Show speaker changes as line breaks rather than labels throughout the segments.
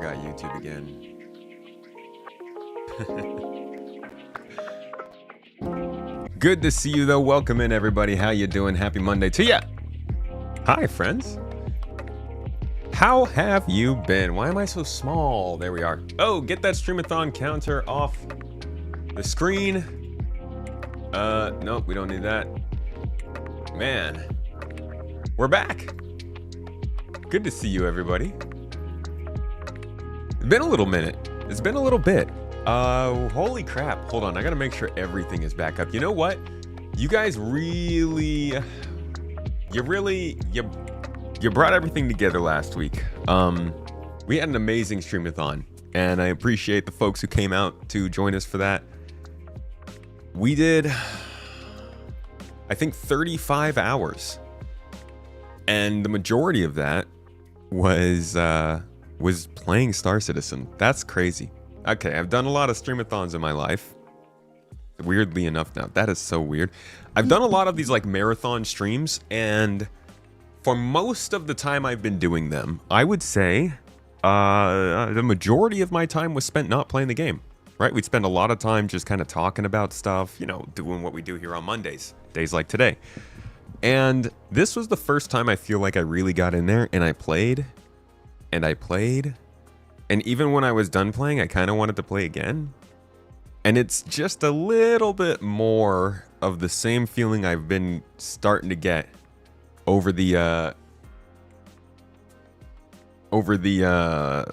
Graycat YouTube again. Good to see you though. Welcome in everybody. How you doing? Happy Monday to ya. Hi friends. How have you been? Why am I so small? There we are. Oh, get that streamathon counter off the screen. Nope, we don't need that. Man, we're back. Good to see you everybody. It's been a little minute. It's been a little bit. Holy crap. Hold on, I gotta make sure everything is back up. You know what? You guys really, you brought everything together last week. We had an amazing streamathon, and I appreciate the folks who came out to join us for that. We did, I think, 35 hours, and the majority of that was playing Star Citizen. That's crazy. Okay, I've done a lot of streamathons in my life. Weirdly enough now, that is so weird. I've done a lot of these like marathon streams, and for most of the time I've been doing them, I would say the majority of my time was spent not playing the game, right? We'd spend a lot of time just kind of talking about stuff, you know, doing what we do here on Mondays, days like today. And this was the first time I feel like I really got in there and I played and I played. And even when I was done playing, I kind of wanted to play again. And it's just a little bit more of the same feeling I've been starting to get over the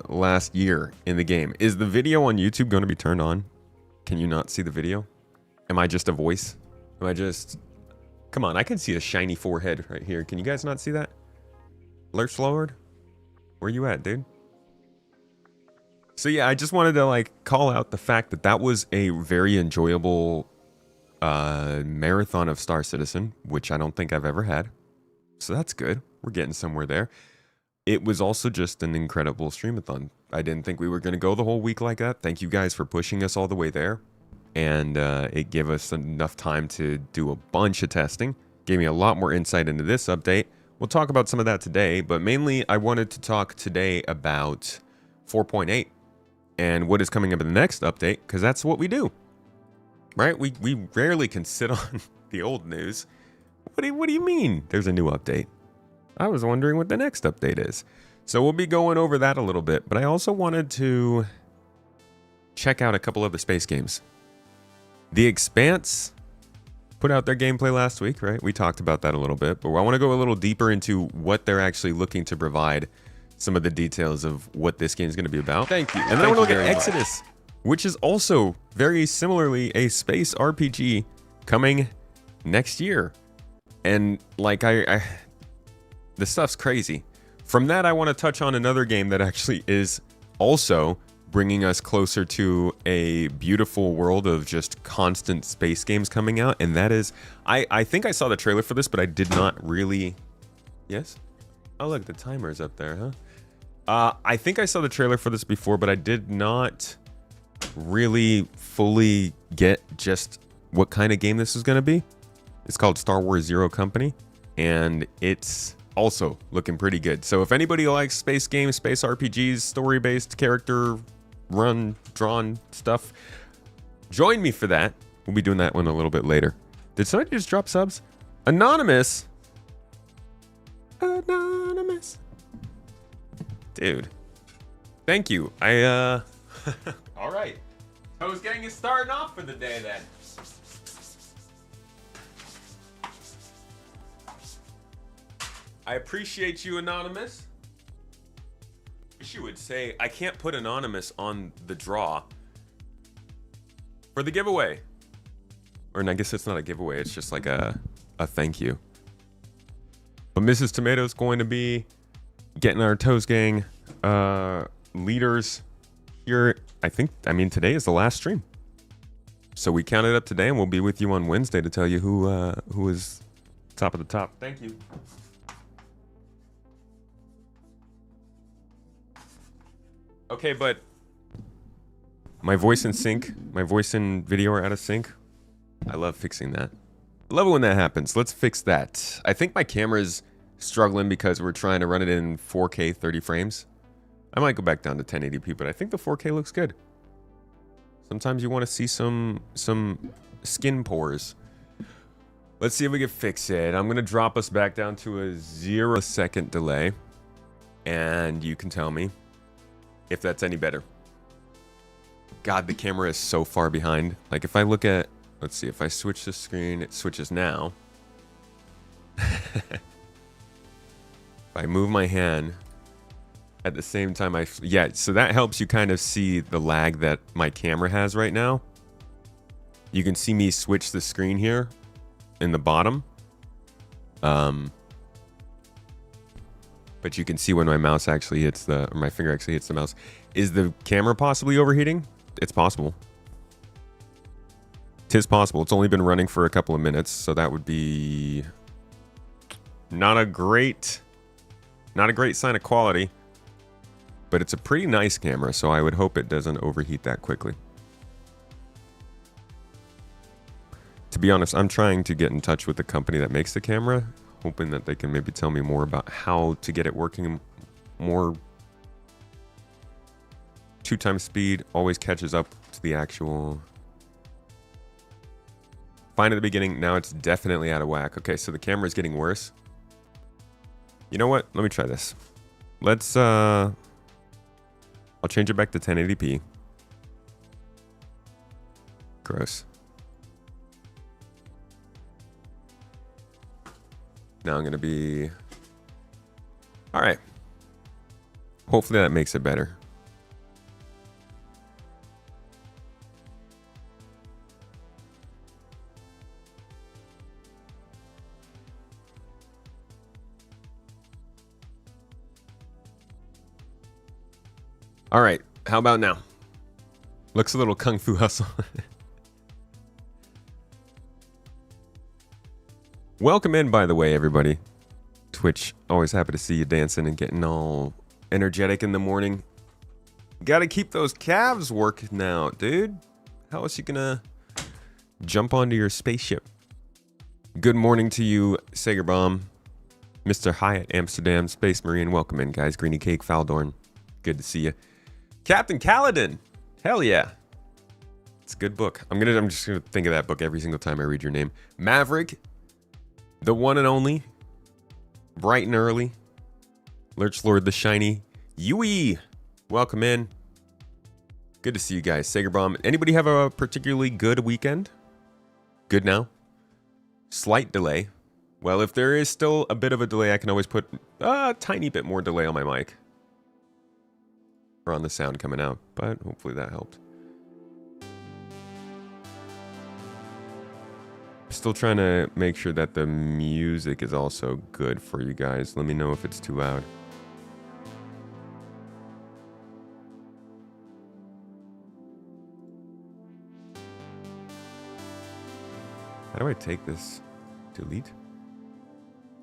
last year in the game. Is the video on YouTube going to be turned on? Can you not see the video? Am I just a voice? Am I just... Come on, I can see a shiny forehead right here. Can you guys not see that? Lurch Lord? Where you at, dude? So yeah, I just wanted to like call out the fact that that was a very enjoyable marathon of Star Citizen, which I don't think I've ever had. So that's good. We're getting somewhere there. It was also just an incredible streamathon. I didn't think we were going to go the whole week like that. Thank you guys for pushing us all the way there. And it gave us enough time to do a bunch of testing. Gave me a lot more insight into this update. We'll talk about some of that today, but mainly I wanted to talk today about 4.8 and what is coming up in the next update, because that's what we do, right? We rarely can sit on the old news. What do you mean there's a new update? I was wondering what the next update is. So we'll be going over that a little bit, but I also wanted to check out a couple of the space games. The Expanse put out their gameplay last week, right? We talked about that a little bit, but I want to go a little deeper into what they're actually looking to provide, some of the details of what this game is going to be about. Thank you. And then I want to look at Exodus, which is also very similarly a space RPG coming next year. And like the stuff's crazy. From that, I want to touch on another game that actually is also bringing us closer to a beautiful world of just constant space games coming out. And that is, I think I saw the trailer for this, but I did not really... Yes? Oh, look, the timer's up there, huh? I think I saw the trailer for this before, but I did not really fully get just what kind of game this is going to be. It's called Star Wars Zero Company, and it's also looking pretty good. So if anybody likes space games, space RPGs, story-based character run drawn stuff, join me for that. We'll be doing that one a little bit later. Did somebody just drop subs? Anonymous. Dude, thank you. All right, Toes Gang is starting off for the day then. I appreciate you, Anonymous. Wish you would say, I can't put Anonymous on the draw for the giveaway. Or I guess it's not a giveaway, it's just like a thank you. But Mrs. Tomato's going to be getting our Toes Gang leaders here. I mean, today is the last stream. So we counted up today and we'll be with you on Wednesday to tell you who is top of the top. Thank you. Okay, but my voice and sync, my voice and video are out of sync. I love fixing that. I love it when that happens. Let's fix that. I think my camera's struggling because we're trying to run it in 4K 30 frames. I might go back down to 1080p, but I think the 4K looks good. Sometimes you want to see some skin pores. Let's see if we can fix it. I'm going to drop us back down to a 0-second delay. And you can tell me if that's any better. God, the camera is so far behind. Like if I look at, let's see, if I switch the screen, it switches now. If I move my hand at the same time, yeah, so that helps you kind of see the lag that my camera has right now. You can see me switch the screen here in the bottom. But you can see when my mouse actually hits or my finger actually hits the mouse. Is the camera possibly overheating? It's possible. 'Tis possible. It's only been running for a couple of minutes, so that would be not a great sign of quality. But it's a pretty nice camera, so I would hope it doesn't overheat that quickly. To be honest, I'm trying to get in touch with the company that makes the camera, hoping that they can maybe tell me more about how to get it working more. 2x speed always catches up to the actual. Fine at the beginning, now it's definitely out of whack. Okay, so the camera is getting worse. You know what? Let me try this. Let's, I'll change it back to 1080p. Gross. Now I'm going to be... All right. Hopefully that makes it better. All right. How about now? Looks a little Kung Fu Hustle. Welcome in, by the way, everybody. Twitch, always happy to see you dancing and getting all energetic in the morning. Gotta keep those calves working out, dude. How else you gonna jump onto your spaceship? Good morning to you, Sagerbomb, Mr. Hyatt, Amsterdam, Space Marine. Welcome in, guys. Greeny Cake, Faldorn. Good to see you. Captain Kaladin. Hell yeah. It's a good book. I'm just gonna think of that book every single time I read your name. Maverick. The one and only, bright and early, Lurch Lord the Shiny, Yui, welcome in. Good to see you guys. Sagerbomb, anybody have a particularly good weekend? Good now? Slight delay. Well, if there is still a bit of a delay, I can always put a tiny bit more delay on my mic. Or on the sound coming out, but hopefully that helped. Still trying to make sure that the music is also good for you guys. Let me know if it's too loud. How do I take this? Delete?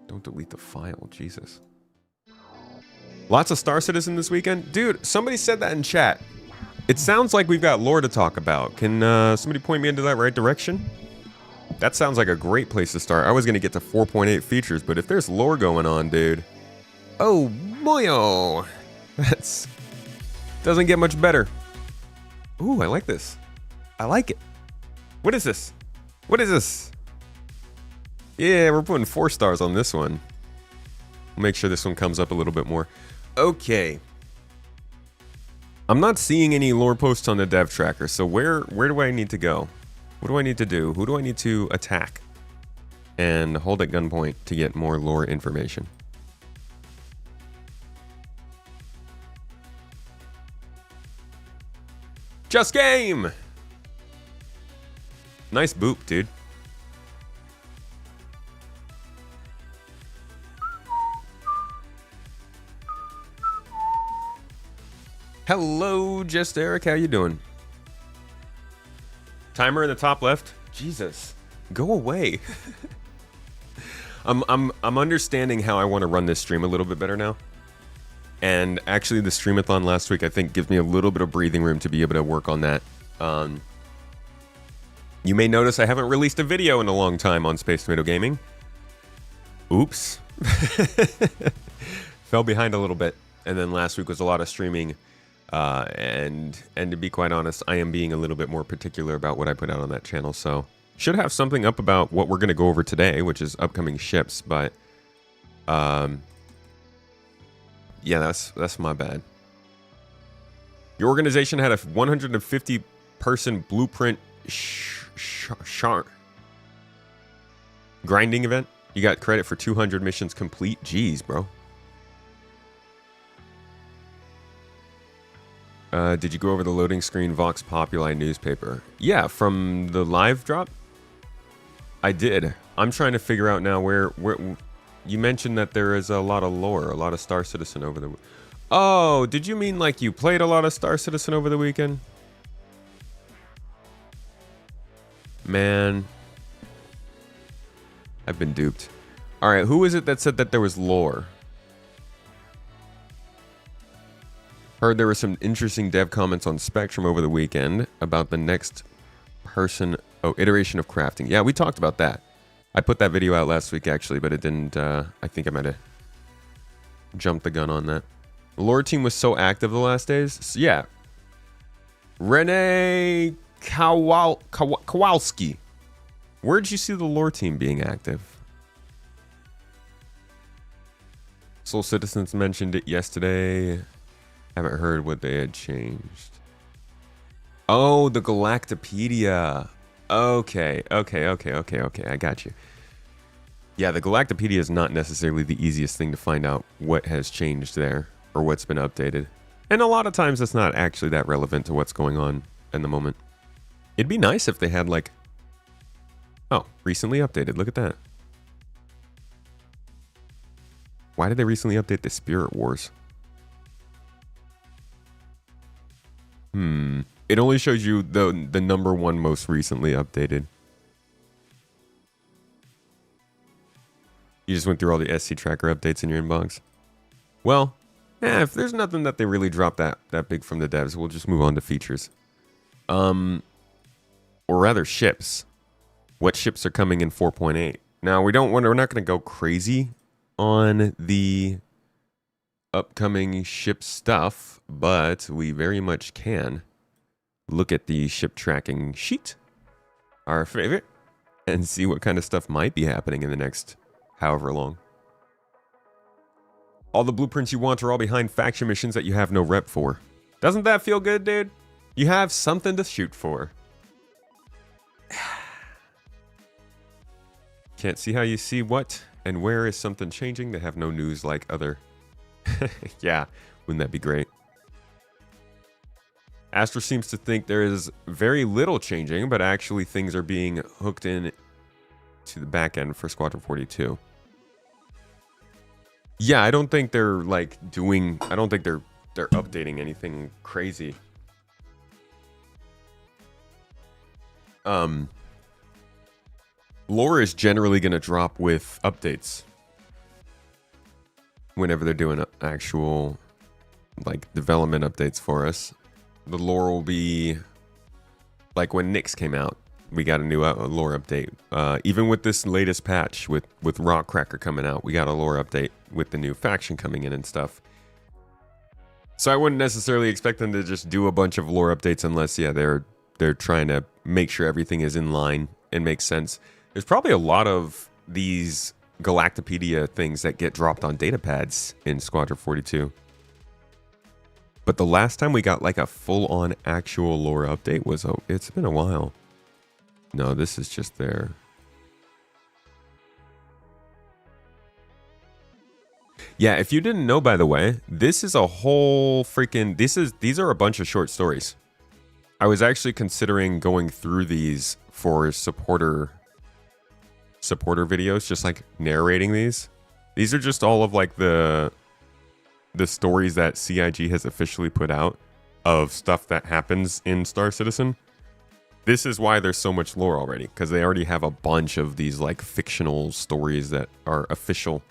Don't delete the file, Jesus. Lots of Star Citizen this weekend? Dude, somebody said that in chat. It sounds like we've got lore to talk about. Can somebody point me into that right direction? That sounds like a great place to start. I was going to get to 4.8 features, but if there's lore going on, dude. Oh, boyo. That's... doesn't get much better. Ooh, I like this. I like it. What is this? What is this? Yeah, we're putting 4 stars on this one. We'll make sure this one comes up a little bit more. Okay. I'm not seeing any lore posts on the dev tracker, so where do I need to go? What do I need to do? Who do I need to attack and hold at gunpoint to get more lore information? Just game! Nice boop, dude. Hello, Just Eric. How you doing? Timer in the top left. Jesus, go away. I'm understanding how I want to run this stream a little bit better now. And actually, the streamathon last week I think gives me a little bit of breathing room to be able to work on that. You may notice I haven't released a video in a long time on Space Tomato Gaming. Oops. Fell behind a little bit. And then last week was a lot of streaming. And to be quite honest, I am being a little bit more particular about what I put out on that channel. So should have something up about what we're going to go over today, which is upcoming ships. But yeah, that's my bad. Your organization had a 150 person blueprint grinding event. You got credit for 200 missions complete. Jeez, bro. Did you go over the loading screen Vox Populi newspaper? Yeah, from the live drop? I did. I'm trying to figure out now where you mentioned that there is a lot of lore, a lot of Star Citizen over the... Oh, did you mean like you played a lot of Star Citizen over the weekend? Man. I've been duped. Alright, who is it that said that there was lore? Heard there were some interesting dev comments on Spectrum over the weekend about the next iteration of crafting. Yeah, we talked about that. I put that video out last week actually, but it didn't, I think I might have jumped the gun on that. The lore team was so active the last days. So, yeah. Renee Kowalski. Where did you see the lore team being active? Soul Citizens mentioned it yesterday. Haven't heard what they had changed. Oh, the Galactopedia. Okay. I got you. Yeah, the Galactopedia is not necessarily the easiest thing to find out what has changed there or what's been updated. And a lot of times it's not actually that relevant to what's going on in the moment. It'd be nice if they had like... Oh, recently updated. Look at that. Why did they recently update the Spirit Wars? It only shows you the number one most recently updated. You just went through all the SC Tracker updates in your inbox? Well, if there's nothing that they really dropped that big from the devs, we'll just move on to features. Or rather ships. What ships are coming in 4.8? Now, we're not going to go crazy on the upcoming ship stuff, but we very much can look at the ship tracking sheet, our favorite, and see what kind of stuff might be happening in the next however long. All the blueprints you want are all behind faction missions that you have no rep for. Doesn't that feel good, dude? You have something to shoot for. Can't see how you see what and where is something changing. They have no news like other. Yeah, wouldn't that be great? Astra seems to think there is very little changing, but actually things are being hooked in to the back end for Squadron 42. Yeah, I don't think they're like doing... I don't think they're updating anything crazy. Lore is generally going to drop with updates. Whenever they're doing actual like development updates for us. The lore will be like when Nyx came out. We got a new lore update. Even with this latest patch with Rockcracker coming out, we got a lore update with the new faction coming in and stuff. So I wouldn't necessarily expect them to just do a bunch of lore updates unless, yeah, they're trying to make sure everything is in line and makes sense. There's probably a lot of these Galactopedia things that get dropped on data pads in Squadron 42. But the last time we got like a full-on actual lore update was, it's been a while. No, this is just there. Yeah, if you didn't know, by the way, this is a whole freaking... These are a bunch of short stories. I was actually considering going through these for supporter videos, just like narrating these. These are just all of like the stories that CIG has officially put out of stuff that happens in Star Citizen. This is why there's so much lore already, because they already have a bunch of these like fictional stories that are official,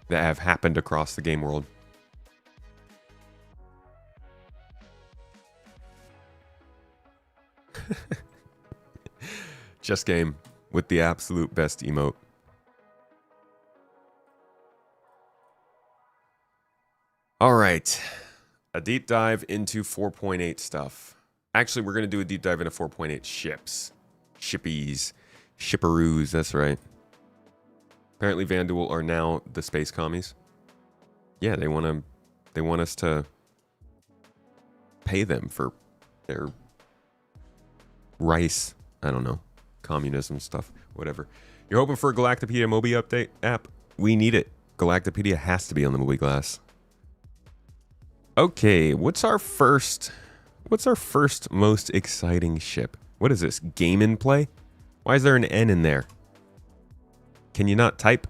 that have happened across the game world. Just game with the absolute best emote. All right. A deep dive into 4.8 stuff. Actually, we're going to do a deep dive into 4.8 ships. Shippies. Shipperoos, that's right. Apparently Vanduul are now the space commies. Yeah, they want us to pay them for their rice. I don't know. Communism stuff. Whatever. You're hoping for a Galactopedia Mobi update app? We need it. Galactopedia has to be on the Mobi Glass. Okay, what's our first most exciting ship? What is this? Game and play? Why is there an N in there? Can you not type?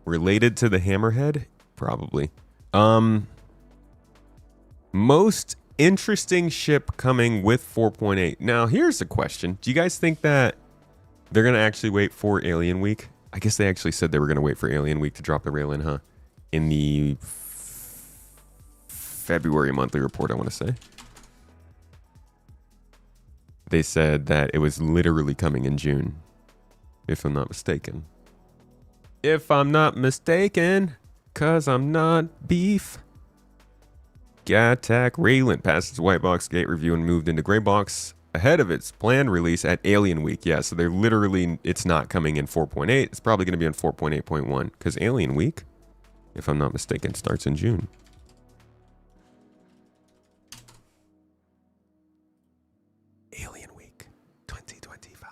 Related to the Hammerhead? Probably. Most interesting ship coming with 4.8. Now, here's the question. Do you guys think that they're going to actually wait for Alien Week? I guess they actually said they were going to wait for Alien Week to drop the Railen, huh? In the February monthly report, I want to say. They said that it was literally coming in June, if I'm not mistaken. If I'm not mistaken, cause I'm not beef. Gatak Railen passed its white box gate review and moved into gray box ahead of its planned release at Alien Week. Yeah, so they're literally, it's not coming in 4.8. It's probably going to be in 4.8.1 because Alien Week, if I'm not mistaken, starts in June. Alien Week 2025.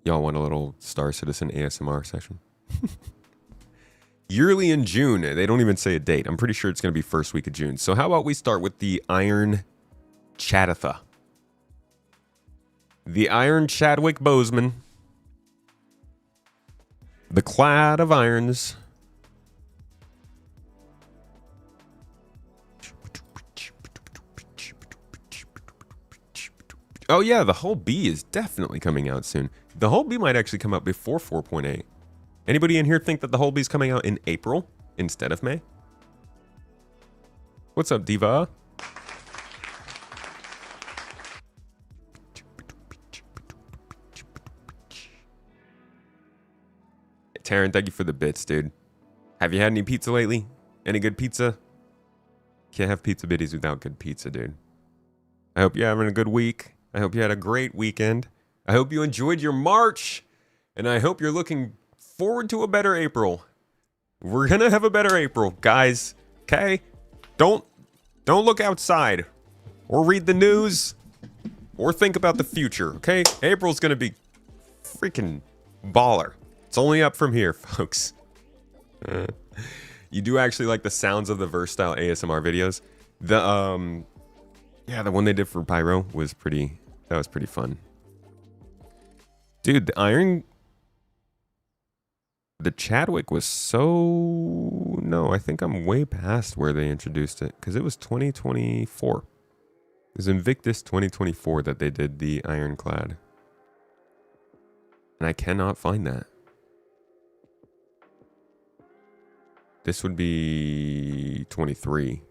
Y'all want a little Star Citizen ASMR session? Yearly in June. They don't even say a date. I'm pretty sure it's going to be first week of June. So how about we start with the Iron Chadatha. The Iron Chadwick Boseman. The Clad of Irons. Oh yeah, the Hull B is definitely coming out soon. The Hull B might actually come out before 4.8. Anybody in here think that the Hull B is coming out in April instead of May? What's up, Diva? Taryn, thank you for the bits, dude. Have you had any pizza lately? Any good pizza? Can't have pizza biddies without good pizza, dude. I hope you're having a good week. I hope you had a great weekend. I hope you enjoyed your March. And I hope you're looking forward to a better April. We're gonna have a better April, guys. Okay? Don't look outside. Or read the news. Or think about the future, okay? April's gonna be freaking baller. It's only up from here, folks. You do actually like the sounds of the verse-style ASMR videos. Yeah, the one they did for Pyro was pretty... That was pretty fun. Dude, the Chadwick was so... No, I think I'm way past where they introduced it. Because it was 2024. It was Invictus 2024 that they did the Ironclad. And I cannot find that. This would be 23.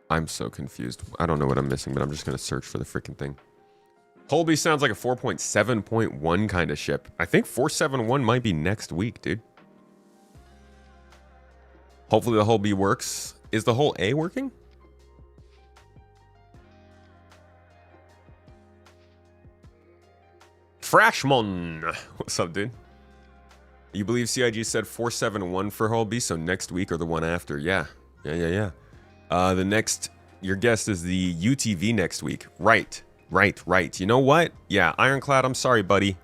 I'm so confused. I don't know what I'm missing, but I'm just going to search for the freaking thing. Hull B sounds like a 4.7.1 kind of ship. I think 4.7.1 might be next week, dude. Hopefully the Hull B works. Is the Hull A working? Frashmon. What's up, dude? You believe CIG said 4.7.1 for Hull B, so next week or the one after? Yeah. Yeah. The next, your guess is the UTV next week. Right. You know what? Yeah, Ironclad, I'm sorry, buddy.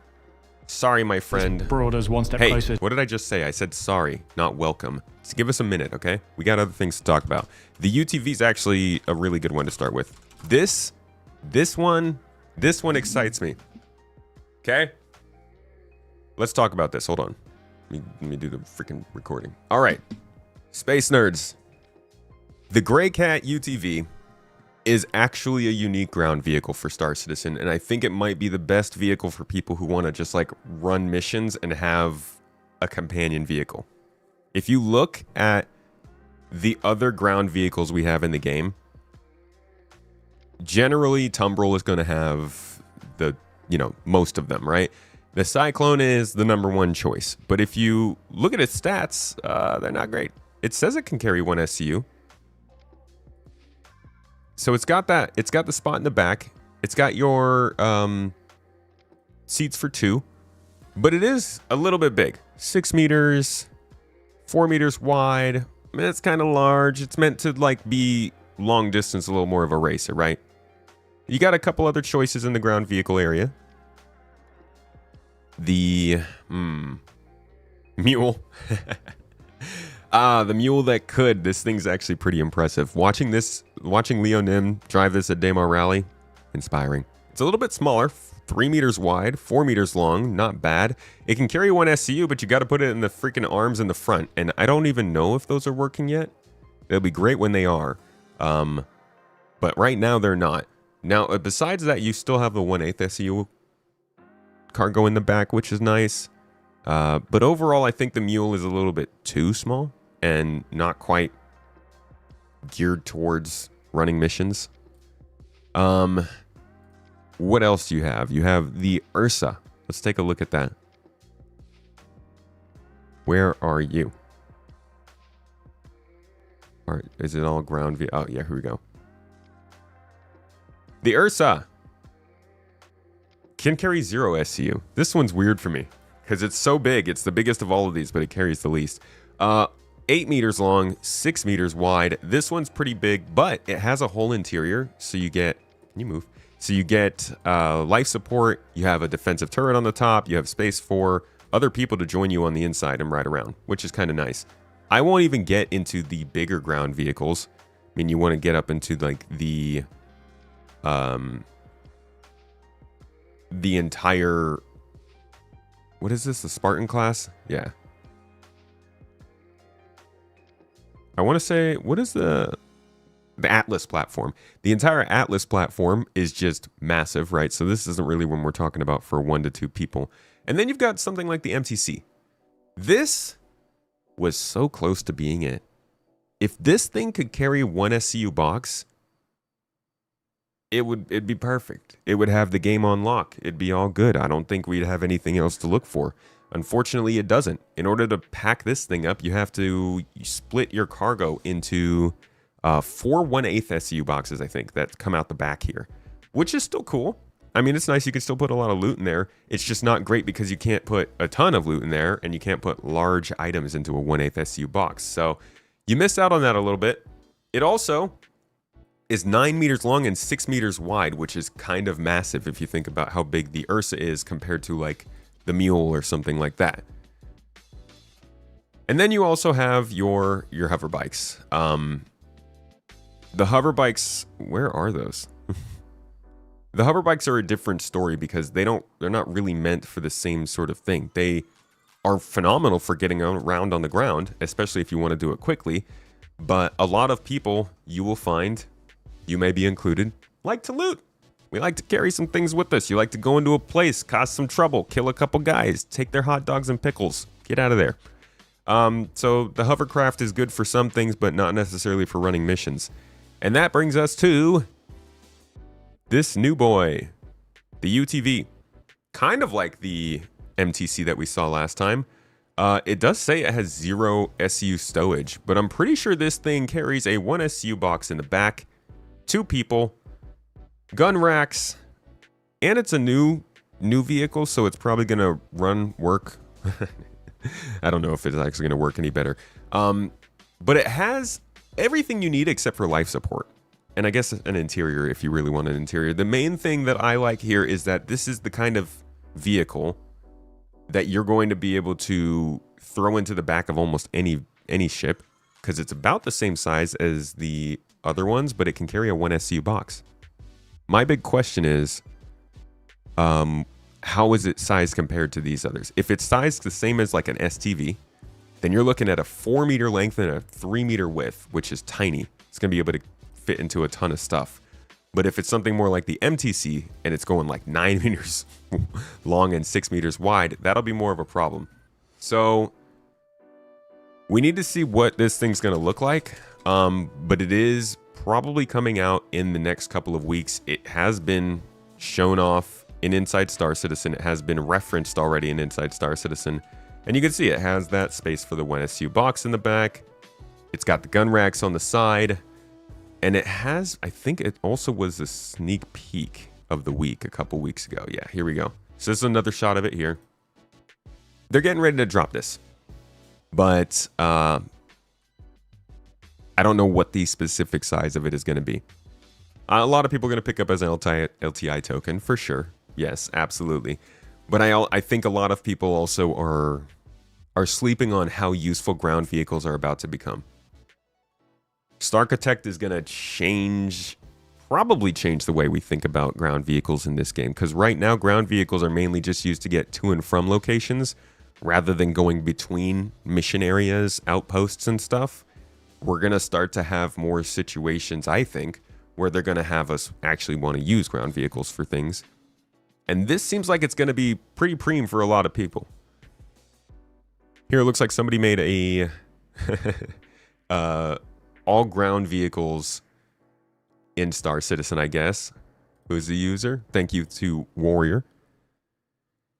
Sorry, my friend.
Brought us one step
hey,
closer.
What did I just say? I said sorry, not welcome. Just give us a minute, okay? We got other things to talk about. The UTV is actually a really good one to start with. This one excites me. Okay? Let's talk about this. Hold on. Let me do the freaking recording. All right. Space nerds. The Graycat UTV is actually a unique ground vehicle for Star Citizen, and I think it might be the best vehicle for people who want to just like run missions and have a companion vehicle. If you look at the other ground vehicles we have in the game, generally Tumbrel is going to have the, most of them, right? The Cyclone is the #1 choice, but if you look at its stats, they're not great. It says it can carry 1 SCU. So it's got that. It's got the spot in the back. It's got your seats for 2, but it is a little bit big. 6 meters, 4 meters wide. I mean, it's kind of large. It's meant to be long distance, a little more of a racer, right? You got a couple other choices in the ground vehicle area. The mule. The mule that could. This thing's actually pretty impressive. Watching Leo Nim drive this at Daymar Rally, inspiring. It's a little bit smaller, 3 meters wide, 4 meters long, not bad. It can carry 1 SCU, but you got to put it in the freaking arms in the front, and I don't even know if those are working yet. It'll be great when they are, but right now they're not. Now, besides that, you still have the 1/8 SCU cargo in the back, which is nice. But overall, I think the mule is a little bit too small and not quite geared towards running missions. What else do you have? You have the Ursa. Let's take a look at that. Where are you? Is it all ground view? Oh, yeah, here we go. The Ursa can carry 0 SCU. This one's weird for me because it's so big. It's the biggest of all of these, but it carries the least. 8 meters long, 6 meters wide. This one's pretty big, but it has a whole interior. So you get, can you move? So you get life support. You have a defensive turret on the top. You have space for other people to join you on the inside and ride around, which is kind of nice. I won't even get into the bigger ground vehicles. I mean, you want to get up into the entire, what is this, the Spartan class? Yeah. I want to say, what is the Atlas platform? The entire Atlas platform is just massive, right? So this isn't really when we're talking about for 1 to 2 people. And then you've got something like the MTC. This was so close to being it. If this thing could carry 1 SCU box, it'd be perfect. It would have the game on lock. It'd be all good. I don't think we'd have anything else to look for. Unfortunately, it doesn't. In order to pack this thing up, you have to split your cargo into 4 1/8 SCU boxes, I think, that come out the back here, which is still cool. I mean, it's nice. You can still put a lot of loot in there. It's just not great because you can't put a ton of loot in there, and you can't put large items into a 1/8 SCU box. So you miss out on that a little bit. It also is 9 meters long and 6 meters wide, which is kind of massive if you think about how big the Ursa is compared to like the Mule or something like that. And then you also have your hover bikes. The hover bikes, where are those? The hover bikes are a different story because they're not really meant for the same sort of thing. They are phenomenal for getting around on the ground, especially if you want to do it quickly. But a lot of people, you will find, you may be included, like to loot. We like to carry some things with us. You like to go into a place, cause some trouble, kill a couple guys, take their hot dogs and pickles, get out of there. So the hovercraft is good for some things, but not necessarily for running missions. And that brings us to this new boy, the UTV. Kind of like the MTC that we saw last time. It does say it has 0 SCU stowage, but I'm pretty sure this thing carries a 1 SCU box in the back, 2 people, gun racks, and it's a new vehicle, so it's probably gonna work. I don't know if it's actually gonna work any better. But it has everything you need except for life support. And I guess an interior if you really want an interior. The main thing that I like here is that this is the kind of vehicle that you're going to be able to throw into the back of almost any ship, because it's about the same size as the other ones, but it can carry a 1 SCU box. My big question is, how is it sized compared to these others? If it's sized the same as like an STV, then you're looking at a 4 meter length and a 3 meter width, which is tiny. It's going to be able to fit into a ton of stuff. But if it's something more like the MTC and it's going like 9 meters long and 6 meters wide, that'll be more of a problem. So We need to see what this thing's going to look like, but it is probably coming out in the next couple of weeks. It has been shown off in Inside Star Citizen. It has been referenced already in Inside Star Citizen. And you can see it has that space for the 1SU box in the back. It's got the gun racks on the side. And it has, I think it also was a sneak peek of the week a couple weeks ago. Yeah, here we go. So this is another shot of it here. They're getting ready to drop this. But I don't know what the specific size of it is going to be. A lot of people are going to pick up as an LTI token, for sure. Yes, absolutely. But I think a lot of people also are sleeping on how useful ground vehicles are about to become. Starchitect is going to probably change the way we think about ground vehicles in this game. Because right now, ground vehicles are mainly just used to get to and from locations, rather than going between mission areas, outposts, and stuff. We're going to start to have more situations, I think, where they're going to have us actually want to use ground vehicles for things. And this seems like it's going to be pretty preem for a lot of people. Here it looks like somebody made a all ground vehicles in Star Citizen, I guess. Who's the user? Thank you to Warrior.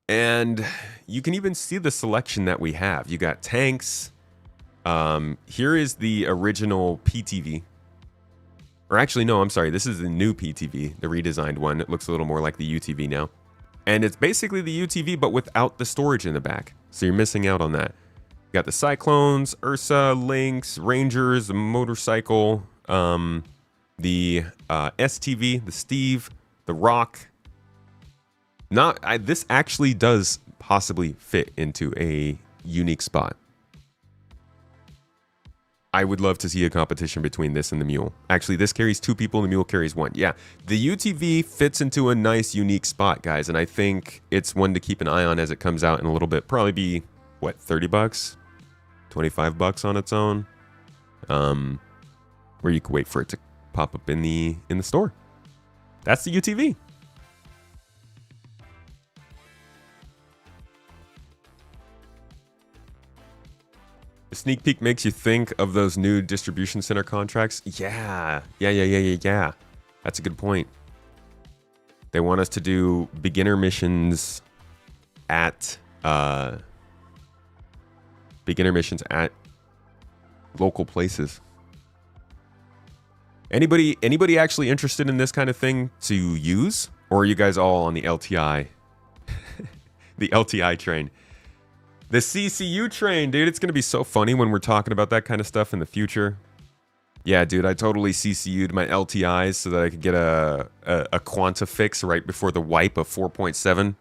And you can even see the selection that we have. You got tanks. Here is the original PTV. Or actually, no, I'm sorry. This is the new PTV, the redesigned one. It looks a little more like the UTV now. And it's basically the UTV, but without the storage in the back. So you're missing out on that. You got the Cyclones, Ursa, Lynx, Rangers, the motorcycle, the STV, the Steve, the Rock. This actually does possibly fit into a unique spot. I would love to see a competition between this and the Mule. Actually, this carries 2 people, the Mule carries 1. Yeah, the UTV fits into a nice, unique spot, guys, and I think it's one to keep an eye on as it comes out in a little bit. Probably be, what, 30 bucks? 25 bucks on its own? Where you can wait for it to pop up in the store. That's the UTV. The sneak peek makes you think of those new distribution center contracts. Yeah. That's a good point. They want us to do beginner missions at local places. Anybody actually interested in this kind of thing to use? Or are you guys all on the LTI? The LTI train. The CCU train, dude. It's going to be so funny when we're talking about that kind of stuff in the future. Yeah, dude, I totally CCU'd my LTIs so that I could get a Quanta fix right before the wipe of 4.7. So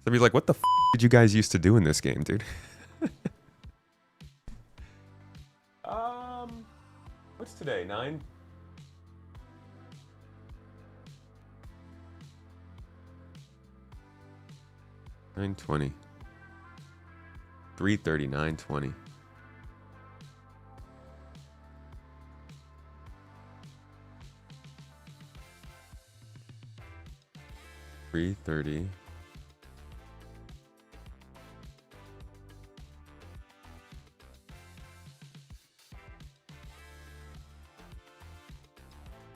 I'd be like, what the f did you guys used to do in this game, dude? What's today, 9? $9:20. 3:30, 9:20. $3:30.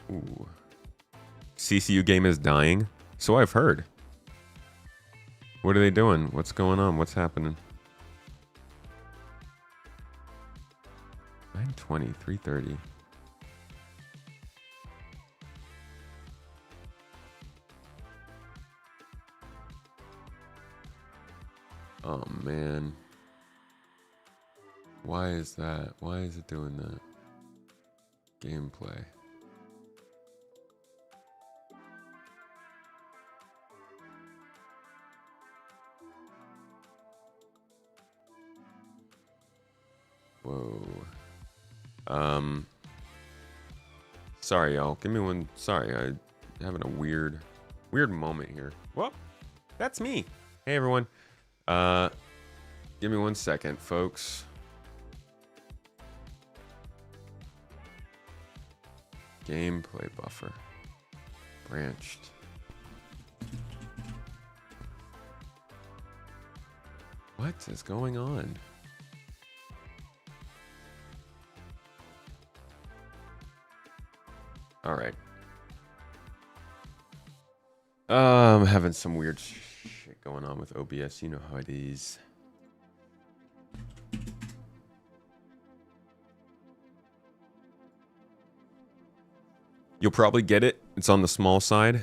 Ooh. CCU game is dying. So I've heard. What are they doing? What's going on? What's happening? 9:20, 3:30. Oh man. Why is that? Why is it doing that? Gameplay. Whoa. Sorry, y'all. Give me one. Sorry, I'm having a weird moment here. Well, that's me. Hey, everyone. Give me 1 second, folks. Gameplay buffer. Branched. What is going on? All right. I'm having some weird shit going on with OBS. You know how it is. You'll probably get it. It's on the small side.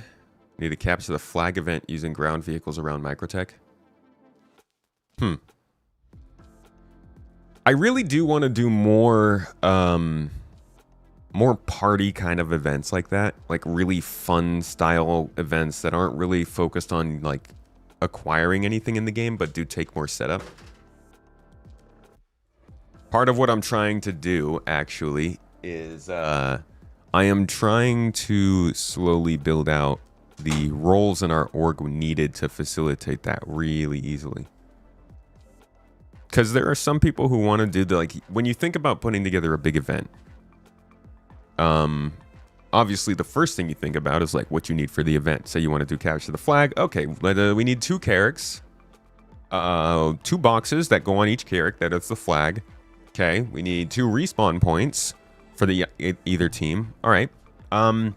Need to capture the flag event using ground vehicles around Microtech. I really do want to do more, more party kind of events like that. Like really fun style events that aren't really focused on like acquiring anything in the game, but do take more setup. Part of what I'm trying to do actually is I am trying to slowly build out the roles in our org needed to facilitate that really easily. Because there are some people who want to do the, like, when you think about putting together a big event, obviously the first thing you think about is like what you need for the event. Say you want to do capture the flag. Okay, we need 2 carracks, 2 boxes that go on each carrack. That is the flag. Okay, we need 2 respawn points for the either team. All right, and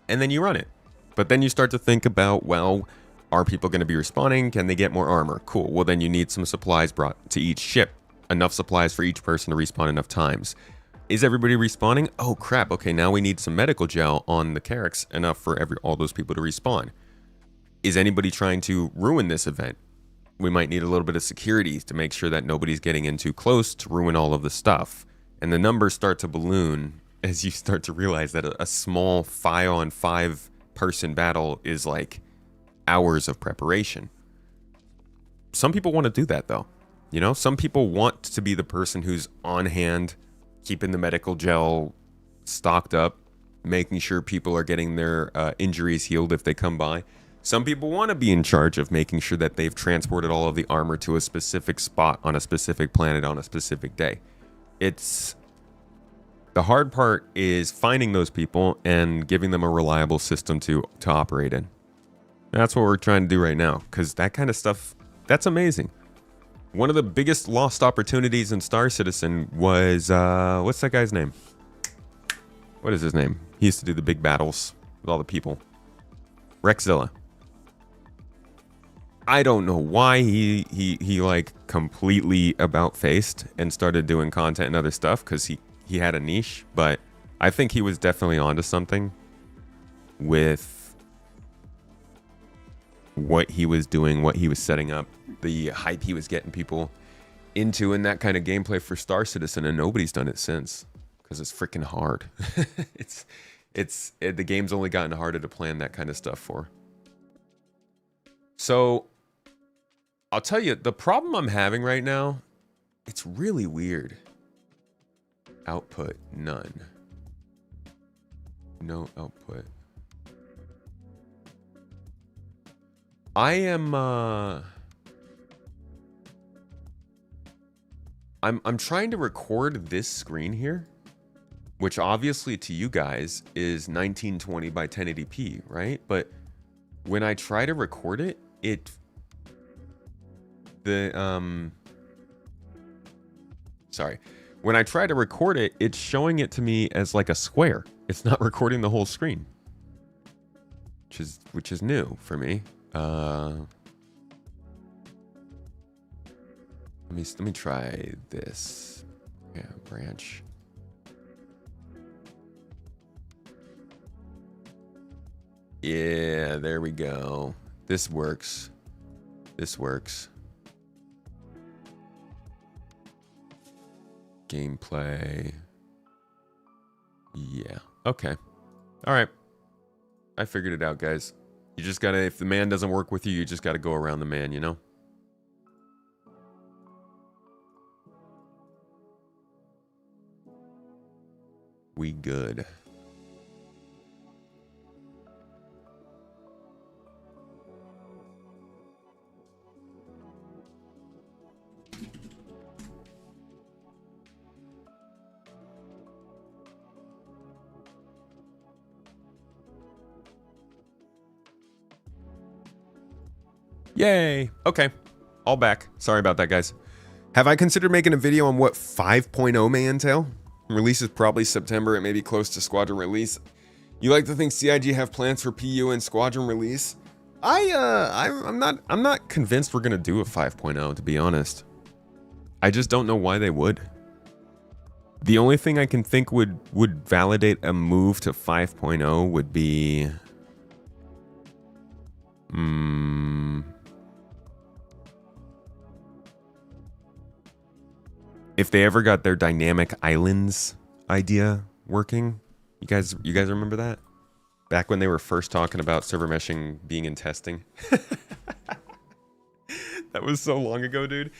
then you run it. But then you start to think about, well, are people going to be respawning? Can they get more armor? Cool. Well, then you need some supplies brought to each ship. Enough supplies for each person to respawn enough times. Is everybody respawning? Oh, crap. Okay, now we need some medical gel on the carracks, enough for all those people to respawn. Is anybody trying to ruin this event? We might need a little bit of security to make sure that nobody's getting in too close to ruin all of the stuff. And the numbers start to balloon as you start to realize that a small 5-on-5 person battle is like hours of preparation. Some people want to do that though. You know, some people want to be the person who's on hand, keeping the medical gel stocked up, making sure people are getting their injuries healed if they come by. Some people want to be in charge of making sure that they've transported all of the armor to a specific spot on a specific planet on a specific day. It's the hard part is finding those people and giving them a reliable system to operate in. That's what we're trying to do right now, because that kind of stuff, that's amazing. One of the biggest lost opportunities in Star Citizen was, what's that guy's name? What is his name? He used to do the big battles with all the people. Rexzilla. I don't know why he like completely about-faced and started doing content and other stuff, because he had a niche, but I think he was definitely onto something with what he was doing, what he was setting up, the hype he was getting people into, and that kind of gameplay for Star Citizen, and nobody's done it since because it's freaking hard. The game's only gotten harder to plan that kind of stuff for. So I'll tell you, the problem I'm having right now, it's really weird. Output, none. No output. I am I'm trying to record this screen here, which obviously to you guys is 1920 by 1080p, right? But when I try to record it, when I try to record it, it's showing it to me as like a square. It's not recording the whole screen, which is new for me. Let me try this. Yeah, branch. Yeah, there we go. This works. This works. Gameplay. Yeah. Okay. All right. I figured it out, guys. You just gotta, if the man doesn't work with you, you just gotta go around the man, you know? We good. Yay. Okay. All back. Sorry about that, guys. Have I considered making a video on what 5.0 may entail? Release is probably September. It may be close to squadron release. You like to think CIG have plans for PU and squadron release? I'm not convinced we're gonna do a 5.0, to be honest. I just don't know why they would. The only thing I can think would validate a move to 5.0 would be if they ever got their dynamic islands idea working. You guys remember that? Back when they were first talking about server meshing being in testing. That was so long ago, dude.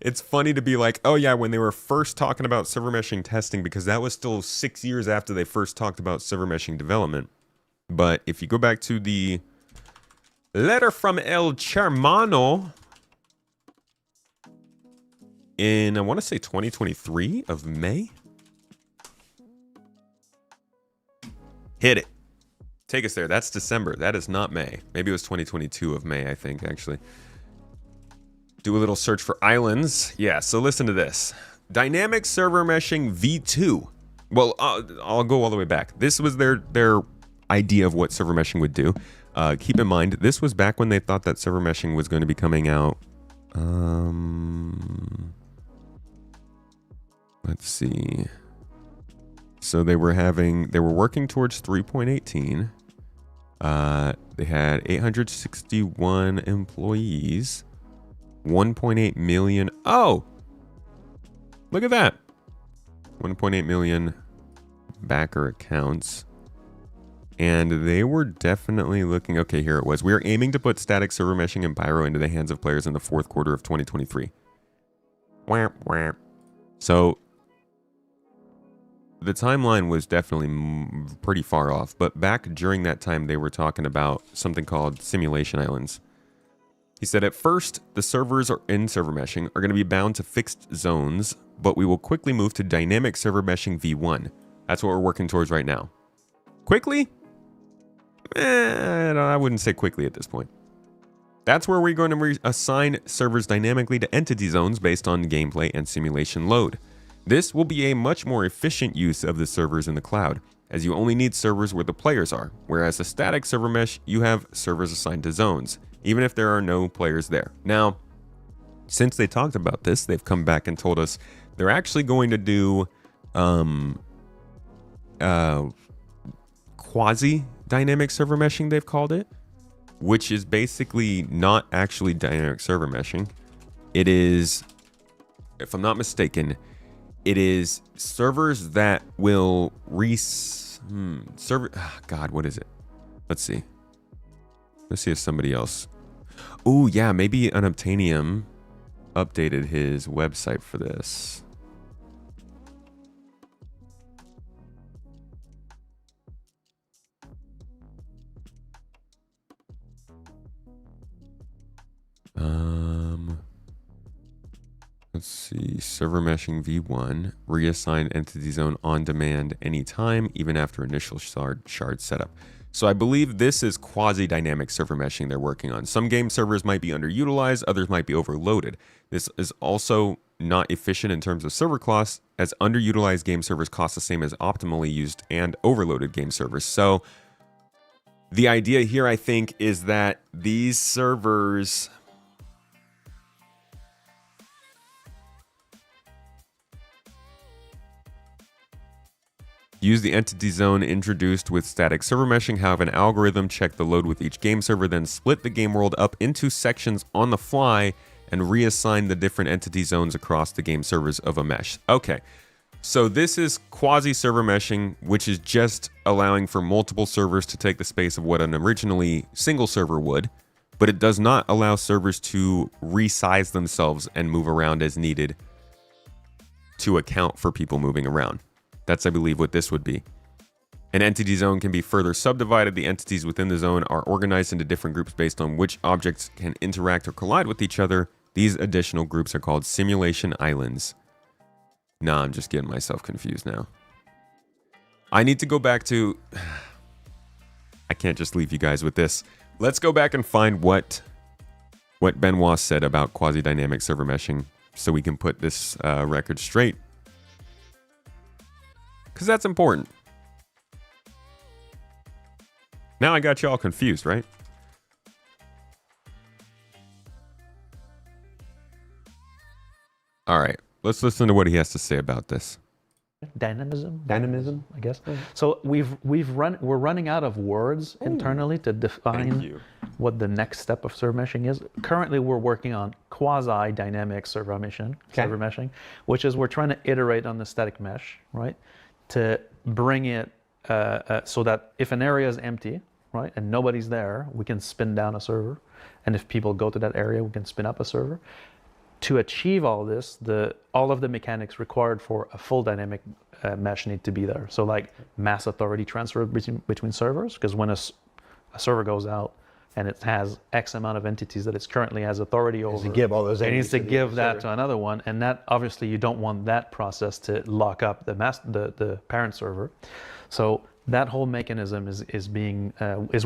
It's funny to be like, oh yeah, when they were first talking about server meshing testing, because that was still 6 years after they first talked about server meshing development. But if you go back to the letter from El Charmano in, I want to say 2023 of May. Hit it. Take us there. That's December. That is not May. Maybe it was 2022 of May, I think, actually. Do a little search for islands. Yeah, so listen to this. Dynamic server meshing V2. Well, I'll go all the way back. This was their idea of what server meshing would do. Keep in mind, this was back when they thought that server meshing was going to be coming out. Let's see. So they were working towards 3.18. They had 861 employees, 1.8 million. Oh, look at that. 1.8 million backer accounts. And they were definitely looking, okay, here it was. We are aiming to put static server meshing and Pyro into the hands of players in the fourth quarter of 2023. Wah, wah. So the timeline was definitely pretty far off, but back during that time, they were talking about something called simulation islands. He said, at first, the servers in server meshing are going to be bound to fixed zones, but we will quickly move to dynamic server meshing V1. That's what we're working towards right now. Quickly? I wouldn't say quickly at this point. That's where we're going to assign servers dynamically to entity zones based on gameplay and simulation load. This will be a much more efficient use of the servers in the cloud, as you only need servers where the players are, whereas a static server mesh, you have servers assigned to zones, even if there are no players there. Now, since they talked about this, they've come back and told us they're actually going to do quasi-dynamic server meshing, they've called it, which is basically not actually dynamic server meshing. It is, if I'm not mistaken, it is servers that will God, what is it? Let's see. Let's see if somebody else. Oh, yeah, maybe Unobtainium updated his website for this. Let's see, server meshing V1, reassign entity zone on demand anytime, even after initial shard setup. So I believe this is quasi-dynamic server meshing they're working on. Some game servers might be underutilized, others might be overloaded. This is also not efficient in terms of server costs, as underutilized game servers cost the same as optimally used and overloaded game servers. So the idea here, I think, is that these servers use the entity zone introduced with static server meshing, have an algorithm check the load with each game server, then split the game world up into sections on the fly and reassign the different entity zones across the game servers of a mesh. Okay, so this is quasi-server meshing, which is just allowing for multiple servers to take the space of what an originally single server would, but it does not allow servers to resize themselves and move around as needed to account for people moving around. That's, I believe, what this would be. An entity zone can be further subdivided. The entities within the zone are organized into different groups based on which objects can interact or collide with each other. These additional groups are called simulation islands. Nah, I'm just getting myself confused now. I need to go back to... I can't just leave you guys with this. Let's go back and find what Benoit said about quasi-dynamic server meshing so we can put this record straight. Because that's important. Now I got you all confused, right? All right, let's listen to what he has to say about this.
Dynamism, I guess. So we're running out of words internally to define what the next step of server meshing is. Currently, we're working on quasi-dynamic server meshing, which is we're trying to iterate on the static mesh, right, to bring it so that if an area is empty, right, and nobody's there, we can spin down a server, and if people go to that area, we can spin up a server. To achieve all this, all of the mechanics required for a full dynamic mesh need to be there. So like mass authority transfer between servers, because when a server goes out and it has X amount of entities that it currently has authority over, it needs to give that to another one, and that obviously you don't want that process to lock up the parent server. So that whole mechanism is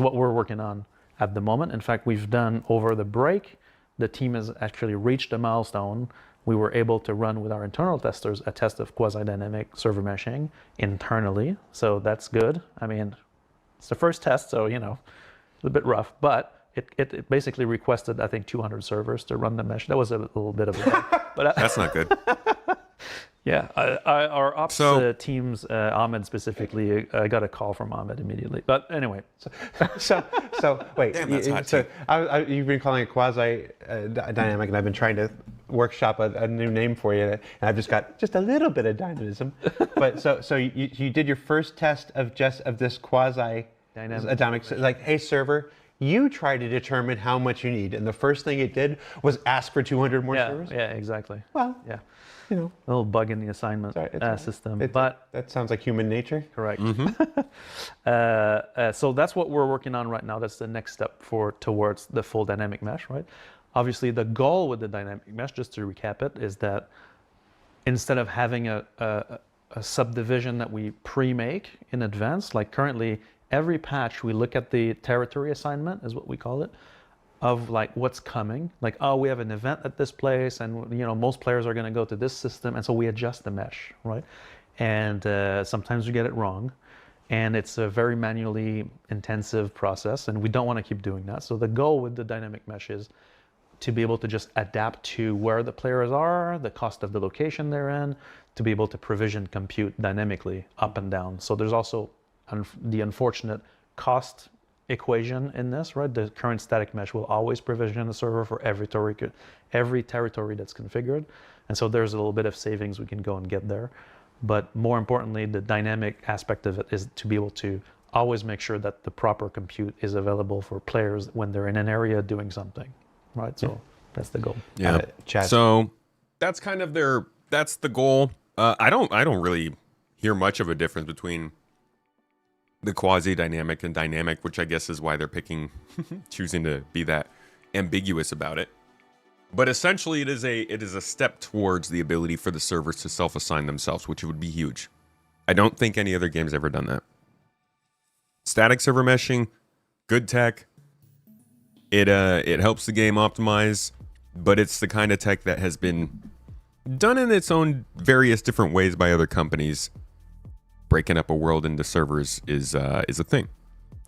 what we're working on at the moment. In fact, we've done over the break. The team has actually reached a milestone. We were able to run with our internal testers a test of quasi-dynamic server meshing internally. So that's good. I mean, it's the first test, so, it's a bit rough, but it basically requested, I think, 200 servers to run the mesh. That was a little bit of a but
that's not good.
Yeah, our ops teams, Ahmed specifically, got a call from Ahmed immediately. But anyway,
so wait. Damn, you've been calling it quasi-dynamic, and I've been trying to workshop a new name for you, and I've just got a little bit of dynamism. But so you did your first test of this quasi-dynamic, like, hey server, you try to determine how much you need, and the first thing it did was ask for 200 more servers.
Yeah, exactly.
Well,
yeah. A little bug in the assignment system, but
that sounds like human nature.
Correct. So that's what we're working on right now. That's the next step towards the full dynamic mesh, right? Obviously, the goal with the dynamic mesh, just to recap it, is that instead of having a subdivision that we pre-make in advance, like currently, every patch we look at the territory assignment, is what we call it, of like what's coming, like, oh, we have an event at this place, and most players are going to go to this system, and so we adjust the mesh, right? And sometimes we get it wrong, and it's a very manually intensive process, and we don't want to keep doing that. So the goal with the dynamic mesh is to be able to just adapt to where the players are, the cost of the location they're in, to be able to provision compute dynamically up and down. So there's also the unfortunate cost equation in this, right? The current static mesh will always provision a server for every territory that's configured, and so there's a little bit of savings we can go and get there. But more importantly, the dynamic aspect of it is to be able to always make sure that the proper compute is available for players when they're in an area doing something, right? So that's the goal.
Yeah. So that's kind of that's the goal. I don't really hear much of a difference between the quasi-dynamic and dynamic, which I guess is why they're choosing to be that ambiguous about it. But essentially, it is a step towards the ability for the servers to self-assign themselves, which would be huge. I don't think any other game's ever done that. Static server meshing, good tech. It helps the game optimize, but it's the kind of tech that has been done in its own various different ways by other companies. Breaking up a world into servers is a thing.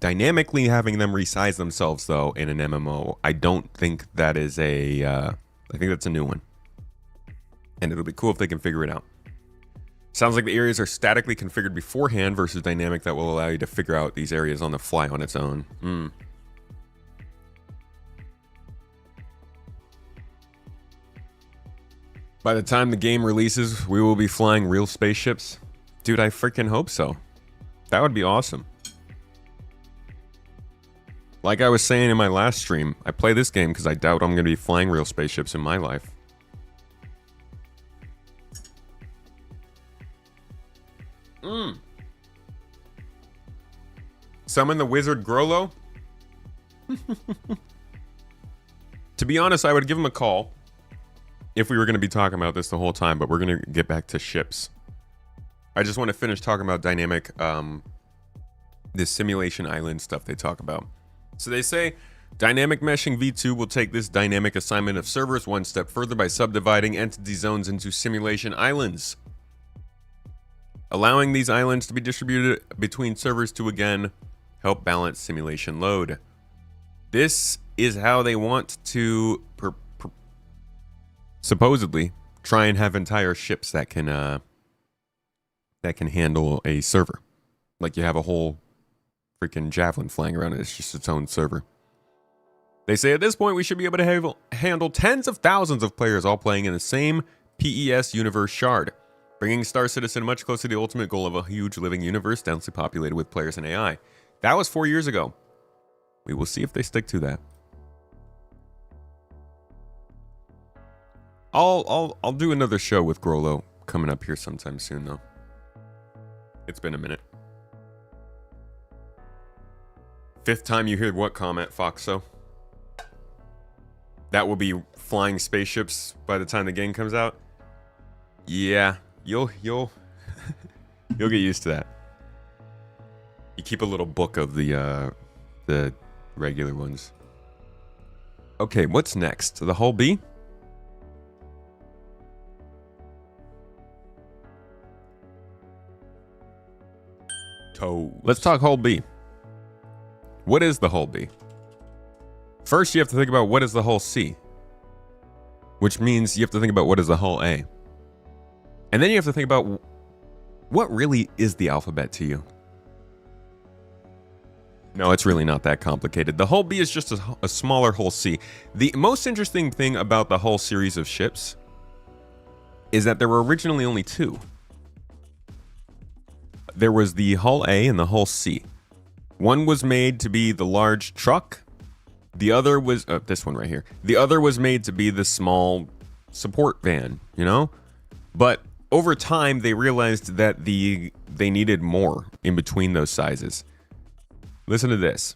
Dynamically having them resize themselves, though, in an MMO, I don't think that is I think that's a new one. And it'll be cool if they can figure it out. Sounds like the areas are statically configured beforehand versus dynamic that will allow you to figure out these areas on the fly on its own. By the time the game releases, we will be flying real spaceships. Dude, I freaking hope so. That would be awesome. Like I was saying in my last stream, I play this game because I doubt I'm going to be flying real spaceships in my life. Summon the wizard Grollo? To be honest, I would give him a call if we were going to be talking about this the whole time, but we're going to get back to ships. I just want to finish talking about dynamic, this simulation island stuff they talk about. So they say Dynamic Meshing V2 will take this dynamic assignment of servers one step further by subdividing entity zones into simulation islands, allowing these islands to be distributed between servers to again help balance simulation load. This is how they want to supposedly try and have entire ships that can handle a server. Like you have a whole freaking javelin flying around, and it's just its own server. They say at this point we should be able to handle tens of thousands of players all playing in the same PES universe shard, bringing Star Citizen much closer to the ultimate goal of a huge living universe densely populated with players and AI. That was 4 years ago. We will see if they stick to that. I'll do another show with Grollo coming up here sometime soon, though. It's been a minute. Fifth time you hear what comment, Foxo? That will be flying spaceships by the time the game comes out. Yeah, you'll you'll get used to that. You keep a little book of the regular ones. Okay, what's next? The Hull B? Let's talk Hull B. What is the Hull B? First, you have to think about what is the Hull C, which means you have to think about what is the Hull A. And then you have to think about what really is the alphabet to you. No, it's really not that complicated. The Hull B is just a smaller Hull C. The most interesting thing about the Hull series of ships is that there were originally only two. There was the Hull A and the Hull C. One was made to be the large truck. The other was this one right here. The other was made to be the small support van, you know? But over time, they realized that they needed more in between those sizes. Listen to this.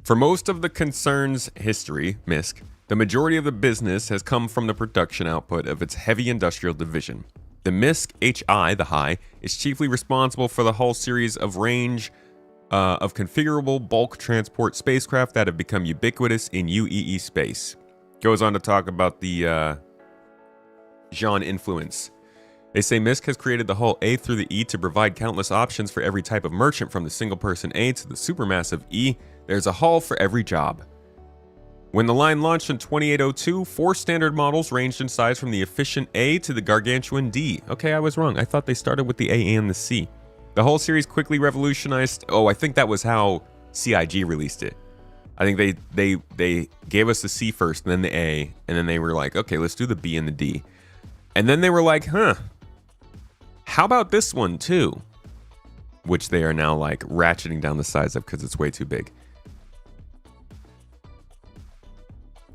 For most of the concern's history, MISC, the majority of the business has come from the production output of its heavy industrial division. The MISC HI, the High, is chiefly responsible for the whole series of range of configurable bulk transport spacecraft that have become ubiquitous in UEE space. Goes on to talk about the Jean influence. They say MISC has created the Hull A through the E to provide countless options for every type of merchant, from the single-person A to the supermassive E. There's a hull for every job. When the line launched in 2802, 4 standard models ranged in size from the efficient A to the gargantuan D. Okay, I was wrong. I thought they started with the A and the C. The whole series quickly revolutionized... Oh, I think that was how CIG released it. I think they gave us the C first, and then the A, and then they were like, okay, let's do the B and the D. And then they were like, how about this one too? Which they are now like ratcheting down the size of because it's way too big.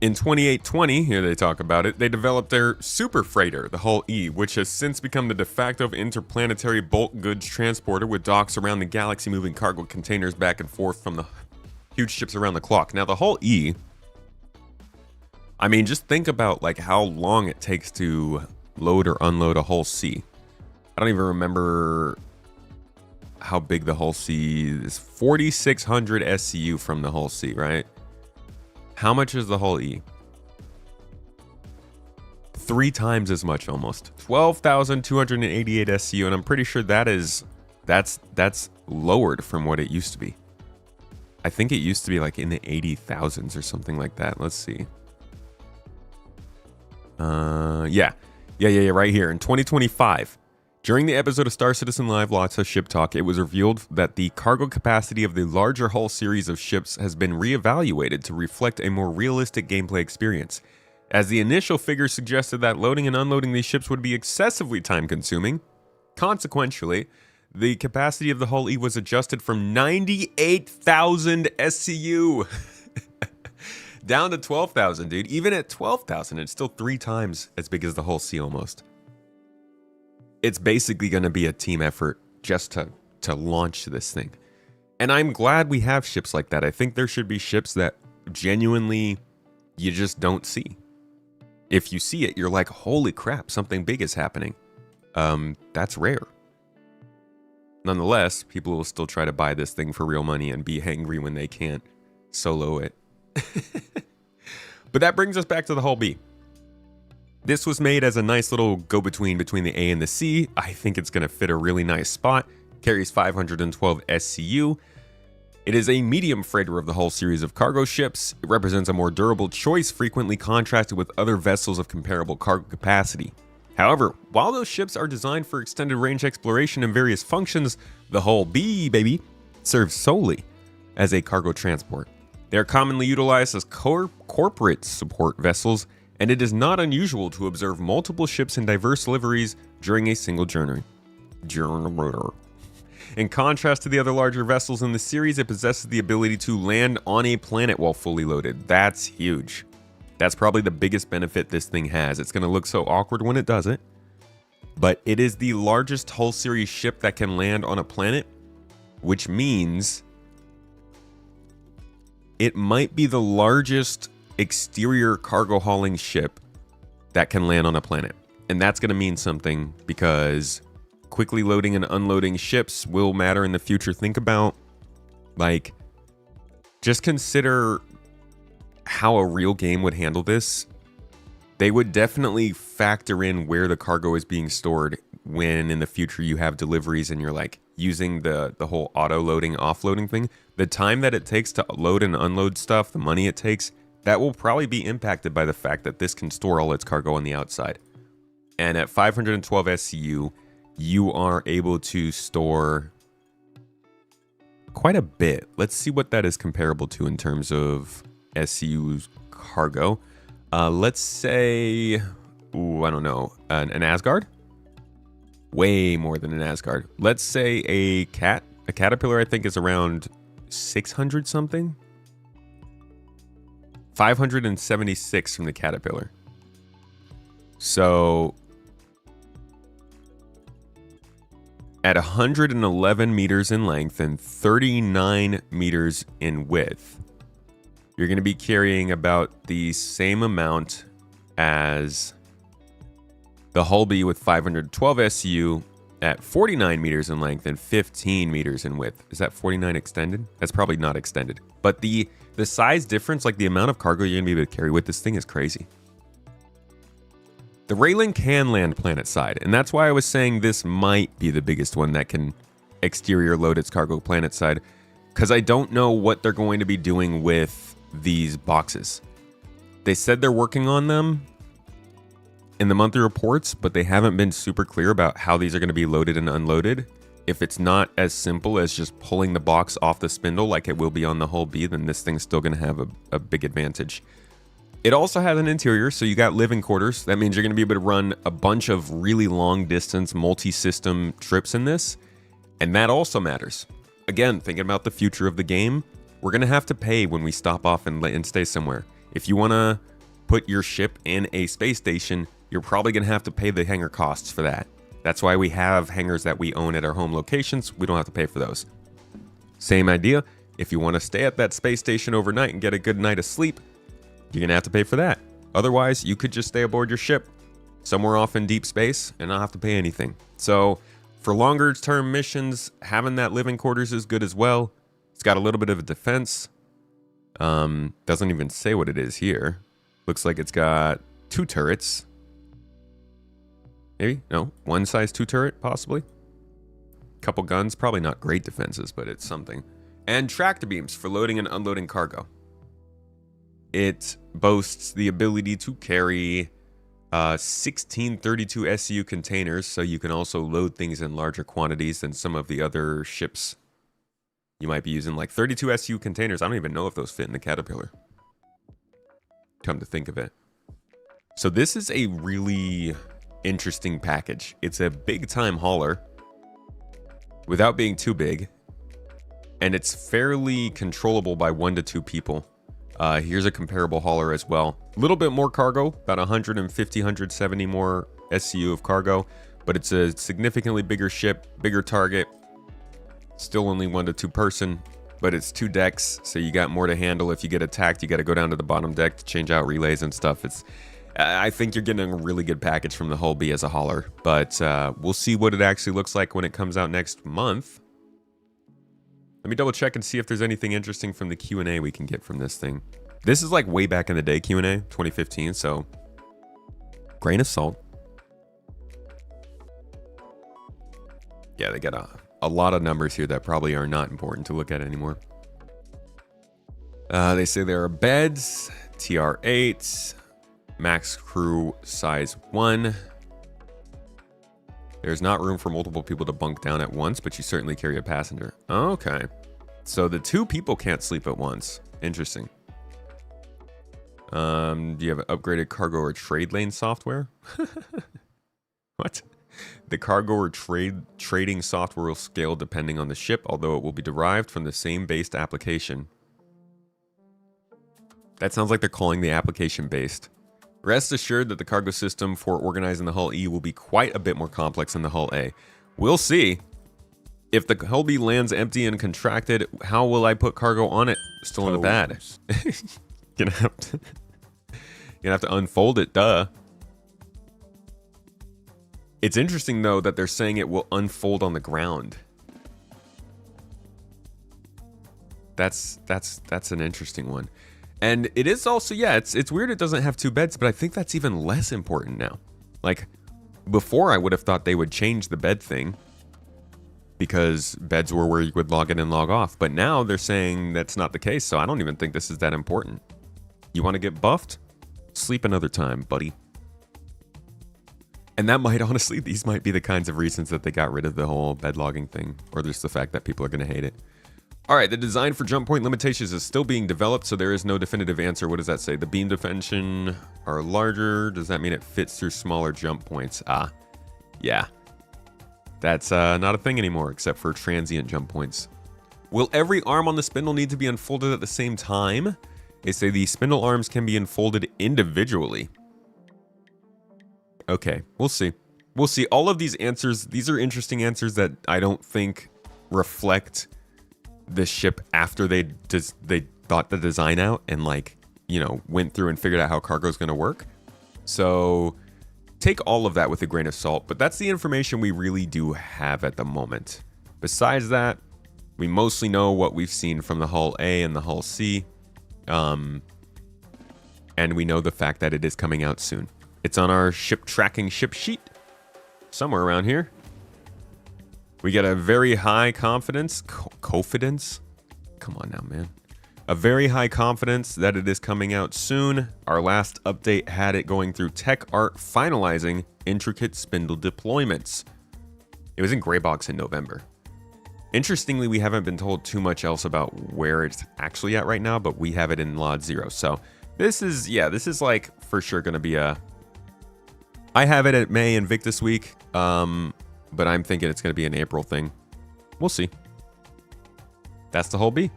In 2820, here they talk about it, they developed their super freighter, the Hull E, which has since become the de facto interplanetary bulk goods transporter with docks around the galaxy, moving cargo containers back and forth from the huge ships around the clock. Now the Hull E, I mean, just think about like how long it takes to load or unload a Hull C. I don't even remember how big the Hull C is. 4,600 SCU from the Hull C, right? How much is the Hull E? 3 times as much almost. 12,288 SCU, and I'm pretty sure that's lowered from what it used to be. I think it used to be like in the 80,000s or something like that. Let's see. Yeah, right here. In 2025, during the episode of Star Citizen Live Lots of Ship Talk, it was revealed that the cargo capacity of the larger Hull series of ships has been reevaluated to reflect a more realistic gameplay experience, as the initial figures suggested that loading and unloading these ships would be excessively time-consuming. Consequently, the capacity of the Hull E was adjusted from 98,000 SCU down to 12,000, dude. Even at 12,000, it's still 3 times as big as the Hull C almost. It's basically going to be a team effort just to launch this thing. And I'm glad we have ships like that. I think there should be ships that genuinely you just don't see. If you see it, you're like, holy crap, something big is happening. That's rare. Nonetheless, people will still try to buy this thing for real money and be angry when they can't solo it But that brings us back to the Hull B. This was made as a nice little go-between between the A and the C. I think it's going to fit a really nice spot. Carries 512 SCU. It is a medium freighter of the Hull series of cargo ships. It represents a more durable choice, frequently contrasted with other vessels of comparable cargo capacity. However, while those ships are designed for extended range exploration and various functions, the Hull B, baby, serves solely as a cargo transport. They are commonly utilized as corporate support vessels, and it is not unusual to observe multiple ships in diverse liveries during a single journey. In contrast to the other larger vessels in the series, it possesses the ability to land on a planet while fully loaded. That's huge. That's probably the biggest benefit this thing has. It's going to look so awkward when it does it, but it is the largest Hull series ship that can land on a planet, which means it might be the largest exterior cargo hauling ship that can land on a planet. And that's going to mean something because quickly loading and unloading ships will matter in the future. Think about, like, just consider how a real game would handle this. They would definitely factor in where the cargo is being stored when in the future you have deliveries and you're like using the whole auto loading, offloading thing. The time that it takes to load and unload stuff, the money it takes, that will probably be impacted by the fact that this can store all its cargo on the outside. And at 512 SCU, you are able to store quite a bit. Let's see what that is comparable to in terms of SCU's cargo. Let's say, I don't know, an Asgard? Way more than an Asgard. Let's say a Caterpillar, I think, is around 600 something. 576 from the Caterpillar. So at 111 meters in length and 39 meters in width, you're going to be carrying about the same amount as the Hull B with 512 SCU at 49 meters in length and 15 meters in width. Is that 49 extended? That's probably not extended. But the size difference, like the amount of cargo you're going to be able to carry with this thing, is crazy. The Railen can land planet side, and that's why I was saying this might be the biggest one that can exterior load its cargo planet side, because I don't know what they're going to be doing with these boxes. They said they're working on them in the monthly reports, but they haven't been super clear about how these are going to be loaded and unloaded. If it's not as simple as just pulling the box off the spindle like it will be on the Hull B, then this thing's still going to have a big advantage. It also has an interior, so you got living quarters. That means you're going to be able to run a bunch of really long distance multi-system trips in this, and that also matters. Again, thinking about the future of the game, we're going to have to pay when we stop off and stay somewhere. If you want to put your ship in a space station, you're probably going to have to pay the hangar costs for that. That's why we have hangars that we own at our home locations. We don't have to pay for those. Same idea. If you want to stay at that space station overnight and get a good night of sleep, you're going to have to pay for that. Otherwise, you could just stay aboard your ship somewhere off in deep space and not have to pay anything. So for longer term missions, having that living quarters is good as well. It's got a little bit of a defense. Doesn't even say what it is here. Looks like it's got 2 turrets. Maybe? No. One size 2 turret, possibly. Couple guns. Probably not great defenses, but it's something. And tractor beams for loading and unloading cargo. It boasts the ability to carry 16 32 SCU containers, so you can also load things in larger quantities than some of the other ships you might be using. Like 32 SCU containers, I don't even know if those fit in the Caterpillar. Come to think of it. So this is a really interesting package. It's a big time hauler without being too big, and it's fairly controllable by 1 to 2 people. Here's a comparable hauler as well. A little bit more cargo, about 150, 170 more SCU of cargo, but it's a significantly bigger ship, bigger target. Still only 1 to 2 person, but it's 2 decks, so you got more to handle. If you get attacked, you got to go down to the bottom deck to change out relays and stuff. I think you're getting a really good package from the Hull B as a hauler, but we'll see what it actually looks like when it comes out next month. Let me double check and see if there's anything interesting from the Q&A we can get from this thing. This is like way back in the day, Q&A, 2015, so grain of salt. Yeah, they got a lot of numbers here that probably are not important to look at anymore. They say there are beds, TR8, max crew size 1. There's not room for multiple people to bunk down at once, but you certainly carry a passenger. Okay. So the 2 people can't sleep at once. Interesting. Do you have an upgraded cargo or trade lane software? What? The cargo or trading software will scale depending on the ship, although it will be derived from the same based application. That sounds like they're calling the application based. Rest assured that the cargo system for organizing the Hull E will be quite a bit more complex than the Hull A. We'll see. If the Hull B lands empty and contracted, how will I put cargo on it? Still in the pad. You're gonna have to unfold it, duh. It's interesting though that they're saying it will unfold on the ground. That's an interesting one. And it is also, yeah, it's weird it doesn't have 2 beds, but I think that's even less important now. Like, before I would have thought they would change the bed thing because beds were where you would log in and log off. But now they're saying that's not the case, so I don't even think this is that important. You want to get buffed? Sleep another time, buddy. And that might, honestly, these might be the kinds of reasons that they got rid of the whole bed logging thing, or just the fact that people are going to hate it. All right, the design for jump point limitations is still being developed, so there is no definitive answer. What does that say? The beam defension are larger. Does that mean it fits through smaller jump points? Ah, yeah. That's not a thing anymore, except for transient jump points. Will every arm on the spindle need to be unfolded at the same time? They say the spindle arms can be unfolded individually. Okay, we'll see. We'll see. All of these answers, these are interesting answers that I don't think reflect the ship after they thought the design out and, like, you know, went through and figured out how cargo is going to work. So take all of that with a grain of salt, but that's the information we really do have at the moment. Besides that, we mostly know what we've seen from the Hull A and the Hull C. And we know the fact that it is coming out soon. It's on our ship tracking ship sheet somewhere around here. We get a very high confidence, confidence? Come on now, man. A very high confidence that it is coming out soon. Our last update had it going through tech art, finalizing intricate spindle deployments. It was in Graybox in November. Interestingly, we haven't been told too much else about where it's actually at right now, but we have it in Lot 0. So this is, yeah, this is like for sure going to be a... I have it at May Invictus Week. But I'm thinking it's going to be an April thing. We'll see. That's the Hull B.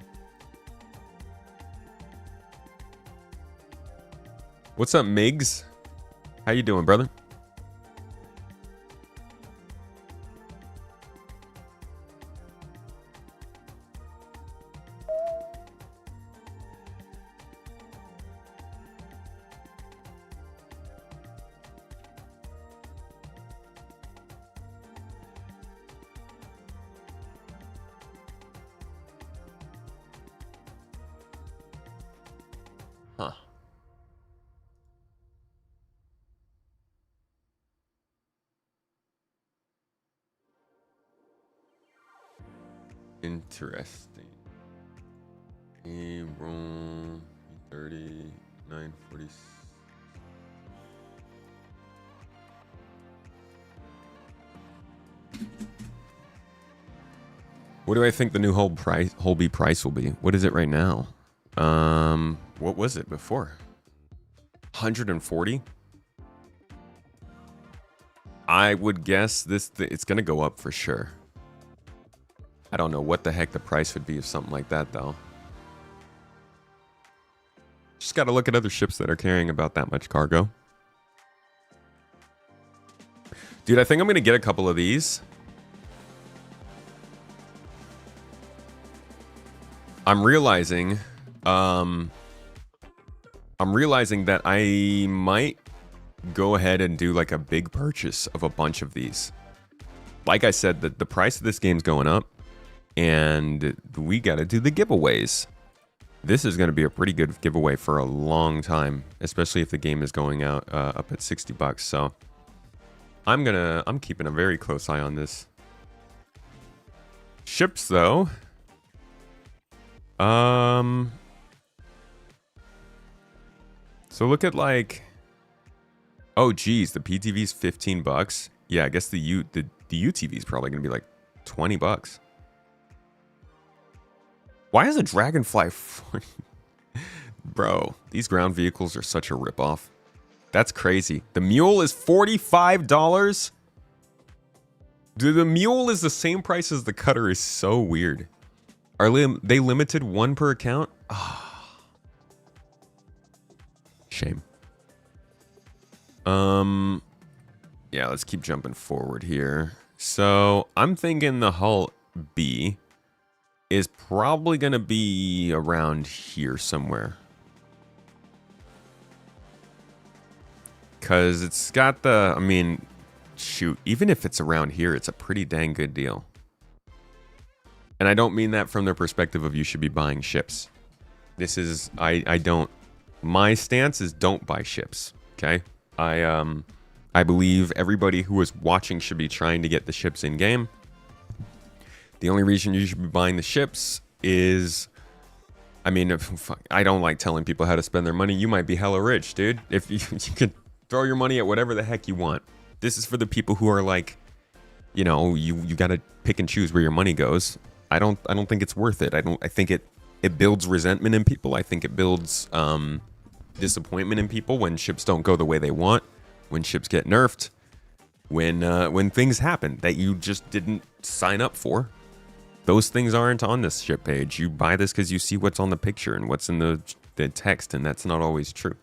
What's up, Migs? How you doing, brother? Huh. Interesting. April 30, 940. What do I think the new Hull B price will be? What is it right now? What was it before? 140? I would guess it's gonna go up for sure. I don't know what the heck the price would be of something like that, though. Just gotta look at other ships that are carrying about that much cargo. Dude, I think I'm gonna get a couple of these. I'm realizing that I might go ahead and do like a big purchase of a bunch of these. Like I said, the price of this game's going up, and we got to do the giveaways. This is going to be a pretty good giveaway for a long time, especially if the game is going out up at $60. So I'm keeping a very close eye on this. Ships though. So look at like, oh geez, the PTV's $15. Yeah, I guess the UTV is probably gonna be like $20. Why is a Dragonfly 40? Bro, these ground vehicles are such a ripoff. That's crazy. The Mule is $45? Dude, the Mule is the same price as the Cutter is so weird. Are they limited one per account? Ah. Shame. Yeah, let's keep jumping forward here. So I'm thinking the Hull B is probably gonna be around here somewhere. Cause it's got the, I mean, shoot, even if it's around here, it's a pretty dang good deal. And I don't mean that from the perspective of you should be buying ships. This is, I don't, my stance is don't buy ships, okay? I believe everybody who is watching should be trying to get the ships in game. The only reason you should be buying the ships is, I mean, I don't like telling people how to spend their money. You might be hella rich, dude. If you could throw your money at whatever the heck you want. This is for the people who are like, you know, you gotta pick and choose where your money goes. I don't think it's worth it. I think it builds resentment in people. I think it builds disappointment in people when ships don't go the way they want, when ships get nerfed, when things happen that you just didn't sign up for. Those things aren't on this ship page. You buy this because you see what's on the picture and what's in the text, and that's not always true.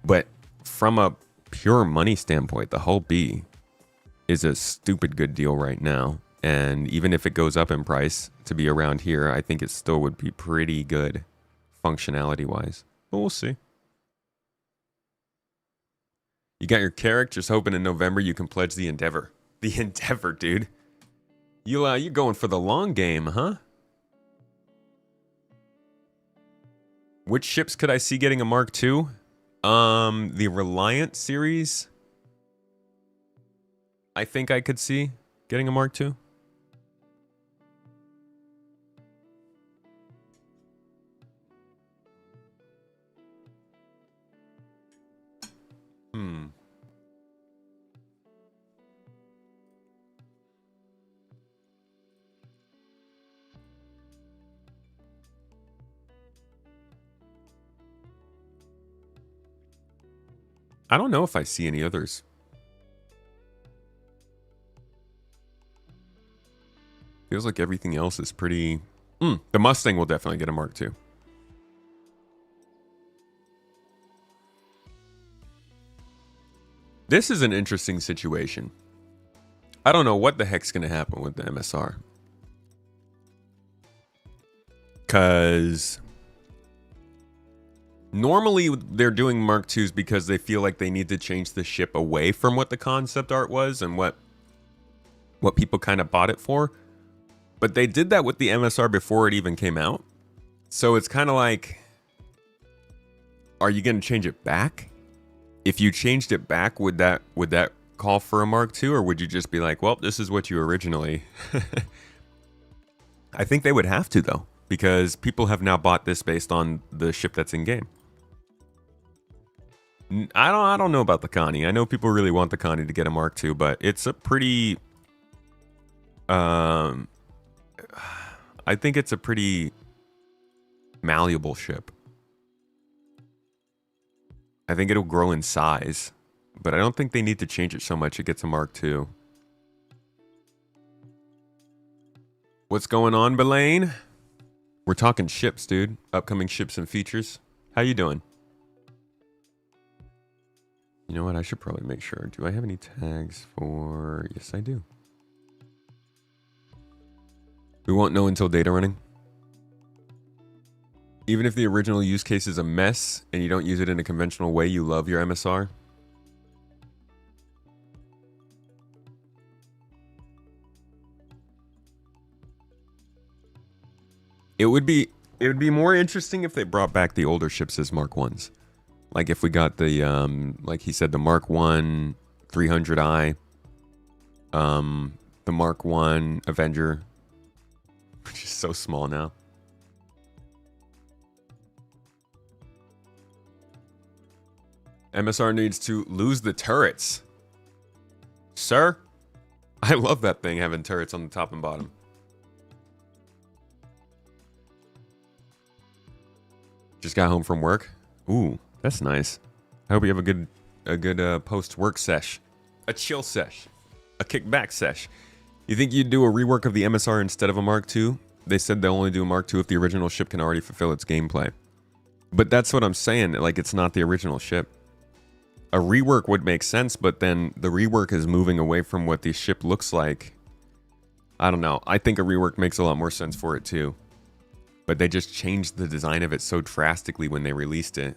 But from a pure money standpoint, the Hull B is a stupid good deal right now. And even if it goes up in price to be around here, I think it still would be pretty good functionality-wise. But we'll see. You got your Carrack, just hoping in November you can pledge the Endeavor. The Endeavor, dude. You're going for the long game, huh? Which ships could I see getting a Mark II? The Reliant series, I think I could see getting a Mark II. I don't know if I see any others. Feels like everything else is pretty... the Mustang will definitely get a Mark II. This is an interesting situation. I don't know what the heck's going to happen with the MSR. Because... normally they're doing Mark IIs because they feel like they need to change the ship away from what the concept art was and what people kind of bought it for. But they did that with the MSR before it even came out. So it's kind of like, are you going to change it back? If you changed it back, would that call for a Mark II, or would you just be like, well, this is what you originally... I think they would have to, though, because people have now bought this based on the ship that's in game. I don't know about the Connie. I know people really want the Connie to get a Mark II, but it's a pretty... I think it's a pretty malleable ship. I think it'll grow in size, but I don't think they need to change it so much it gets a Mark II. What's going on, Belaine? We're talking ships, dude. Upcoming ships and features. How you doing? You know what? I should probably make sure. Do I have any tags for... Yes, I do. We won't know until data running. Even if the original use case is a mess and you don't use it in a conventional way, you love your MSR. It would be more interesting if they brought back the older ships as Mark 1s. Like if we got the like he said, the Mark 1 300i, the Mark 1 Avenger, which is so small now. MSR needs to lose the turrets. Sir, I love that thing having turrets on the top and bottom. Just got home from work. Ooh, that's nice. I hope you have a good post-work sesh. A chill sesh. A kickback sesh. You think you'd do a rework of the MSR instead of a Mark II? They said they'll only do a Mark II if the original ship can already fulfill its gameplay. But that's what I'm saying. Like, it's not the original ship. A rework would make sense, but then the rework is moving away from what the ship looks like. I don't know. I think a rework makes a lot more sense for it too. But they just changed the design of it so drastically when they released it.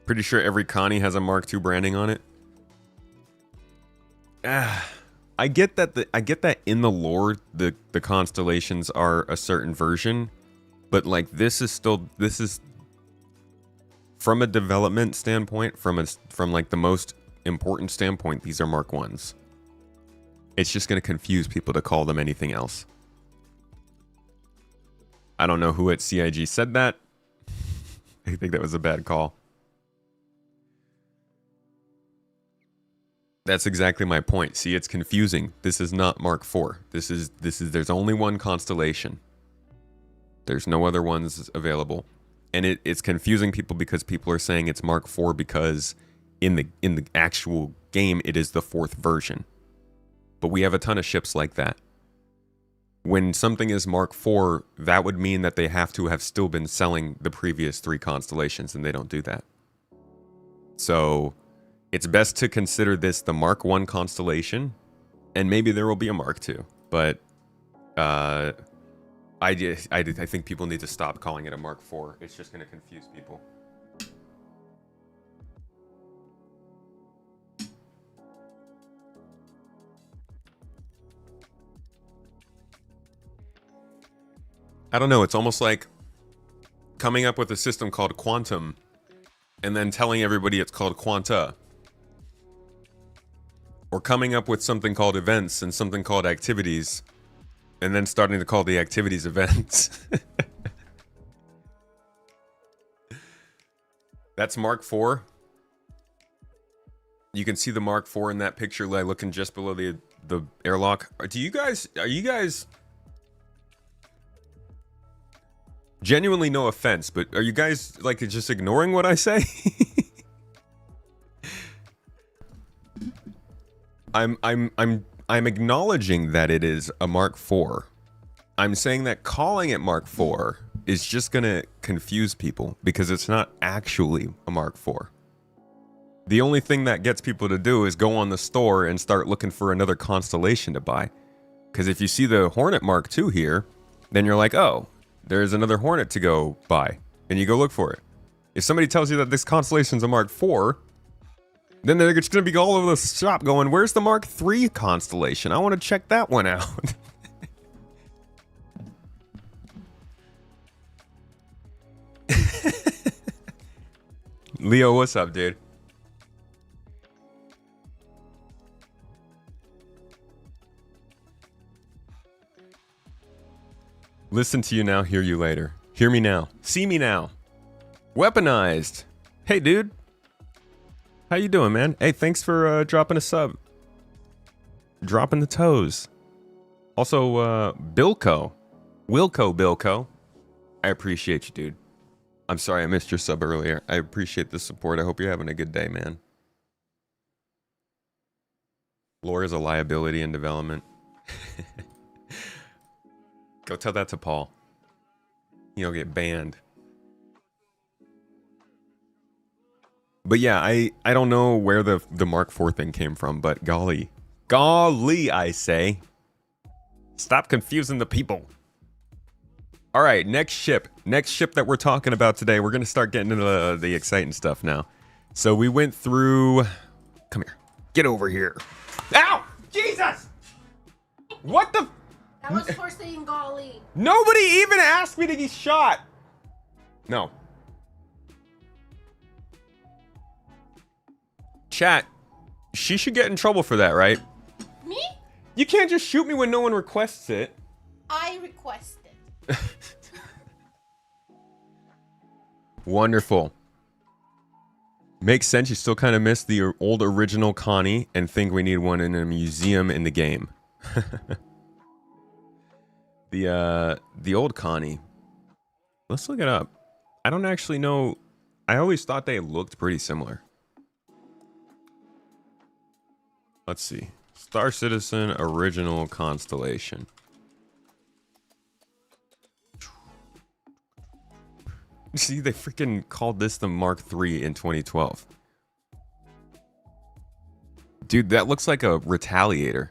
Pretty sure every Connie has a Mark II branding on it. I get that in the lore the constellations are a certain version, but like this is from a development standpoint, from like the most important standpoint, these are Mark 1s. It's just going to confuse people to call them anything else. I don't know who at CIG said that. I think that was a bad call. That's exactly my point. See, it's confusing. This is not Mark IV. There's only one constellation. There's no other ones available. And it's confusing people because people are saying it's Mark IV because in the actual game it is the 4th version. But we have a ton of ships like that. When something is Mark IV, that would mean that they have to have still been selling the previous 3 constellations, and they don't do that. So it's best to consider this the Mark I constellation, and maybe there will be a Mark II. But I think people need to stop calling it a Mark IV. It's just going to confuse people. I don't know. It's almost like coming up with a system called Quantum and then telling everybody it's called Quanta. Or coming up with something called events and something called activities and then starting to call the activities events. That's Mark IV. You can see the Mark IV in that picture, like looking just below the airlock. Are you guys genuinely, no offense, but are you guys like just ignoring what I say? I'm acknowledging that it is a Mark IV. I'm saying that calling it Mark IV is just gonna confuse people because it's not actually a Mark IV. The only thing that gets people to do is go on the store and start looking for another constellation to buy. Because if you see the Hornet Mark II here, then you're like, oh, there's another Hornet to go buy. And you go look for it. If somebody tells you that this constellation's a Mark IV, then they're just going to be all over the shop going, where's the Mark III constellation? I want to check that one out. Leo, what's up, dude? Listen to you now, hear you later. Hear me now. See me now. Weaponized. Hey, dude. How you doing, man? Hey, thanks for dropping a sub. Dropping the toes. Also, Bilko. Bilko. I appreciate you, dude. I'm sorry I missed your sub earlier. I appreciate the support. I hope you're having a good day, man. Lore is a liability in development. Go tell that to Paul. You'll get banned. But yeah, I don't know where the Mark IV thing came from, but golly, I say. Stop confusing the people. All right, next ship that we're talking about today. We're going to start getting into the exciting stuff now. So we went through... Come here. Get over here. Ow! Jesus! What the...
I was for saying golly.
Nobody even asked me to get shot. No. Chat, she should get in trouble for that, right?
Me?
You can't just shoot me when no one requests it.
I requested.
Wonderful. Makes sense. You still kind of miss the old original Connie and think we need one in a museum in the game. The old Connie. Let's look it up. I don't actually know. I always thought they looked pretty similar. Let's see. Star Citizen original Constellation. See, they freaking called this the Mark III in 2012. Dude, that looks like a Retaliator.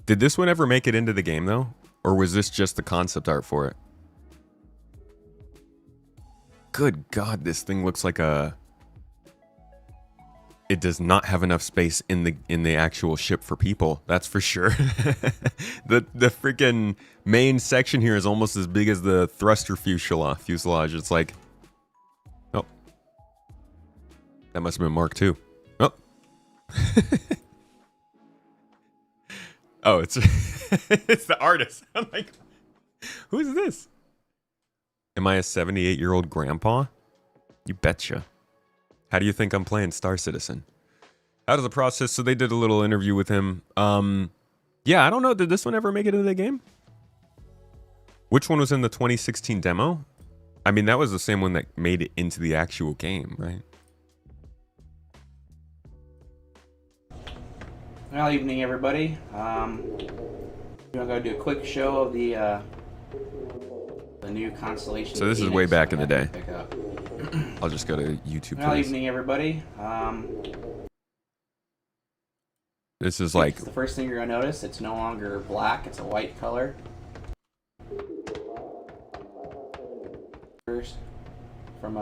Did this one ever make it into the game, though? Or was this just the concept art for it? Good God, this thing looks like a... It does not have enough space in the actual ship for people. That's for sure. The freaking main section here is almost as big as the thruster fuselage. It's like, oh, that must have been Mark II. Oh, oh, it's it's the artist. I'm like, who's this? Am I a 78-year-old grandpa? You betcha. How do you think I'm playing Star Citizen? How does the process? So they did a little interview with him. Yeah, I don't know. Did this one ever make it into the game? Which one was in the 2016 demo? I mean, that was the same one that made it into the actual game, right?
Well, evening, everybody. I'm gonna do a quick show of the new Constellation.
So this is
Phoenix
way back in the day.
Pick up.
I'll just go to YouTube.
Well,
Please.
evening, everybody.
This is like
the first thing you're gonna notice. It's no longer black; it's a white color. First, from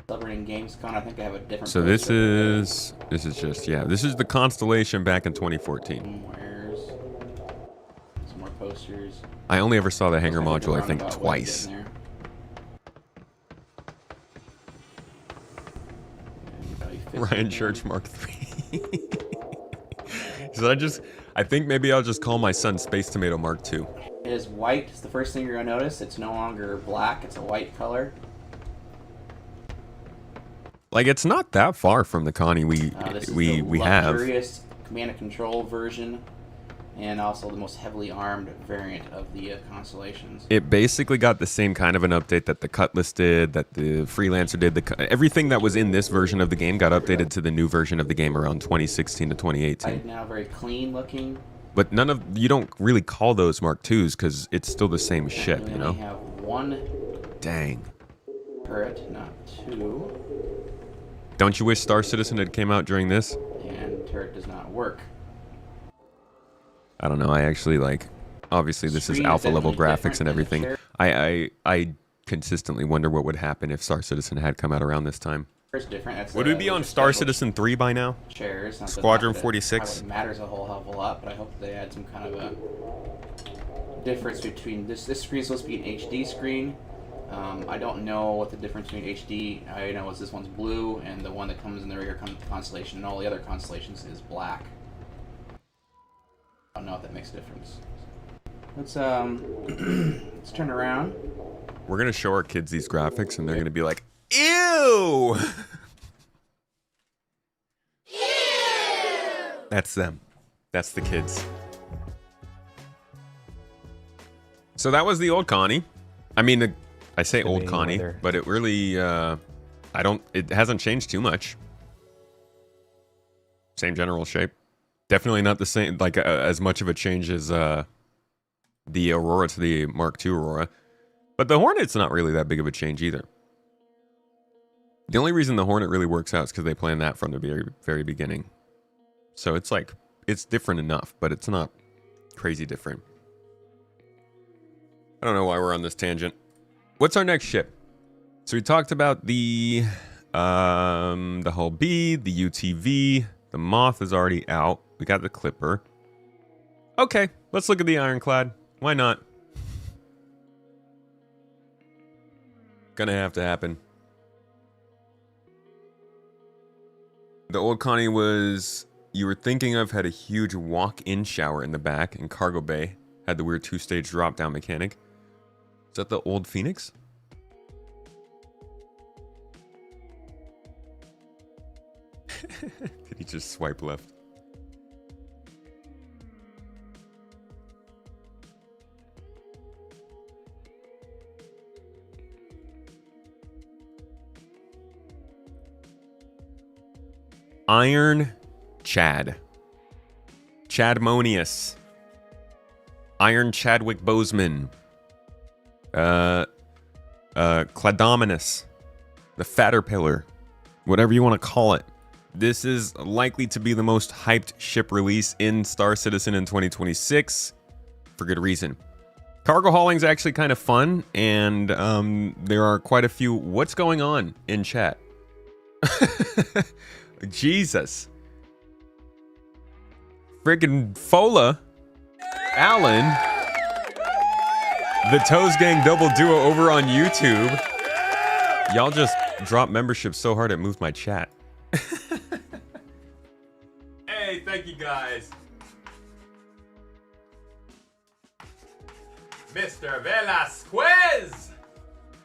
Celebrating Gamescom, I think I have a different.
So this is just, yeah. This is the Constellation back in 2014.
Where's some more posters?
I only ever saw the hangar module, I think, twice. Ryan Church Mark III. So I think maybe I'll just call my son Space Tomato Mark II.
It is white. It's the first thing you're gonna notice. It's no longer black. It's a white color.
Like, it's not that far from the Connie we have.
This is the luxurious command and control version, and also the most heavily armed variant of the Constellations.
It basically got the same kind of an update that the Cutlass did, that the Freelancer did. Everything that was in this version of the game got updated to the new version of the game around 2016 to 2018.
Right now, very clean looking.
But you don't really call those Mark IIs because it's still the same ship, you know?
We have one
Dang.
turret, not two.
Don't you wish Star Citizen had came out during this?
And turret does not work.
I don't know. I actually obviously this is alpha level graphics and everything. I consistently wonder what would happen if Star Citizen had come out around this time.
Different.
Would we be on Star Citizen 3 by now?
Chairs.
Squadron 46?
It matters a whole hell of a lot, but I hope they add some kind of a difference between this screen is supposed to be an HD screen. I don't know what the difference between HD. I know is this one's blue, and the one that comes in the rear Constellation, and all the other constellations is black. I don't know if that makes a difference. Let's let's turn around.
We're gonna show our kids these graphics, and they're gonna be like, "Ew!"
Ew!
That's them. That's the kids. So that was the old Connie. I mean, I say old Connie, but it really, it hasn't changed too much. Same general shape. Definitely not the same, as much of a change as the Aurora to the Mark II Aurora. But the Hornet's not really that big of a change either. The only reason the Hornet really works out is because they planned that from the very, very beginning. So it's different enough, but it's not crazy different. I don't know why we're on this tangent. What's our next ship? So we talked about the Hull B, the UTV. The Moth is already out. We got the Clipper. Okay, let's look at the Ironclad. Why not? Gonna have to happen. The old Connie you were thinking of had a huge walk-in shower in the back and cargo bay. Had the weird 2-stage drop-down mechanic. Is that the old Phoenix? Did he just swipe left? Iron Chad. Chadmonius. Iron Chadwick Boseman. Cladominus. The Fatterpillar. Whatever you want to call it. This is likely to be the most hyped ship release in Star Citizen in 2026. For good reason. Cargo hauling is actually kind of fun. And there are quite a few... What's going on in chat? Jesus. Friggin' Fola. Alan. The Toes Gang double duo over on YouTube. Y'all just dropped membership so hard it moved my chat. Hey, thank you guys. Mr. Velasquez.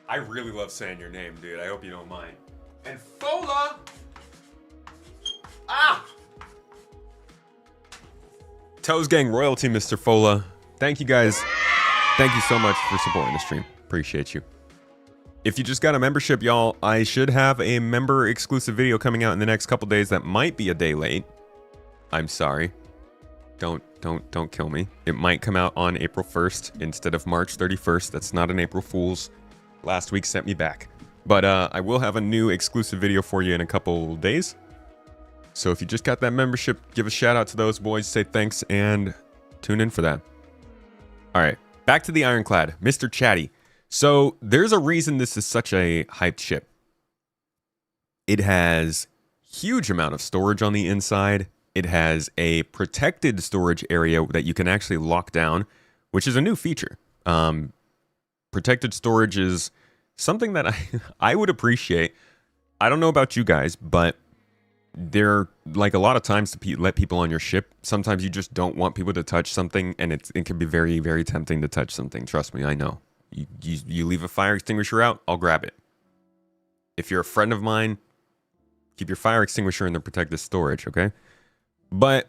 I really love saying your name, dude. I hope you don't mind. And Fola. Ah! Toes Gang royalty, Mr. Fola. Thank you guys. Thank you so much for supporting the stream. Appreciate you. If you just got a membership, y'all, I should have a member exclusive video coming out in the next couple days that might be a day late. I'm sorry. Don't kill me. It might come out on April 1st instead of March 31st. That's not an April Fool's. Last week sent me back. But I will have a new exclusive video for you in a couple days. So if you just got that membership, give a shout out to those boys, say thanks, and tune in for that. All right, back to the Ironclad, Mr. Chatty. So there's a reason this is such a hyped ship. It has huge amount of storage on the inside. It has a protected storage area that you can actually lock down, which is a new feature. Protected storage is something that I would appreciate. I don't know about you guys, but there, like a lot of times to let people on your ship, sometimes you just don't want people to touch something, and it can be very, very tempting to touch something. Trust me, I know. You leave a fire extinguisher out, I'll grab it. If you're a friend of mine, keep your fire extinguisher in the protected storage, okay? But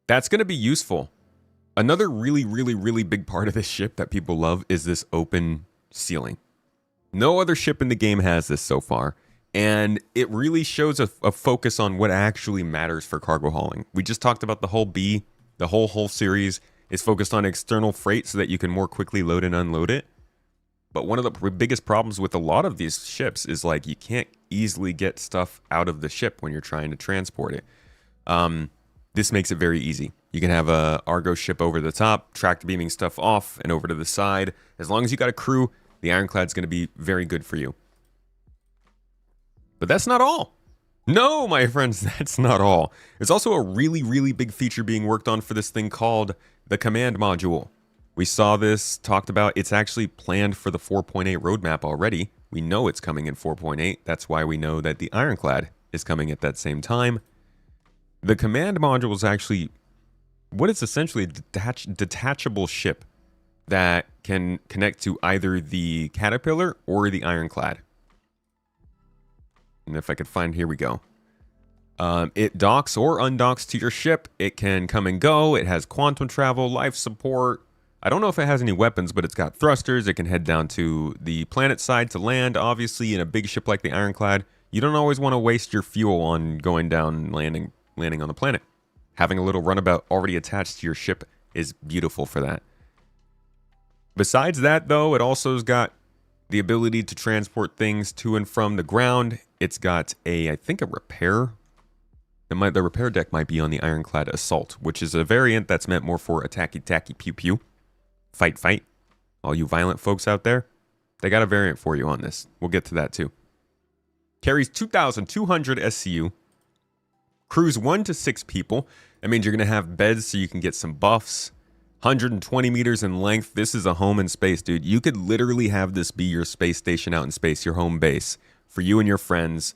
that's going to be useful. Another really, really, really big part of this ship that people love is this open ceiling. No other ship in the game has this so far. And it really shows a focus on what actually matters for cargo hauling. We just talked about the Hull B. The whole series is focused on external freight so that you can more quickly load and unload it. But one of the biggest problems with a lot of these ships is like you can't easily get stuff out of the ship when you're trying to transport it. This makes it very easy. You can have a Argo ship over the top, tractor beaming stuff off and over to the side. As long as you got a crew, the Ironclad's going to be very good for you. But that's not all. No, my friends, that's not all. There's also a really, really big feature being worked on for this thing called the command module. We saw this talked about. It's actually planned for the 4.8 roadmap already. We know it's coming in 4.8. That's why we know that the Ironclad is coming at that same time. The command module is actually what is essentially a detachable ship that can connect to either the Caterpillar or the Ironclad. And if I could find, here we go. It docks or undocks to your ship. It can come and go. It has quantum travel, life support. I don't know if it has any weapons, but it's got thrusters. It can head down to the planet side to land. Obviously, in a big ship like the Ironclad, you don't always want to waste your fuel on going down and landing on the planet. Having a little runabout already attached to your ship is beautiful for that. Besides that, though, it also has got the ability to transport things to and from the ground. It's got I think a repair. The repair deck might be on the Ironclad Assault, which is a variant that's meant more for attacky pew pew. Fight. All you violent folks out there, they got a variant for you on this. We'll get to that too. Carries 2,200 SCU. Crews 1 to 6 people. That means you're going to have beds so you can get some buffs. 120 meters in length. This is a home in space, dude. You could literally have this be your space station out in space, your home base, for you and your friends.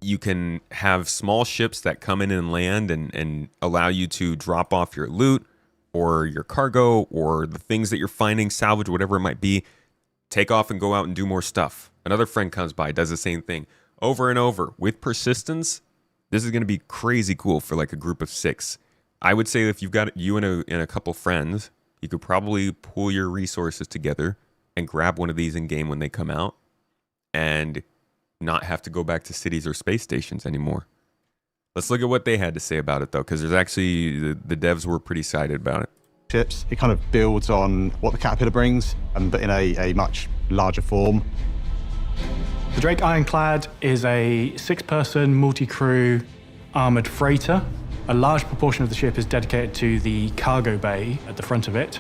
You can have small ships that come in and land and allow you to drop off your loot or your cargo or the things that you're finding, salvage, whatever it might be. Take off and go out and do more stuff. Another friend comes by, does the same thing over and over. With persistence, this is going to be crazy cool for like a group of 6. I would say if you've got you and a couple friends, you could probably pool your resources together and grab one of these in game when they come out and not have to go back to cities or space stations anymore. Let's look at what they had to say about it, though, because there's actually the devs were pretty excited about it.
Ships, it kind of builds on what the Caterpillar brings, but in a much larger form.
The Drake Ironclad is a 6-person multi-crew armored freighter. A large proportion of the ship is dedicated to the cargo bay at the front of it,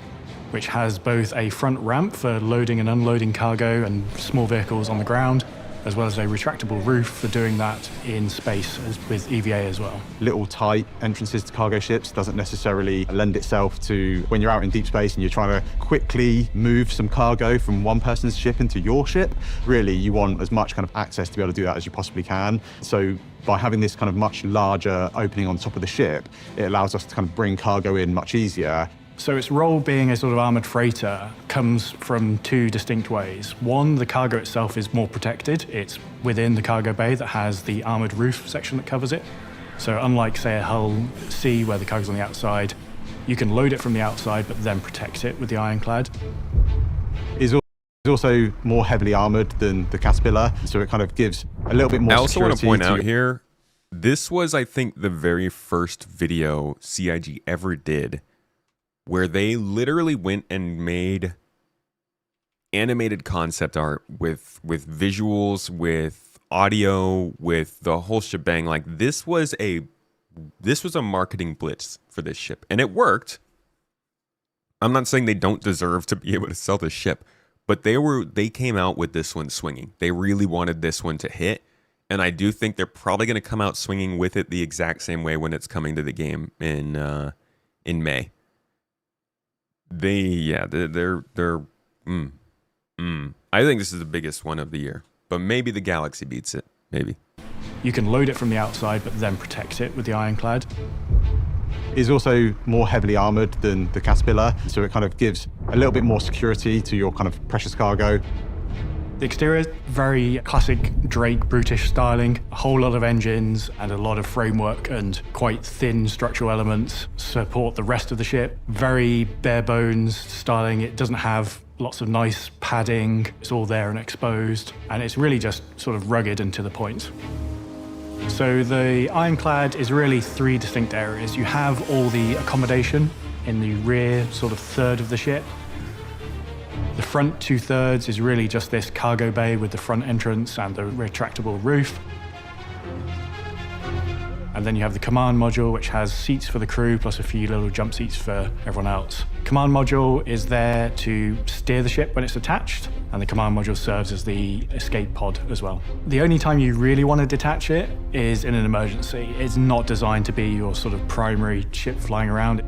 which has both a front ramp for loading and unloading cargo and small vehicles on the ground, as well as a retractable roof for doing that in space with EVA as well.
Little tight entrances to cargo ships doesn't necessarily lend itself to when you're out in deep space and you're trying to quickly move some cargo from one person's ship into your ship. Really, you want as much kind of access to be able to do that as you possibly can. So by having this kind of much larger opening on top of the ship, it allows us to kind of bring cargo in much easier.
So its role being a sort of armoured freighter comes from 2 distinct ways. One, the cargo itself is more protected. It's within the cargo bay that has the armoured roof section that covers it. So unlike, say, a Hull C where the cargo's on the outside, you can load it from the outside but then protect it with the Ironclad.
It's also more heavily armoured than the Caterpillar, so it kind of gives a little bit more
I also
security.
want to point out here, this was, I think, the very first video CIG ever did where they literally went and made animated concept art with visuals, with audio, with the whole shebang. Like this was a marketing blitz for this ship, and it worked. I'm not saying they don't deserve to be able to sell this ship, but they came out with this one swinging. They really wanted this one to hit, and I do think they're probably going to come out swinging with it the exact same way when it's coming to the game in May. I think this is the biggest one of the year, but maybe the Galaxy beats it. Maybe.
You can load it from the outside, but then protect it with the Ironclad.
It's also more heavily armoured than the Caterpillar, so it kind of gives a little bit more security to your kind of precious cargo.
The exterior is very classic Drake brutish styling, a whole lot of engines and a lot of framework and quite thin structural elements support the rest of the ship. Very bare bones styling. It doesn't have lots of nice padding. It's all there and exposed, and it's really just sort of rugged and to the point. So the Ironclad is really 3 distinct areas. You have all the accommodation in the rear sort of third of the ship. The front 2/3 is really just this cargo bay with the front entrance and the retractable roof. And then you have the command module, which has seats for the crew, plus a few little jump seats for everyone else. Command module is there to steer the ship when it's attached, and the command module serves as the escape pod as well. The only time you really want to detach it is in an emergency. It's not designed to be your sort of primary ship flying around.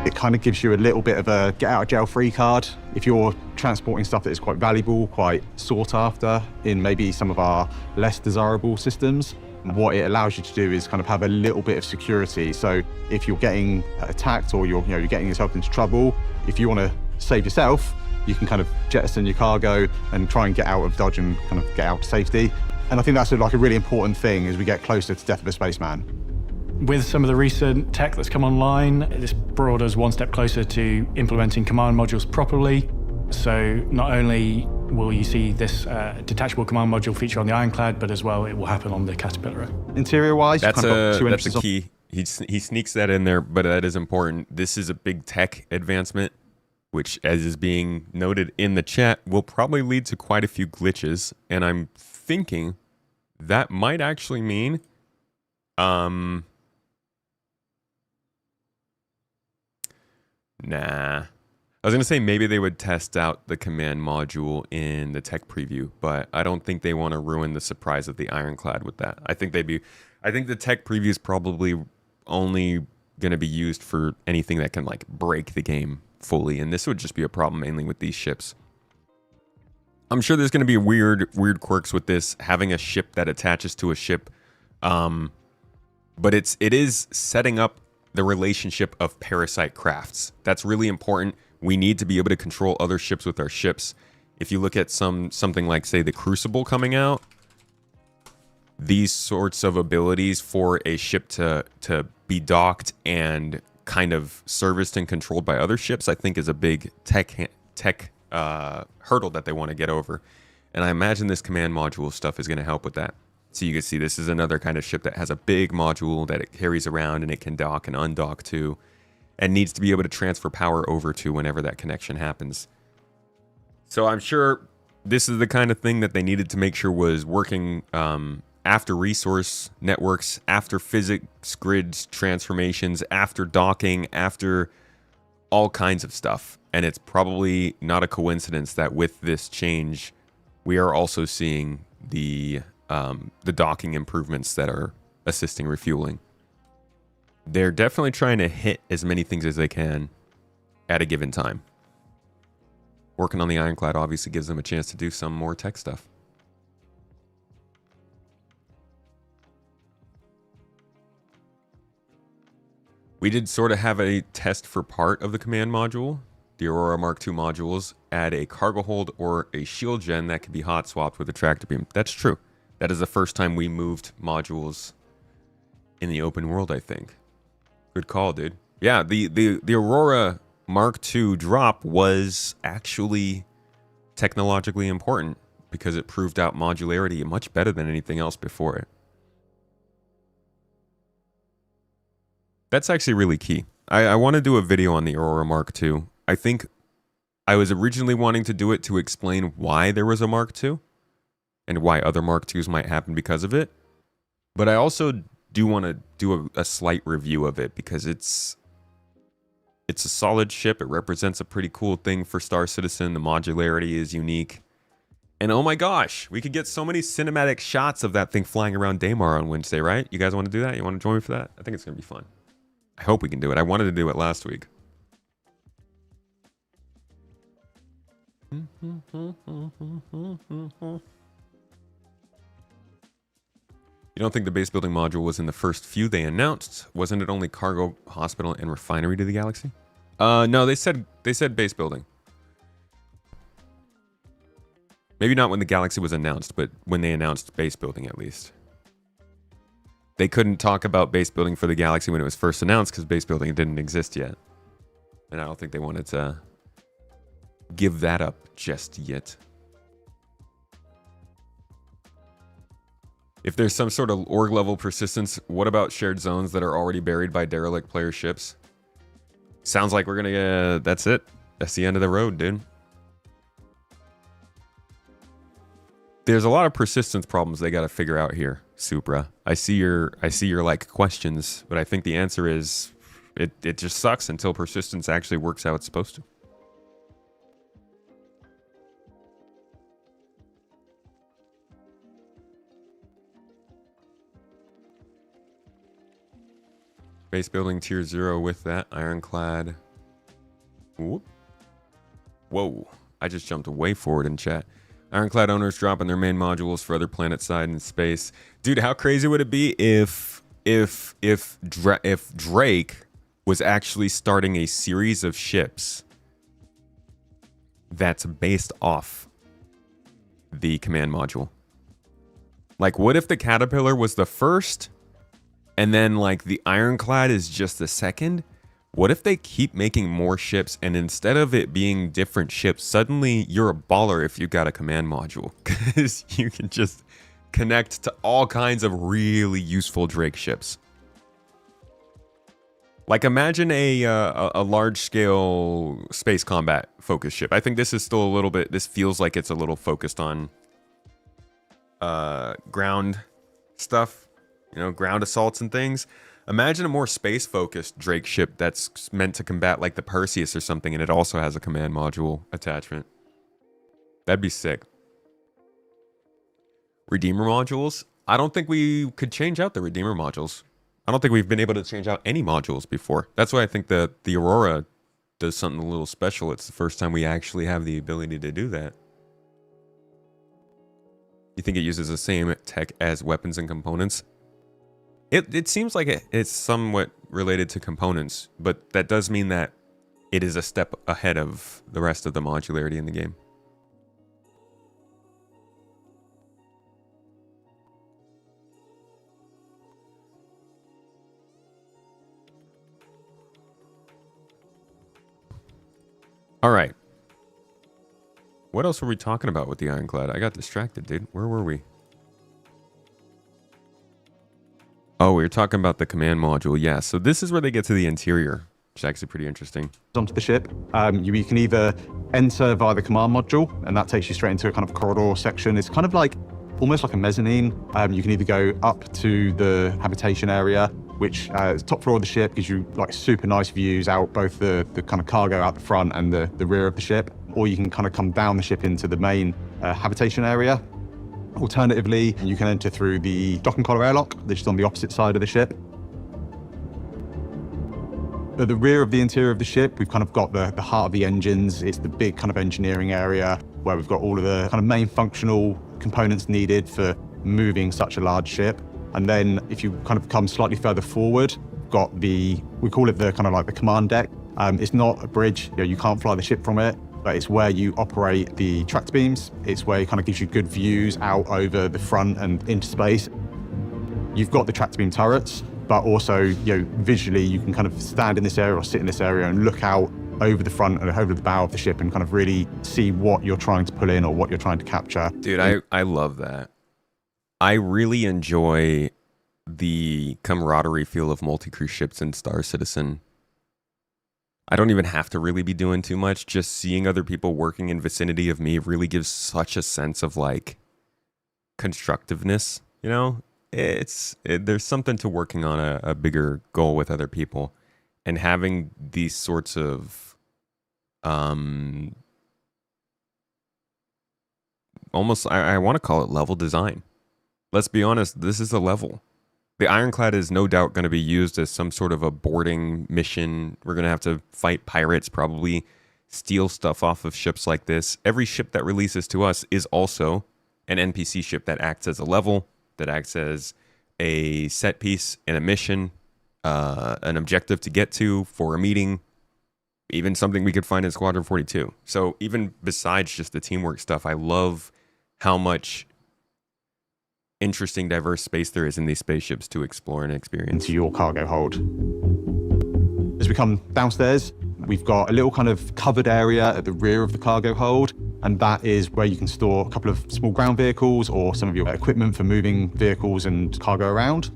It kind of gives you a little bit of a get-out-of-jail-free card. If you're transporting stuff that is quite valuable, quite sought after in maybe some of our less desirable systems, what it allows you to do is kind of have a little bit of security. So if you're getting attacked or you're getting yourself into trouble, if you want to save yourself, you can kind of jettison your cargo and try and get out of Dodge and kind of get out to safety. And I think that's like a really important thing as we get closer to Death of a Spaceman.
With some of the recent tech that's come online, this brought us one step closer to implementing command modules properly. So not only will you see this detachable command module feature on the Ironclad, but as well it will happen on the Caterpillar.
Interior-wise,
that's
kind of got 2
that's
entrances
a key. He sneaks that in there, but that is important. This is a big tech advancement, which, as is being noted in the chat, will probably lead to quite a few glitches. And I'm thinking that might actually mean, nah. I was going to say maybe they would test out the command module in the tech preview, but I don't think they want to ruin the surprise of the Ironclad with that. I think they'd be I think the tech preview is probably only going to be used for anything that can like break the game fully, and this would just be a problem mainly with these ships. I'm sure there's going to be weird quirks with this, having a ship that attaches to a ship, but it is setting up the relationship of parasite crafts. That's really important. We need to be able to control other ships with our ships. If you look at something like, say, the Crucible coming out, these sorts of abilities for a ship to be docked and kind of serviced and controlled by other ships, I think is a big tech hurdle that they want to get over. And I imagine this command module stuff is going to help with that. So you can see this is another kind of ship that has a big module that it carries around and it can dock and undock to, and needs to be able to transfer power over to whenever that connection happens. So I'm sure this is the kind of thing that they needed to make sure was working after resource networks, after physics grids transformations, after docking, after all kinds of stuff. And it's probably not a coincidence that with this change, we are also seeing the docking improvements that are assisting refueling. They're definitely trying to hit as many things as they can at a given time. Working on the Ironclad obviously gives them a chance to do some more tech stuff. We did sort of have a test for part of the command module. The Aurora Mark II modules add a cargo hold or a shield gen that can be hot swapped with a tractor beam. That's true. That is the first time we moved modules in the open world, I think. Good call, dude. Yeah, the Aurora Mark II drop was actually technologically important because it proved out modularity much better than anything else before it. That's actually really key. I want to do a video on the Aurora Mark II. I think I was originally wanting to do it to explain why there was a Mark II and why other Mark IIs might happen because of it. But I also do want to do a slight review of it because it's a solid ship. It represents a pretty cool thing for Star Citizen. The modularity is unique. And oh my gosh, we could get so many cinematic shots of that thing flying around Daymar on Wednesday, right? You guys want to do that? You want to join me for that? I think it's going to be fun. I hope we can do it. I wanted to do it last week. You don't think the base building module was in the first few they announced? Wasn't it only cargo, hospital, and refinery to the galaxy? No, they said base building. Maybe not when the galaxy was announced, but when they announced base building at least. They couldn't talk about base building for the galaxy when it was first announced because base building didn't exist yet. And I don't think they wanted to give that up just yet. If there's some sort of org level persistence, what about shared zones that are already buried by derelict player ships? Sounds like we're gonna that's it. That's the end of the road, dude. There's a lot of persistence problems they got to figure out here, Supra. I see your like questions, but I think the answer is it just sucks until persistence actually works how it's supposed to. Base building tier 0 with that Ironclad. Whoop. Whoa, I just jumped way forward in chat. Ironclad owners dropping their main modules for other planet side in space. Dude, how crazy would it be if Drake was actually starting a series of ships that's based off the command module? Like, what if the Caterpillar was the first and then like the Ironclad is just the second? What if they keep making more ships and instead of it being different ships, suddenly you're a baller if you got a command module because you can just connect to all kinds of really useful Drake ships. Like imagine a large scale space combat focused ship. I think this is still a little bit, this feels like it's a little focused on ground stuff, you know, ground assaults and things. Imagine a more space-focused Drake ship that's meant to combat like the Perseus or something, and it also has a command module attachment. That'd be sick. Redeemer modules? I don't think we could change out the Redeemer modules. I don't think we've been able to change out any modules before. That's why I think the Aurora does something a little special. It's the first time we actually have the ability to do that. You think it uses the same tech as weapons and components? It seems like it's somewhat related to components, but that does mean that it is a step ahead of the rest of the modularity in the game. All right. What else were we talking about with the Ironclad? I got distracted, dude. Where were we? Oh, we were talking about the command module. Yeah, so this is where they get to the interior, which is actually pretty interesting.
Onto the ship, you can either enter via the command module, and that takes you straight into a kind of corridor section. It's kind of like, almost like a mezzanine. You can either go up to the habitation area, which is top floor of the ship, gives you like super nice views out both the kind of cargo out the front and the rear of the ship, or you can kind of come down the ship into the main habitation area. Alternatively, you can enter through the dock and collar airlock, which is on the opposite side of the ship. At the rear of the interior of the ship, we've kind of got the heart of the engines. It's the big kind of engineering area where we've got all of the kind of main functional components needed for moving such a large ship. And then if you kind of come slightly further forward, got we call it the kind of like the command deck. It's not a bridge, you can't fly the ship from it, but it's where you operate the tractor beams. It's where it kind of gives you good views out over the front and into space. You've got the tractor beam turrets, but also, visually you can kind of stand in this area or sit in this area and look out over the front and over the bow of the ship and kind of really see what you're trying to pull in or what you're trying to capture.
Dude, I love that. I really enjoy the camaraderie feel of multi-crew ships in Star Citizen. I don't even have to really be doing too much. Just seeing other people working in vicinity of me really gives such a sense of like constructiveness, there's something to working on a bigger goal with other people and having these sorts of almost, I want to call it level design. Let's be honest, this is a level. The Ironclad is no doubt going to be used as some sort of a boarding mission. We're going to have to fight pirates, probably steal stuff off of ships like this. Every ship that releases to us is also an NPC ship that acts as a level, that acts as a set piece and a mission, an objective to get to for a meeting, even something we could find in Squadron 42. So even besides just the teamwork stuff, I love how much interesting, diverse space there is in these spaceships to explore and experience.
Into your cargo hold. As we come downstairs, we've got a little kind of covered area at the rear of the cargo hold, and that is where you can store a couple of small ground vehicles or some of your equipment for moving vehicles and cargo around.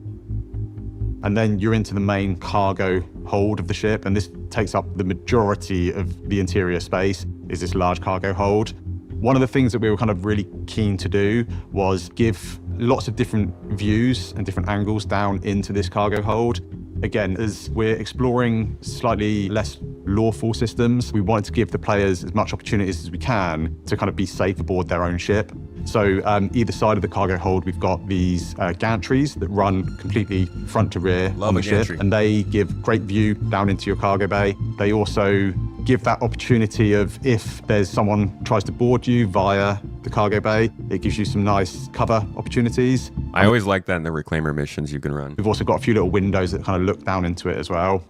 And then you're into the main cargo hold of the ship, and this takes up the majority of the interior space, is this large cargo hold. One of the things that we were kind of really keen to do was give lots of different views and different angles down into this cargo hold. Again, as we're exploring slightly less lawful systems, we wanted to give the players as much opportunities as we can to kind of be safe aboard their own ship. So either side of the cargo hold, we've got these gantries that run completely front to rear on the ship, and they give great view down into your cargo bay. They also give that opportunity of if there's someone tries to board you via the cargo bay, it gives you some nice cover opportunities.
I always like that in the Reclaimer missions you can run.
We've also got a few little windows that kind of look down into it as well.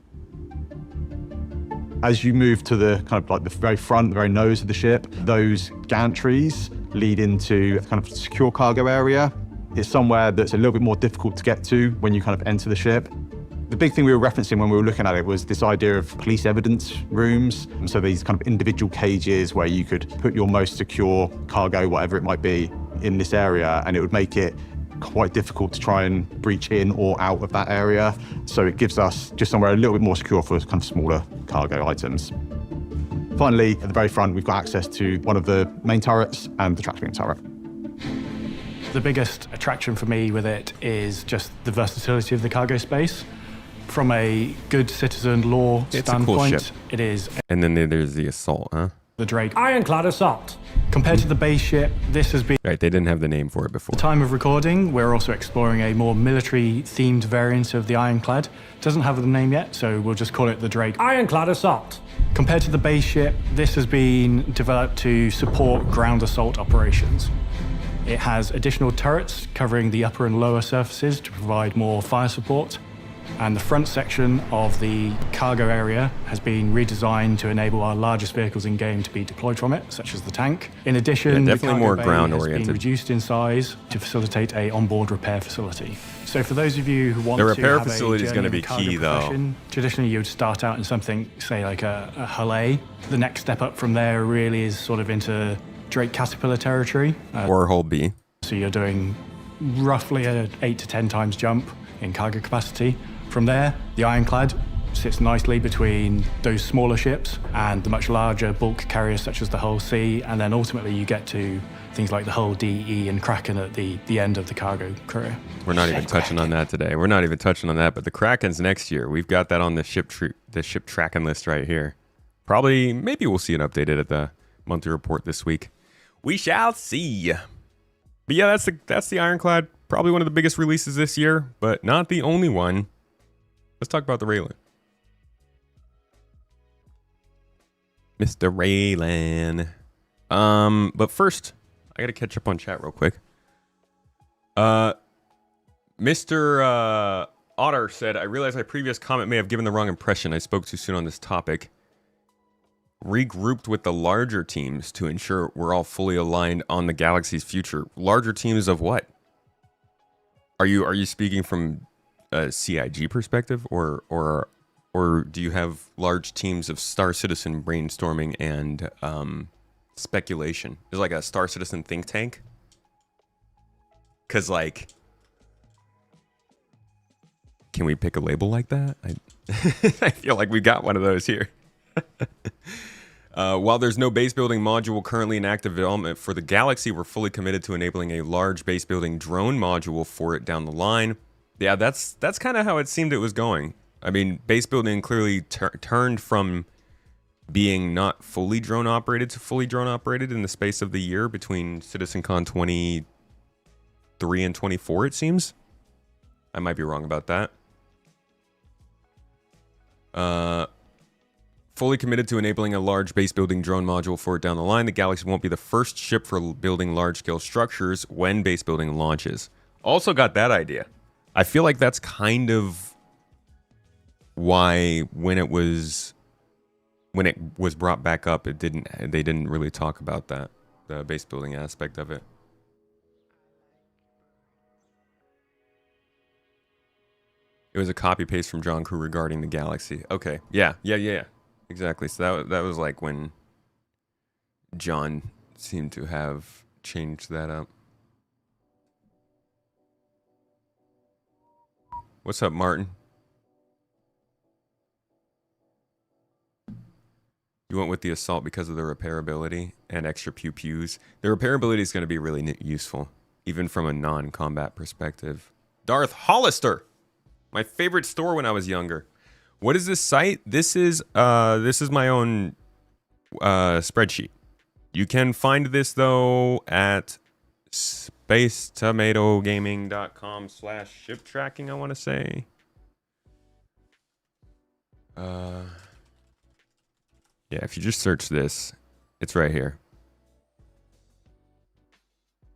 As you move to the kind of like the very front, the very nose of the ship, those gantries lead into a kind of secure cargo area. It's somewhere that's a little bit more difficult to get to when you kind of enter the ship. The big thing we were referencing when we were looking at it was this idea of police evidence rooms. So these kind of individual cages where you could put your most secure cargo, whatever it might be, in this area, and it would make it quite difficult to try and breach in or out of that area. So it gives us just somewhere a little bit more secure for kind of smaller cargo items. Finally, at the very front, we've got access to one of the main turrets and the tractor beam turret.
The biggest attraction for me with it is just the versatility of the cargo space. From a good citizen law
it's
standpoint,
a cool ship.
It is.
And then there's the assault, huh?
The Drake
Ironclad assault.
Compared to the base ship, this has been...
Right, they didn't have the name for it before.
At the time of recording, we're also exploring a more military-themed variant of the Ironclad. It doesn't have the name yet, so we'll just call it the Drake.
Ironclad Assault.
Compared to the base ship, this has been developed to support ground assault operations. It has additional turrets covering the upper and lower surfaces to provide more fire support. And the front section of the cargo area has been redesigned to enable our largest vehicles in game to be deployed from it, such as the tank. In addition,
Yeah,
the
definitely
cargo
more
bay
ground-oriented.
has been reduced in size to facilitate a onboard repair facility. So for those of you who want
The
to
repair
have
facility
a
is
journey
gonna be
of cargo
key, though.
profession, traditionally you would start out in something, say like a Hull A. The next step up from there really is sort of into Drake Caterpillar territory.
Or Hull B.
So you're doing roughly an 8 to 10 times jump in cargo capacity. From there, the Ironclad sits nicely between those smaller ships and the much larger bulk carriers such as the Hull C, and then ultimately you get to things like the Hull D, E, and Kraken at the end of the cargo career.
We're not even touching on that today. We're not even touching on that, but the Kraken's next year. We've got that on the ship tracking list right here. Probably, maybe we'll see it updated at the monthly report this week. We shall see. But yeah, that's the Ironclad. Probably one of the biggest releases this year, but not the only one. Let's talk about the Railen. Mr. Railen. But first, I gotta catch up on chat real quick. Mr. Otter said, I realize my previous comment may have given the wrong impression. I spoke too soon on this topic. Regrouped with the larger teams to ensure we're all fully aligned on the galaxy's future. Larger teams of what? Are you speaking from a CIG perspective, or do you have large teams of Star Citizen brainstorming and speculation? Is like a Star Citizen think tank? Because like, can we pick a label like that? I feel like we got one of those here. While there's no base building module currently in active development for the Galaxy, we're fully committed to enabling a large base building drone module for it down the line. Yeah, that's kind of how it seemed it was going. I mean, base building clearly turned from being not fully drone operated to fully drone operated in the space of the year between CitizenCon 23 and 24, it seems. I might be wrong about that. Fully committed to enabling a large base building drone module for it down the line. The Galaxy won't be the first ship for building large scale structures when base building launches. Also got that idea. I feel like that's kind of why when it was brought back up, they didn't really talk about that, the base building aspect of it. It was a copy paste from John Crew regarding the Galaxy. Okay, yeah. Exactly. So that was like when John seemed to have changed that up. What's up, Martin? You went with the assault because of the repairability and extra pew-pews. The repairability is going to be really useful, even from a non-combat perspective. Darth Hollister! My favorite store when I was younger. What is this site? This is my own spreadsheet. You can find this, though, at spacetomatogaming.com/ship tracking, I want to say. Yeah, if you just search this, it's right here.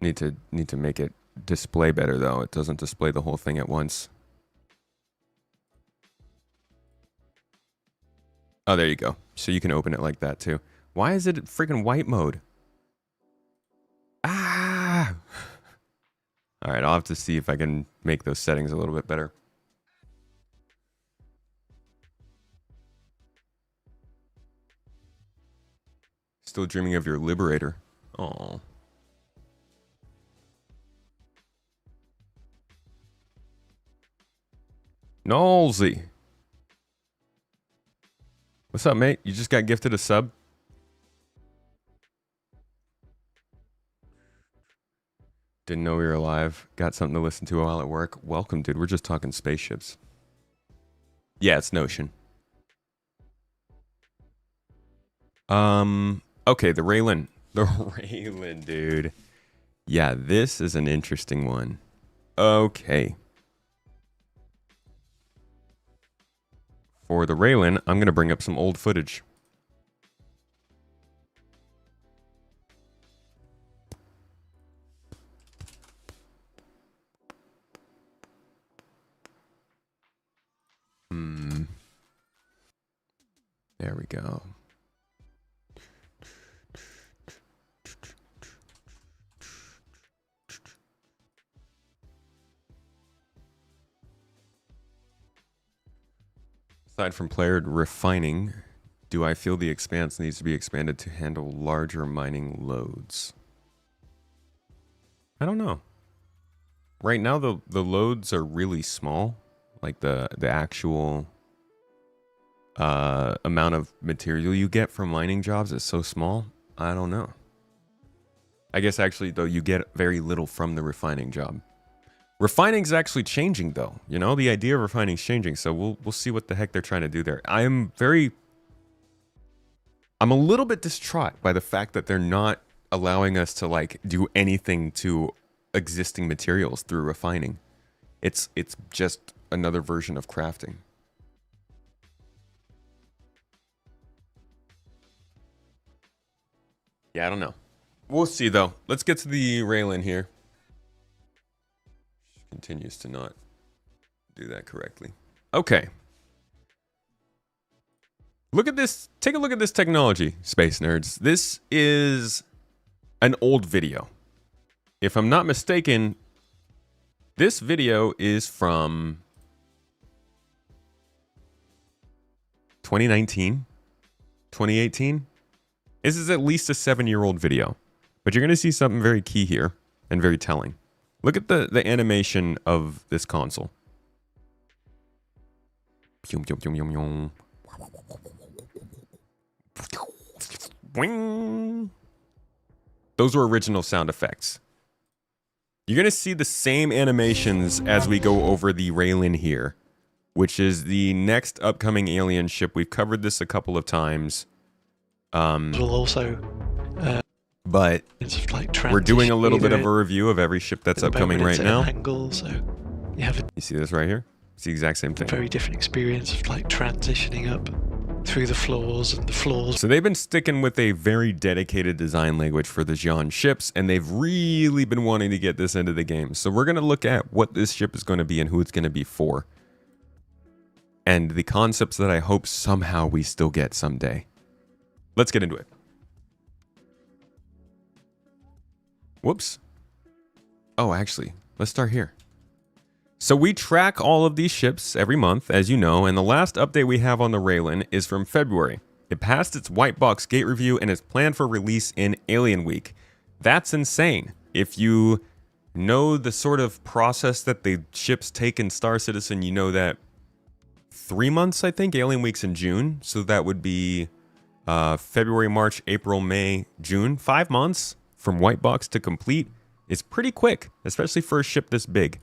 Need to make it display better, though. It doesn't display the whole thing at once. Oh, there you go. So you can open it like that, too. Why is it freaking white mode? Ah! All right, I'll have to see if I can make those settings a little bit better. Still dreaming of your Liberator. Oh. Nolsey. What's up, mate? You just got gifted a sub? Didn't know we were alive. Got something to listen to while at work. Welcome, dude. We're just talking spaceships. Yeah, it's Notion. Okay, the Railen. The Railen, dude. Yeah, this is an interesting one. Okay. For the Railen, I'm going to bring up some old footage. There we go. Aside from player refining, do I feel the expanse needs to be expanded to handle larger mining loads? I don't know. Right now, the loads are really small. Like the actual amount of material you get from mining jobs is so small. I don't know. I guess actually, though, you get very little from the refining job. Refining's actually changing, though. You know, the idea of refining's changing, so we'll see what the heck they're trying to do there. I'm a little bit distraught by the fact that they're not allowing us to like do anything to existing materials through refining. It's just another version of crafting. Yeah, I don't know. We'll see, though. Let's get to the Railen here. She continues to not do that correctly. Okay. Look at this. Take a look at this technology, space nerds. This is an old video. If I'm not mistaken, this video is from 2019, 2018. This is at least a 7-year-old video, but you're going to see something very key here and very telling. Look at the animation of this console. Those were original sound effects. You're going to see the same animations as we go over the Railen here, which is the next upcoming alien ship. We've covered this a couple of times.
Will also,
but
like
we're doing a little bit of a review of every ship that's upcoming right now.
Angle, so you
see this right here? It's the exact same thing.
Very different experience of like transitioning up through the floors and the floors.
So they've been sticking with a very dedicated design language for the Xi'an ships, and they've really been wanting to get this into the game. So we're going to look at what this ship is going to be and who it's going to be for. And the concepts that I hope somehow we still get someday. Let's get into it. Whoops. Oh, actually, let's start here. So we track all of these ships every month, as you know, and the last update we have on the Railen is from February. It passed its white box gate review and is planned for release in Alien Week. That's insane. If you know the sort of process that the ships take in Star Citizen, you know that 3 months, I think, Alien Week's in June, so that would be February, March, April, May, June. 5 months from white box to complete is pretty quick, especially for a ship this big.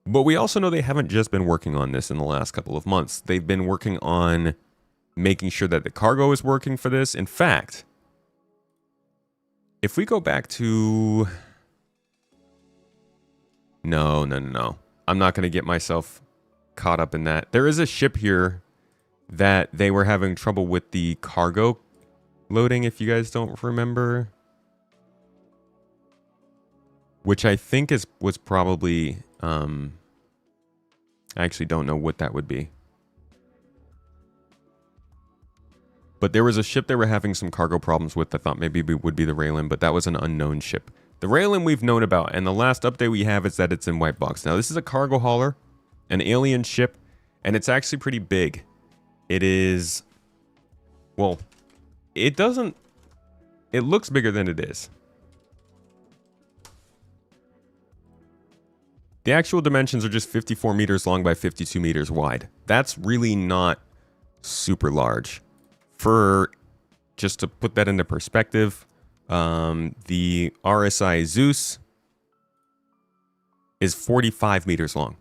But we also know they haven't just been working on this in the last couple of months. They've been working on making sure that the cargo is working for this. In fact, if we go back to... No. I'm not going to get myself caught up in that. There is a ship here that they were having trouble with the cargo loading, if you guys don't remember. Which I think was probably... I actually don't know what that would be. But there was a ship they were having some cargo problems with. I thought maybe it would be the Railen, but that was an unknown ship. The Railen we've known about, and the last update we have is that it's in white box. Now, this is a cargo hauler, an alien ship, and it's actually pretty big. It is... Well, it doesn't... It looks bigger than it is. The actual dimensions are just 54 meters long by 52 meters wide. That's really not super large. For, just to put that into perspective, the RSI Zeus is 45 meters long.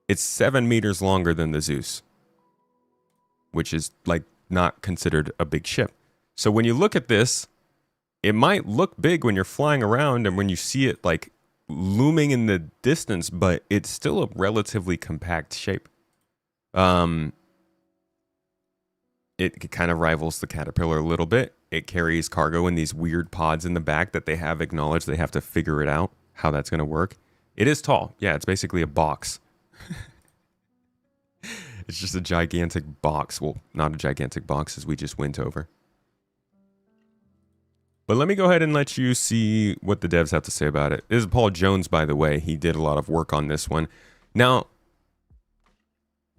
It's 7 meters longer than the Zeus, which is like not considered a big ship. So when you look at this, it might look big when you're flying around and when you see it like looming in the distance, but it's still a relatively compact shape. It kind of rivals the Caterpillar a little bit. It carries cargo in these weird pods in the back that they have acknowledged they have to figure it out, how that's going to work. It is tall. Yeah, it's basically a box. It's just a gigantic box. Well, not a gigantic box, as we just went over. But let me go ahead and let you see what the devs have to say about it. This is Paul Jones, by the way. He did a lot of work on this one. Now,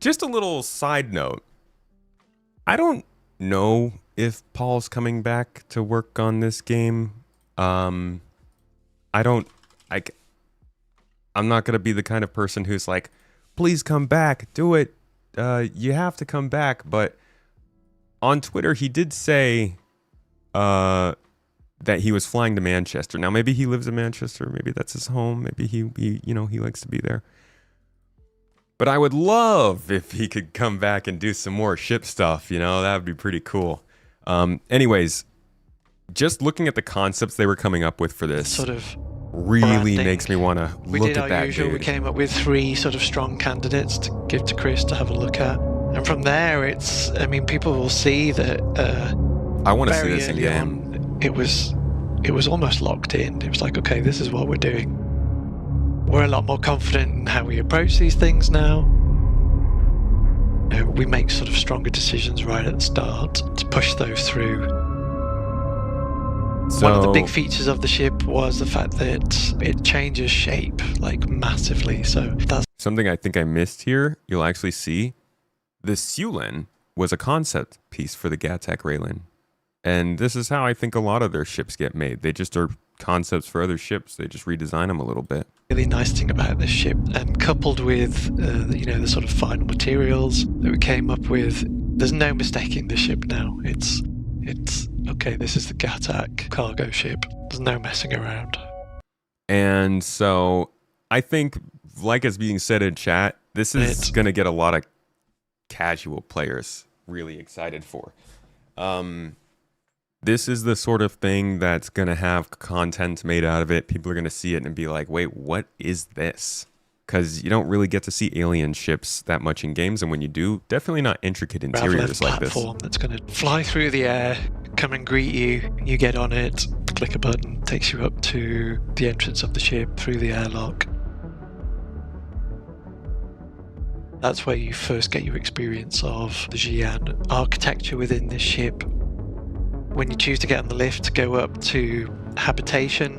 just a little side note. I don't know if Paul's coming back to work on this game. I'm not going to be the kind of person who's like, please come back, do it. You have to come back. But on Twitter, he did say that he was flying to Manchester. Now, maybe he lives in Manchester. Maybe that's his home. Maybe he likes to be there. But I would love if he could come back and do some more ship stuff. That would be pretty cool. Anyways, just looking at the concepts they were coming up with for this
Sort of
really
branding.
makes me want to look at that.
We came up with 3 sort of strong candidates to give to Chris to have a look at. And from there, people will see that
I want to see
very
this in
early
game.
on, it was almost locked in. It was like, okay, this is what we're doing. We're a lot more confident in how we approach these things now. We make sort of stronger decisions right at the start to push those through. One of the big features of the ship was the fact that it changes shape, like massively. So that's
something I think I missed here. You'll actually see the Siulen was a concept piece for the Gatak Railen. And this is how I think a lot of their ships get made. They just are concepts for other ships. They just redesign them a little bit.
really nice thing about this ship, and coupled with the sort of final materials that we came up with, there's no mistaking this ship now. It's okay, this is the Gatak cargo ship. There's no messing around.
And so I think, like it's being said in chat, this is going to get a lot of casual players really excited for. This is the sort of thing that's going to have content made out of it. People are going to see it and be like, wait, what is this? Because you don't really get to see alien ships that much in games. And when you do, definitely not intricate interiors like this.
Platform that's going to fly through the air, come and greet you. You get on it, click a button, takes you up to the entrance of the ship through the airlock. That's where you first get your experience of the Xi'an architecture within this ship. When you choose to get on the lift to go up to habitation,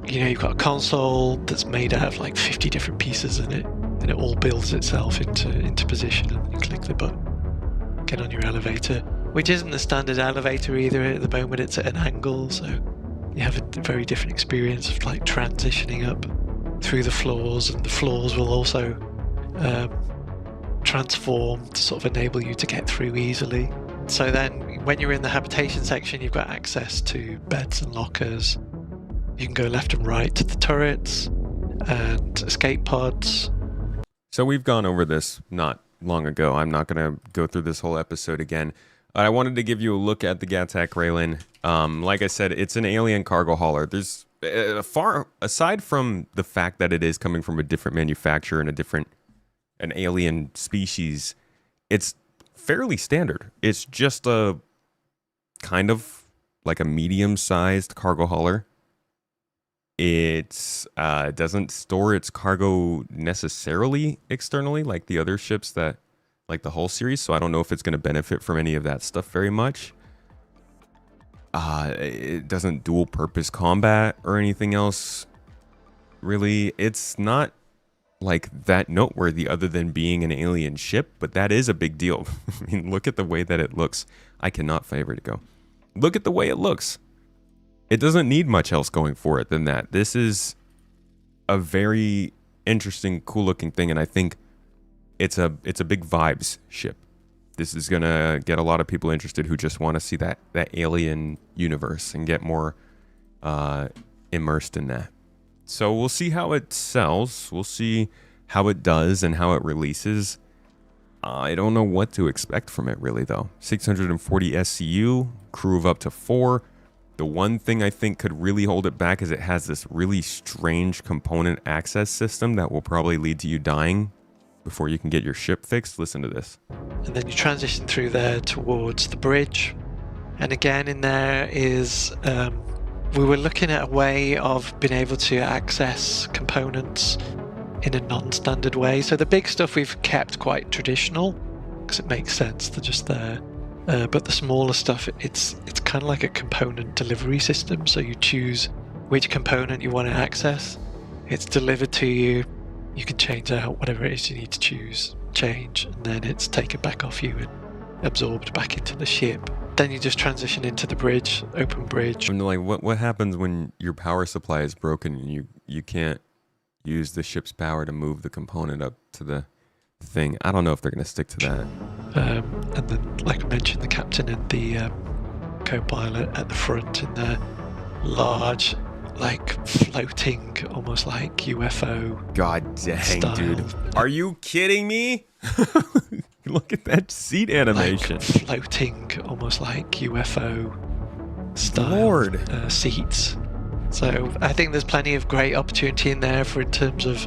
you've got a console that's made out of like 50 different pieces in it, and it all builds itself into position, and then you click the button, get on your elevator, which isn't the standard elevator either. At the moment it's at an angle, so you have a very different experience of like transitioning up through the floors, and the floors will also transform to sort of enable you to get through easily. So then when you're in the habitation section, you've got access to beds and lockers. You can go left and right to the turrets and escape pods.
So we've gone over this not long ago. I'm not going to go through this whole episode again. I wanted to give you a look at the Gatak Railen. Like I said, it's an alien cargo hauler. There's aside from the fact that it is coming from a different manufacturer and an alien species, it's fairly standard. It's just a kind of like a medium-sized cargo hauler. It doesn't store its cargo necessarily externally like the other ships that, like the Hull series, so I don't know if it's going to benefit from any of that stuff very much. It doesn't dual-purpose combat or anything else. Really, it's not like that noteworthy other than being an alien ship, but that is a big deal. I mean, look at the way that it looks. I cannot favor it to go. Look at the way it looks. It doesn't need much else going for it than that. This is a very interesting, cool looking thing, and I think it's a big vibes ship. This is gonna get a lot of people interested who just want to see that alien universe and get more immersed in that. So we'll see how it sells. We'll see how it does and how it releases. I don't know what to expect from it really though. 640 SCU, crew of up to 4, The one thing I think could really hold it back is it has this really strange component access system that will probably lead to you dying before you can get your ship fixed. Listen to this.
And then you transition through there towards the bridge. And again, in there is, we were looking at a way of being able to access components in a non-standard way. So the big stuff we've kept quite traditional, because it makes sense, they're just there. But the smaller stuff, it's kind of like a component delivery system. So you choose which component you want to access. It's delivered to you. You can change out whatever it is you need to change, and then it's taken back off you and absorbed back into the ship. Then you just transition into the bridge, open bridge.
And like, what happens when your power supply is broken and you can't use the ship's power to move the component up to the thing? I don't know if they're going to stick to that.
And then, like I mentioned, the captain and the co-pilot at the front in their large, like floating, almost like UFO.
God dang,
style.
dude. Are you kidding me? Look at that seat animation.
Like floating, almost like UFO style
Lord.
Seats. So I think there's plenty of great opportunity in there in terms of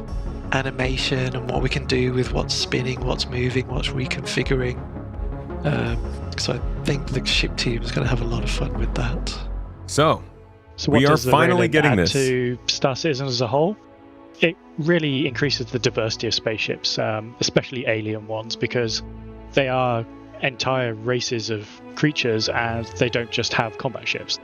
animation and what we can do with what's spinning, what's moving, what's reconfiguring. So I think the ship team is going to have a lot of fun with that.
So
what
we are
does the
finally
Railen
getting
add
this.
to Star Citizen as a whole? It really increases the diversity of spaceships, especially alien ones, because they are entire races of creatures and they don't just have combat ships.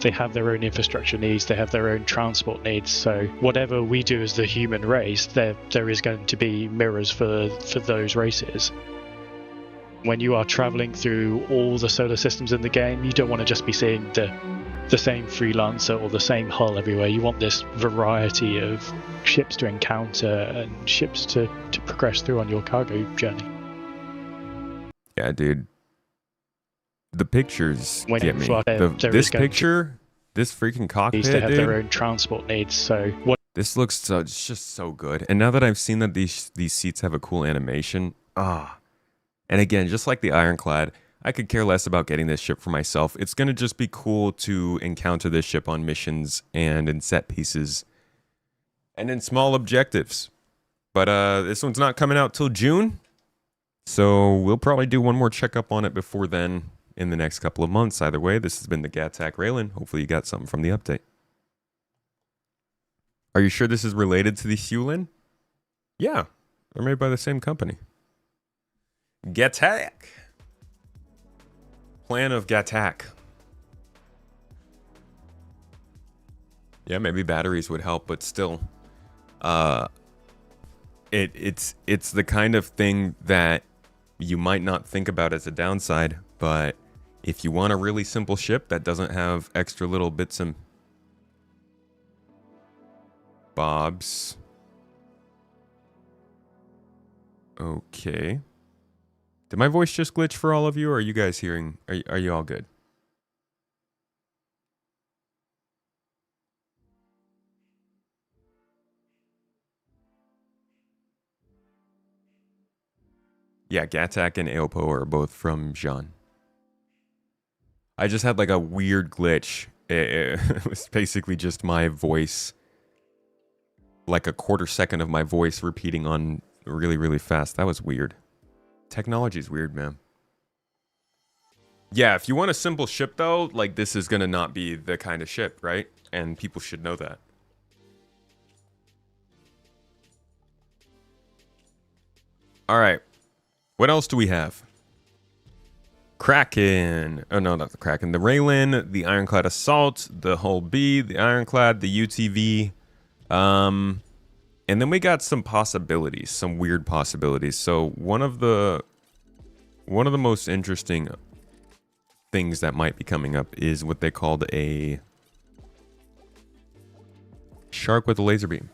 They have their own infrastructure needs, they have their own transport needs, so whatever we do as the human race, there is going to be mirrors for those races. When you are traveling through all the solar systems in the game, you don't want to just be seeing the same freelancer or the same hull everywhere. You want this variety of ships to encounter and ships to progress through on your cargo journey.
Yeah, dude. The pictures
When
get
you
me.
fly,
This picture, this freaking cockpit,
They have
dude.
their own transport needs, so what
This looks it's just so good. And now that I've seen that these seats have a cool animation, and again, just like the Ironclad, I could care less about getting this ship for myself. It's going to just be cool to encounter this ship on missions and in set pieces and in small objectives. But this one's not coming out till June, so we'll probably do one more checkup on it before then in the next couple of months. Either way, this has been the Gatak Railen. Hopefully you got something from the update. Are you sure this is related to the Hulin? Yeah, they're made by the same company. Gatak. Plan of Gatak. Yeah, maybe batteries would help, but still, it's the kind of thing that you might not think about as a downside, but if you want a really simple ship that doesn't have extra little bits and bobs. Okay. Did my voice just glitch for all of you, or are you guys hearing? Are you all good? Yeah, Gatak and Aopo are both from Jean. I just had like a weird glitch. It was basically just my voice, like a quarter second of my voice repeating on really, really fast. That was weird. Technology's weird, man. Yeah, if you want a simple ship, though, like this is going to not be the kind of ship, right? And people should know that. All right. What else do we have? Kraken. Oh, no, not the Kraken. The Railen, the Ironclad Assault, the Hull B, the Ironclad, the UTV. And then we got some possibilities, some weird possibilities. So one of the most interesting things that might be coming up is what they called a shark with a laser beam,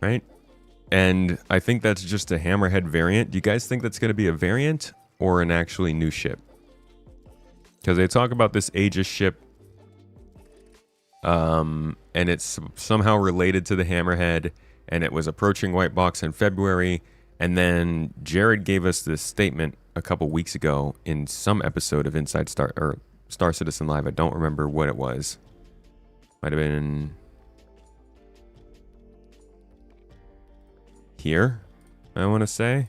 right? And I think that's just a Hammerhead variant. Do you guys think that's going to be a variant or an actually new ship? Because they talk about this Aegis ship, and it's somehow related to the Hammerhead, and it was approaching White Box in February. And then Jared gave us this statement a couple weeks ago in some episode of Inside Star, or Star Citizen Live. I don't remember what it was. Might have been here, I want to say.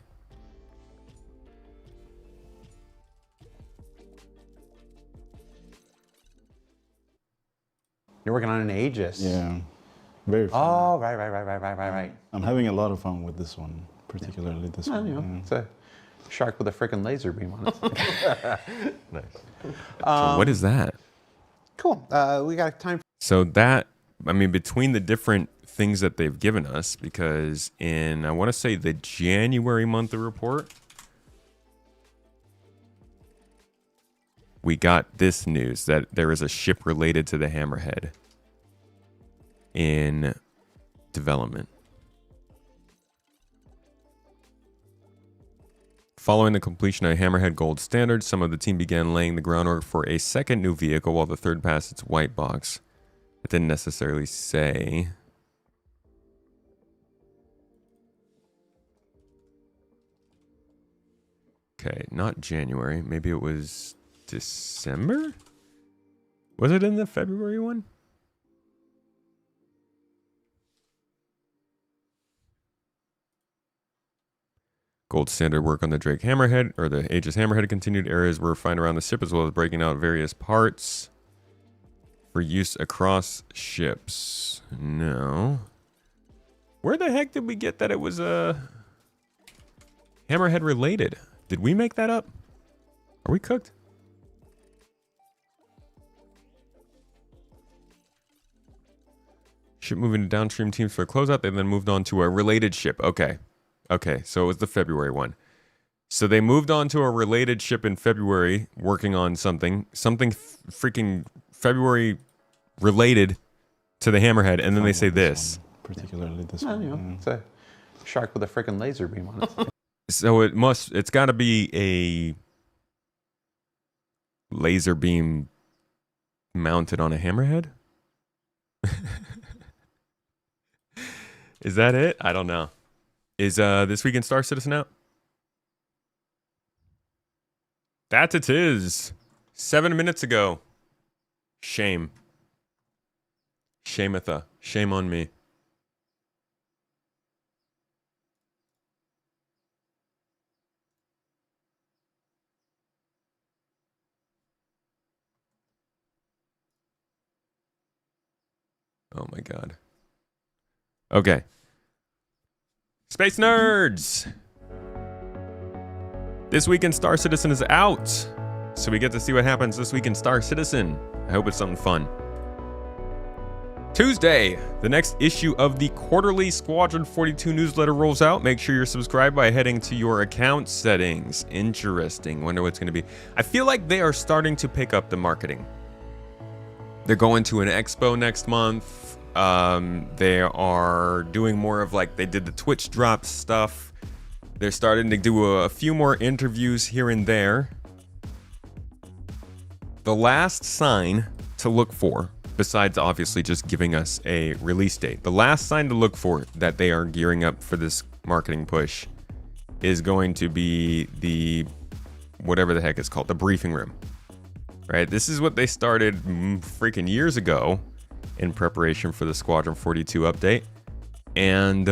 You're working on an Aegis.
Yeah, very fun.
Oh, right.
I'm having a lot of fun with this one, particularly this one.
You know, it's a shark with a freaking laser beam on it.
Nice. So what is that?
Cool. We got time.
So that, I mean, between the different things that they've given us, because in, I want to say the January monthly report, we got this news that there is a ship related to the Hammerhead in development. Following the completion of Hammerhead Gold Standard, some of the team began laying the groundwork for a second new vehicle while the third passed its white box. It didn't necessarily say. Okay, not January. Maybe it was December? Was it in the February one? Gold Standard work on the Drake Hammerhead, or the Aegis Hammerhead, continued. Areas were refined around the ship, as well as breaking out various parts for use across ships. No. Where the heck did we get that it was Hammerhead related? Did we make that up? Are we cooked? Ship moving to downstream teams for a closeout. They then moved on to a related ship. Okay. Okay, so it was the February one. So they moved on to a related ship in February, working on something freaking February related to the Hammerhead, and then they say this.
Particularly this
You
one.
know, it's a shark with a freaking laser beam on it.
So it's got to be a laser beam mounted on a Hammerhead? Is that it? I don't know. Is This Week in Star Citizen out? That it is. 7 minutes ago. Shame. Shametha. Shame on me. Oh my god. Okay. Space Nerds! This Week in Star Citizen is out, so we get to see what happens this week in Star Citizen. I hope it's something fun. Tuesday, the next issue of the quarterly Squadron 42 newsletter rolls out. Make sure you're subscribed by heading to your account settings. Interesting. Wonder what it's going to be. I feel like they are starting to pick up the marketing. They're going to an expo next month. They are doing more of like they did the Twitch drop stuff. They're starting to do a few more interviews here and there. The last sign to look for, besides obviously just giving us a release date, the last sign to look for that they are gearing up for this marketing push is going to be the, whatever the heck it's called, the briefing room. Right? This is what they started freaking years ago in preparation for the Squadron 42 update. And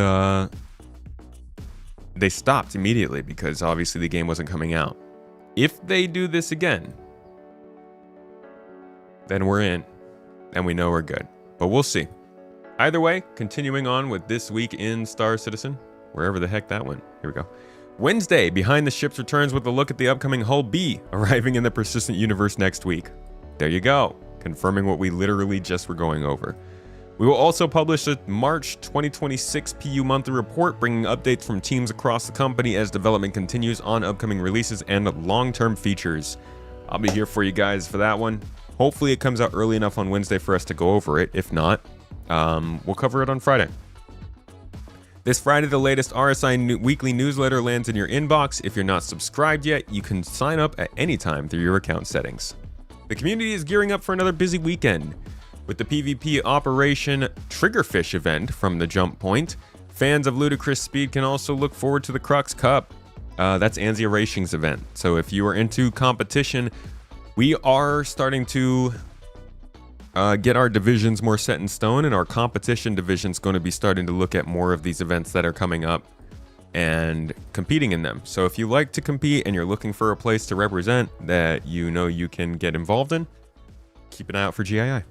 they stopped immediately because obviously the game wasn't coming out. If they do this again, then we're in and we know we're good. But we'll see. Either way, continuing on with This Week in Star Citizen, wherever the heck that went. Here we go. Wednesday, Behind the Ships returns with a look at the upcoming Hull B arriving in the Persistent Universe next week. There you go. Confirming what we literally just were going over. We will also publish a March 2026 PU monthly report, bringing updates from teams across the company as development continues on upcoming releases and long-term features. I'll be here for you guys for that one. Hopefully it comes out early enough on Wednesday for us to go over it. If not, we'll cover it on Friday. This Friday, the latest RSI weekly newsletter lands in your inbox. If you're not subscribed yet, you can sign up at any time through your account settings. The community is gearing up for another busy weekend with the PvP Operation Triggerfish event from the Jump Point. Fans of ludicrous speed can also look forward to the Crux Cup. That's Anzia Racing's event. So if you are into competition, We are starting to get our divisions more set in stone, and our competition division is going to be starting to look at more of these events that are coming up and competing in them. So if you like to compete and you're looking for a place to represent that you know you can get involved in, keep an eye out for GII.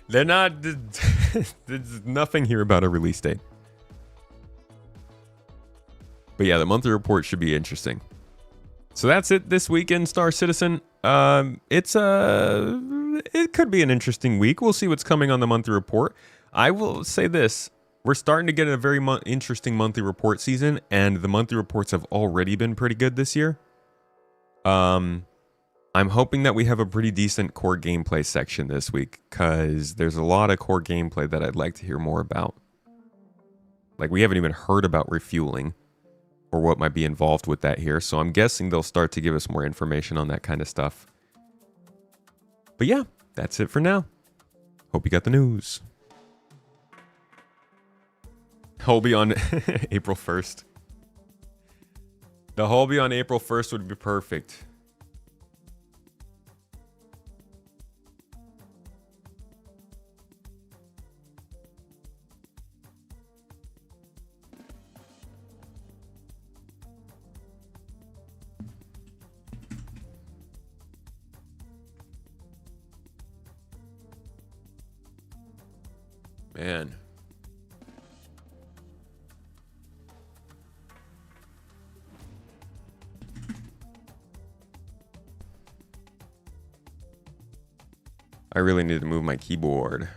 They're not... There's nothing here about a release date. But yeah, the monthly report should be interesting. So that's it this week in Star Citizen. It could be an interesting week. We'll see what's coming on the monthly report. I will say this. We're starting to get a very interesting monthly report season, and the monthly reports have already been pretty good this year. I'm hoping that we have a pretty decent core gameplay section this week, because there's a lot of core gameplay that I'd like to hear more about. Like, we haven't even heard about refueling or what might be involved with that here, so I'm guessing they'll start to give us more information on that kind of stuff. But yeah, that's it for now. Hope you got the news. Hull B on April 1st. The Hull B on April 1st would be perfect. Man. I really need to move my keyboard.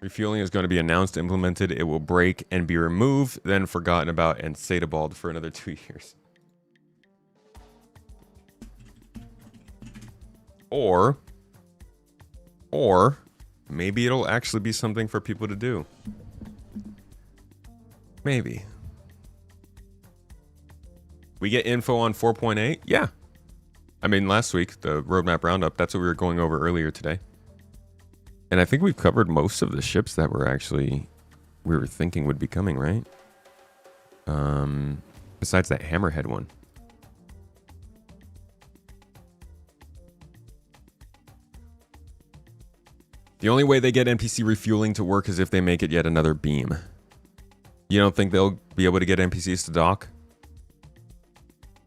Refueling is going to be announced, implemented. It will break and be removed, then forgotten about and sataballed for another 2 years. Or maybe it'll actually be something for people to do. Maybe. We get info on 4.8? Yeah. I mean, last week, the roadmap roundup, that's what we were going over earlier today. And I think we've covered most of the ships that we were thinking would be coming, right? Besides that Hammerhead one. The only way they get NPC refueling to work is if they make it yet another beam. You don't think they'll be able to get NPCs to dock?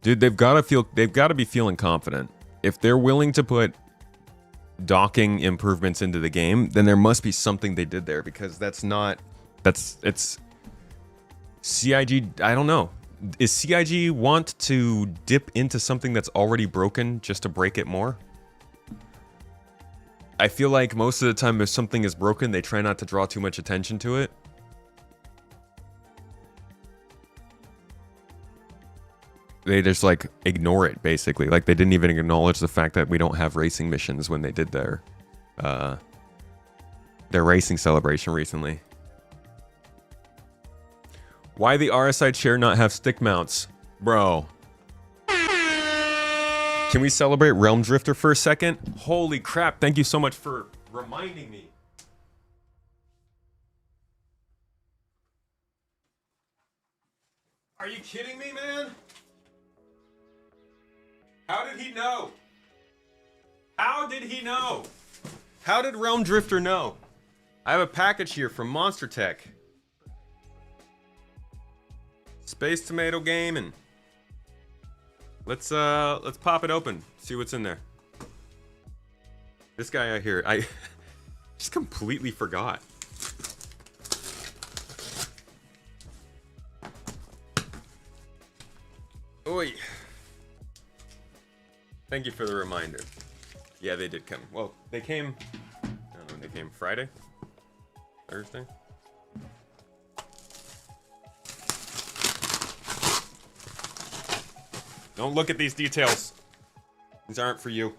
Dude, they've got to be feeling confident. If they're willing to put docking improvements into the game, then there must be something they did there, because it's CIG. I don't know. Is CIG want to dip into something that's already broken just to break it more? I feel like most of the time if something is broken, they try not to draw too much attention to it. They just like ignore it, basically. Like they didn't even acknowledge the fact that we don't have racing missions when they did their racing celebration recently. Why the RSI chair not have stick mounts? Bro. Can we celebrate Realm Drifter for a second? Holy crap, thank you so much for reminding me. Are you kidding me, man? How did he know? How did he know? How did Realm Drifter know? I have a package here from Monster Tech. Space Tomato Gaming. Let's pop it open. See what's in there. This guy out here, I just completely forgot. Oi. Thank you for the reminder. Yeah, they did come. Well, they came, I don't know, they came Friday? Thursday? Don't look at these details. These aren't for you.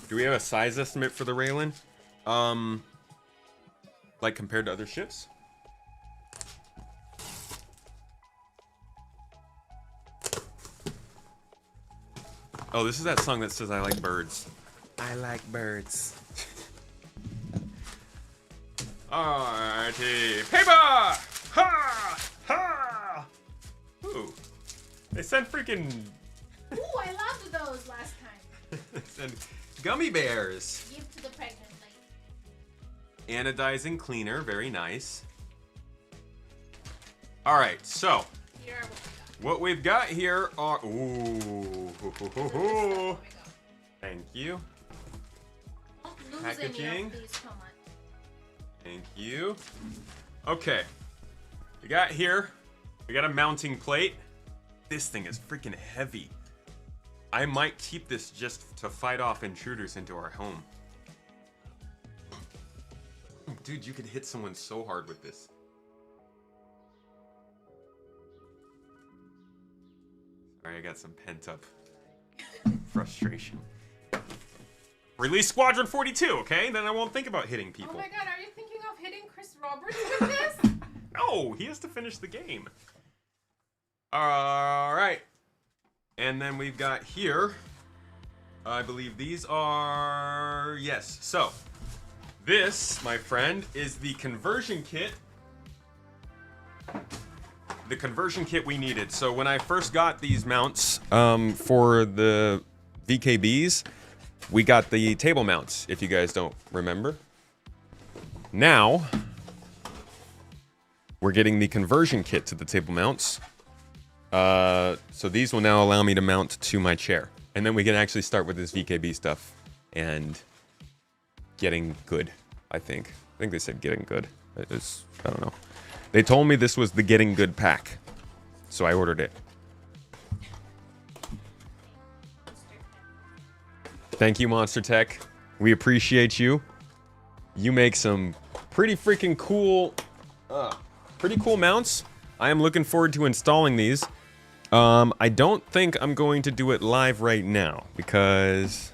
Do we have a size estimate for the Railen? Like compared to other ships? Oh, this is that song that says I like birds. I like birds. Alrighty. Paper! Ha! Ha! Ooh. They sent freaking...
Ooh, I loved those last time.
They sent gummy bears.
Give to the pregnant lady.
Anodizing cleaner. Very nice. Alright, so...
Here are
what we've got here are... Ooh. Thank you.
Don't lose
Packaging.
any of these, come on.
Thank you. Okay. We got here. We got a mounting plate. This thing is freaking heavy. I might keep this just to fight off intruders into our home. Dude, you could hit someone so hard with this. Sorry, I got some pent-up frustration. Release Squadron 42, okay? Then I won't think about hitting people.
Oh my god, are you thinking of hitting Chris Roberts with this?
No, he has to finish the game. Alright. And then we've got here, I believe these are... Yes, so. This, my friend, is the conversion kit. The conversion kit we needed. So when I first got these mounts for the VKBs, we got the table mounts, if you guys don't remember. Now, we're getting the conversion kit to the table mounts. So these will now allow me to mount to my chair. And then we can actually start with this VKB stuff and getting good, I think. I think they said getting good. I don't know. They told me this was the getting good pack. So I ordered it. Thank you, Monster Tech. We appreciate you. You make some pretty freaking cool, mounts. I am looking forward to installing these. I don't think I'm going to do it live right now because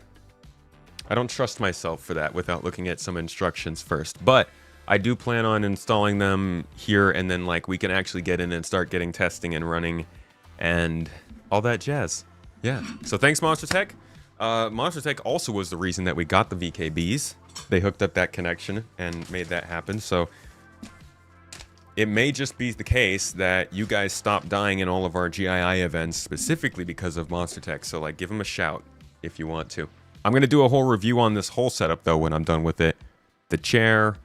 I don't trust myself for that without looking at some instructions first. But I do plan on installing them here, and then like we can actually get in and start getting testing and running and all that jazz. Yeah. So thanks, Monster Tech. Monster Tech also was the reason that we got the VKBs. They hooked up that connection and made that happen. So it may just be the case that you guys stop dying in all of our GII events specifically because of Monster Tech. So like give them a shout if you want to. I'm going to do a whole review on this whole setup though when I'm done with it. The chair,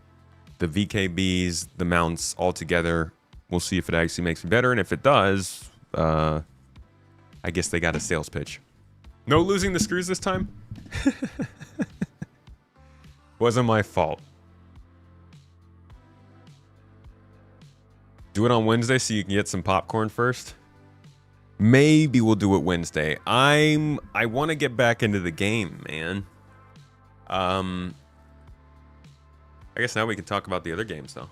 the VKBs, the mounts all together. We'll see if it actually makes me better. And if it does, I guess they got a sales pitch. No losing the screws this time? Wasn't my fault. Do it on Wednesday so you can get some popcorn first? Maybe we'll do it Wednesday. I want to get back into the game, man. I guess now we can talk about the other games, though.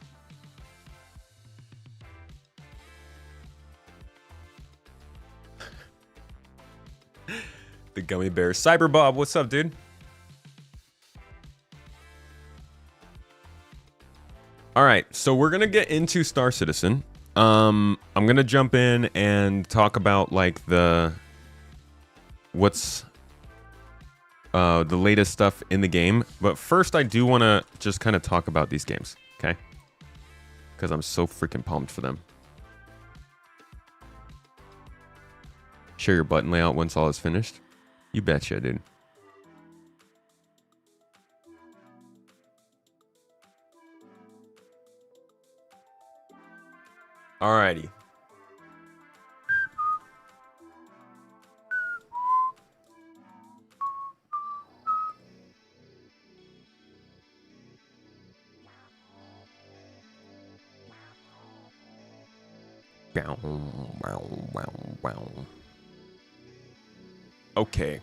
The Gummy Bears. Cyber Bob, what's up, dude? All right, so we're gonna get into Star Citizen. I'm gonna jump in and talk about like the latest stuff in the game. But first, I do want to just kind of talk about these games, okay? Because I'm so freaking pumped for them. Share your button layout once all is finished. You betcha, dude. Alrighty. Okay.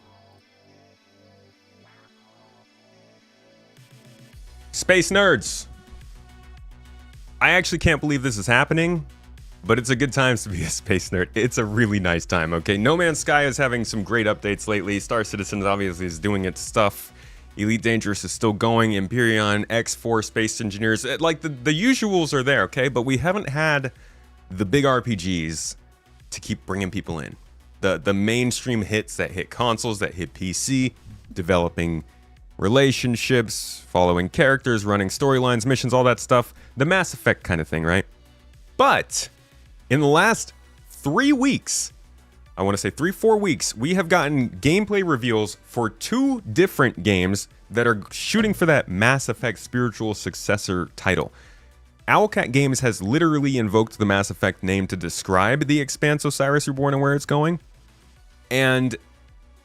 Space nerds. I actually can't believe this is happening, but it's a good time to be a space nerd. It's a really nice time, okay? No Man's Sky is having some great updates lately. Star Citizen obviously is doing its stuff. Elite Dangerous is still going. Empyrean, X4, Space Engineers. Like, the usuals are there, okay? But we haven't had the big RPGs to keep bringing people in. The mainstream hits that hit consoles, that hit PC, developing relationships, following characters, running storylines, missions, all that stuff. The Mass Effect kind of thing, right? But in the last 3 weeks, I want to say 3-4 weeks, we have gotten gameplay reveals for 2 different games that are shooting for that Mass Effect spiritual successor title. Owlcat Games has literally invoked the Mass Effect name to describe the Expanse Osiris Reborn and where it's going. And,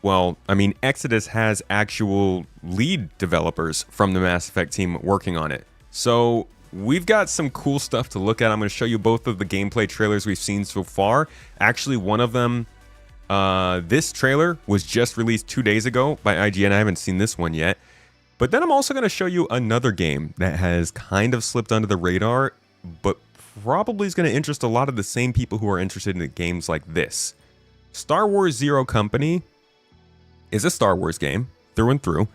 well, I mean, Exodus has actual lead developers from the Mass Effect team working on it. So we've got some cool stuff to look at. I'm going to show you both of the gameplay trailers we've seen so far. Actually, one of them, this trailer was just released 2 days ago by IGN. I haven't seen this one yet. But then I'm also going to show you another game that has kind of slipped under the radar, but probably is going to interest a lot of the same people who are interested in games like this. Star Wars Zero Company is a Star Wars game through and through,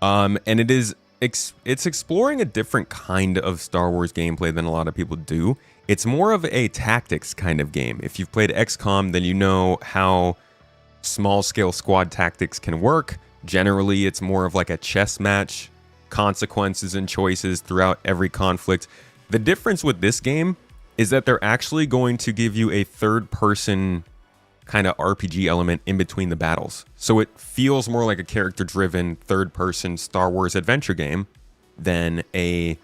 and it's exploring a different kind of Star Wars gameplay than a lot of people do. It's more of a tactics kind of game. If you've played XCOM, then you know how small-scale squad tactics can work. Generally, it's more of like a chess match, consequences and choices throughout every conflict. The difference with this game is that they're actually going to give you a third-person kind of RPG element in between the battles. So it feels more like a character-driven, third-person Star Wars adventure game than a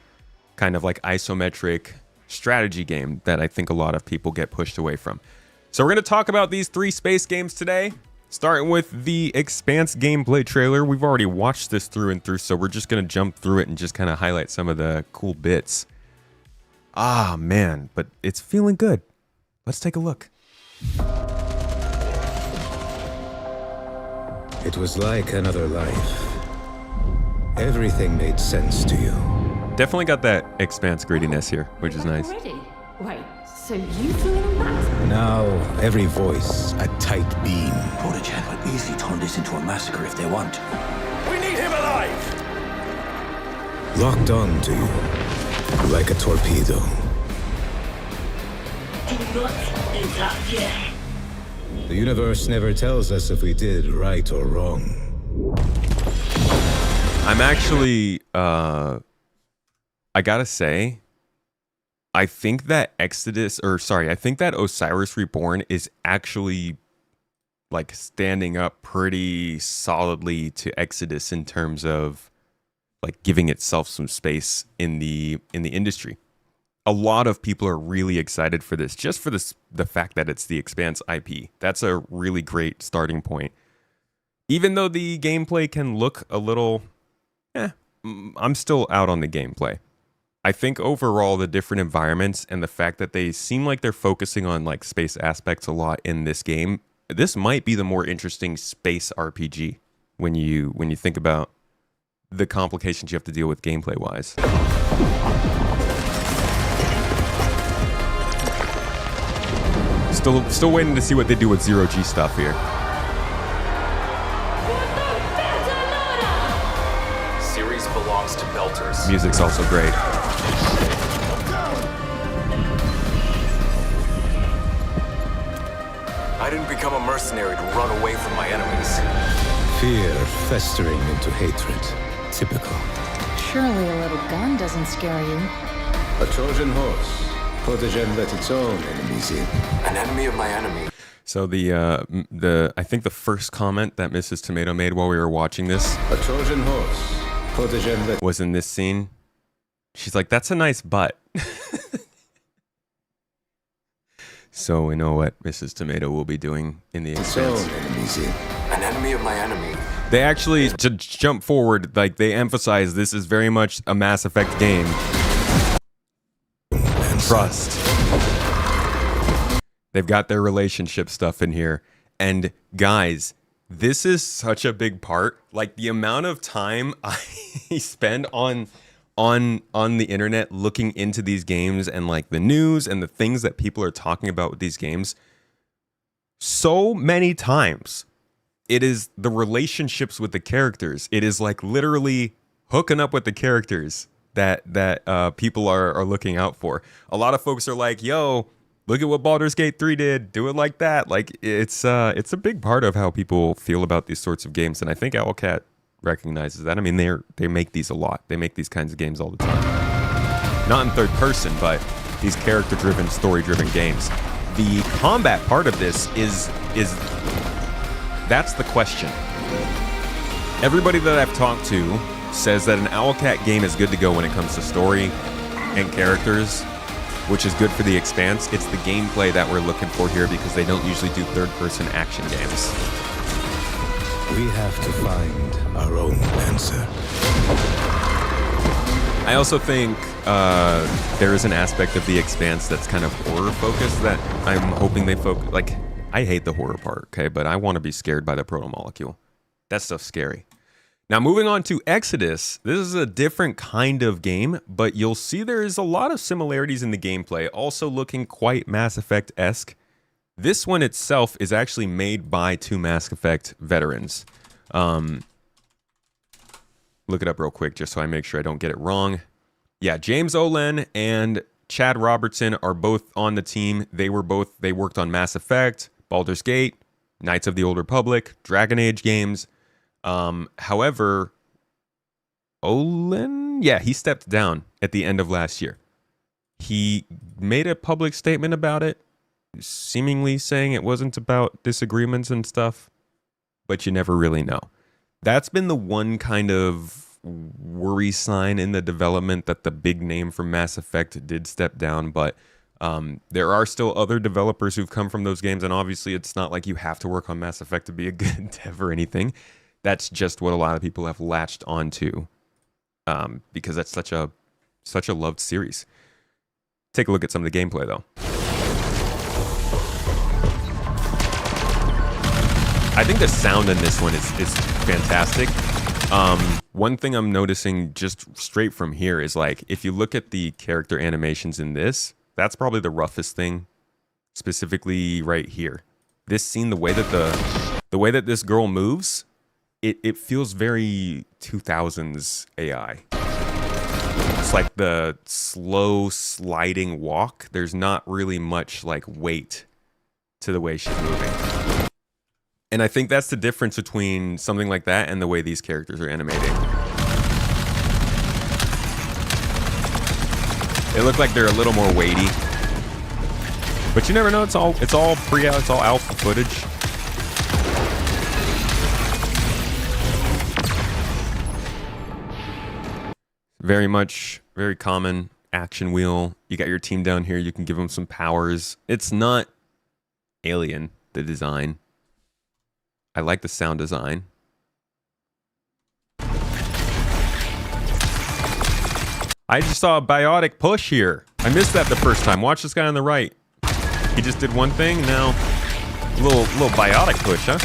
kind of like isometric strategy game that I think a lot of people get pushed away from. So we're going to talk about these 3 space games today, starting with the Expanse gameplay trailer. We've already watched this through and through, so we're just going to jump through it and just kind of highlight some of the cool bits. Ah, man, but it's feeling good. Let's take a look.
It was like another life. Everything made sense to you.
Definitely got that Expanse grittiness here, which is nice.
Already? Wait, so you flew in on that?
Now, every voice a tight beam.
Protegen will easily turn this into a massacre if they want.
We need him alive!
Locked on to you, like a torpedo.
Do not interfere.
The universe never tells us if we did right or wrong.
I'm actually, I gotta say, I think that I think that Osiris Reborn is actually like standing up pretty solidly to Exodus in terms of like giving itself some space in the industry. A lot of people are really excited for this, just for the fact that it's the Expanse IP. That's a really great starting point. Even though the gameplay can look a little, I'm still out on the gameplay. I think overall the different environments and the fact that they seem like they're focusing on like space aspects a lot in this game, this might be the more interesting space RPG when you think about the complications you have to deal with gameplay wise. Still waiting to see what they do with zero-G stuff here.
Series belongs to Belters.
Music's also great.
I didn't become a mercenary to run away from my enemies.
Fear festering into hatred. Typical.
Surely a little gun doesn't scare you.
A Trojan horse. Protegen let its own enemies in.
An enemy of my enemy.
So I think the first comment that Mrs. Tomato made while we were watching this,
a Trojan horse. Protegen let
was in this scene. She's like, "That's a nice butt." So we know what Mrs. Tomato will be doing in the Expanse.
An enemy of my enemy.
They actually, to jump forward, like they emphasize this is very much a Mass Effect game. Trust. They've got their relationship stuff in here. And guys, this is such a big part. Like the amount of time I spend on on the internet looking into these games and like the news and the things that people are talking about with these games, so many times it is the relationships with the characters. It is like literally hooking up with the characters that people are looking out for. A lot of folks are like, yo, look at what Baldur's Gate 3 did. Do it like that. Like it's a big part of how people feel about these sorts of games. And I think Owlcat recognizes that. I mean, they make these a lot. They make these kinds of games all the time. Not in third person, but these character-driven, story-driven games. The combat part of this is that's the question. Everybody that I've talked to says that an Owlcat game is good to go when it comes to story and characters, which is good for the Expanse. It's the gameplay that we're looking for here because they don't usually do third-person action games.
We have to find our own answer.
I also think there is an aspect of the Expanse that's kind of horror-focused that I'm hoping they focus. Like, I hate the horror part, okay, but I want to be scared by the proto-molecule. That stuff's scary. Now, moving on to Exodus, this is a different kind of game, but you'll see there is a lot of similarities in the gameplay, also looking quite Mass Effect-esque. This one itself is actually made by 2 Mass Effect veterans. Look it up real quick just so I make sure I don't get it wrong. Yeah, James Olen and Chad Robertson are both on the team. They worked on Mass Effect, Baldur's Gate, Knights of the Old Republic, Dragon Age games. However, Olen, yeah, he stepped down at the end of last year. He made a public statement about it, seemingly saying it wasn't about disagreements and stuff, but you never really know. That's been the one kind of worry sign in the development, that the big name from Mass Effect did step down, but there are still other developers who've come from those games, and obviously it's not like you have to work on Mass Effect to be a good dev or anything. That's just what a lot of people have latched onto, because that's such a loved series. Take a look at some of the gameplay, though. I think the sound in this one is fantastic. One thing I'm noticing just straight from here is, like, if you look at the character animations in this, that's probably the roughest thing, specifically right here. This scene, the way that this girl moves, it feels very 2000s AI. It's like the slow sliding walk. There's not really much like weight to the way she's moving. And I think that's the difference between something like that and the way these characters are animating. They look like they're a little more weighty. But you never know, it's all alpha footage. Very common action wheel. You got your team down here, you can give them some powers. It's not alien, the design. I like the sound design. I just saw a biotic push here. I missed that the first time. Watch this guy on the right. He just did one thing, now a little biotic push, huh?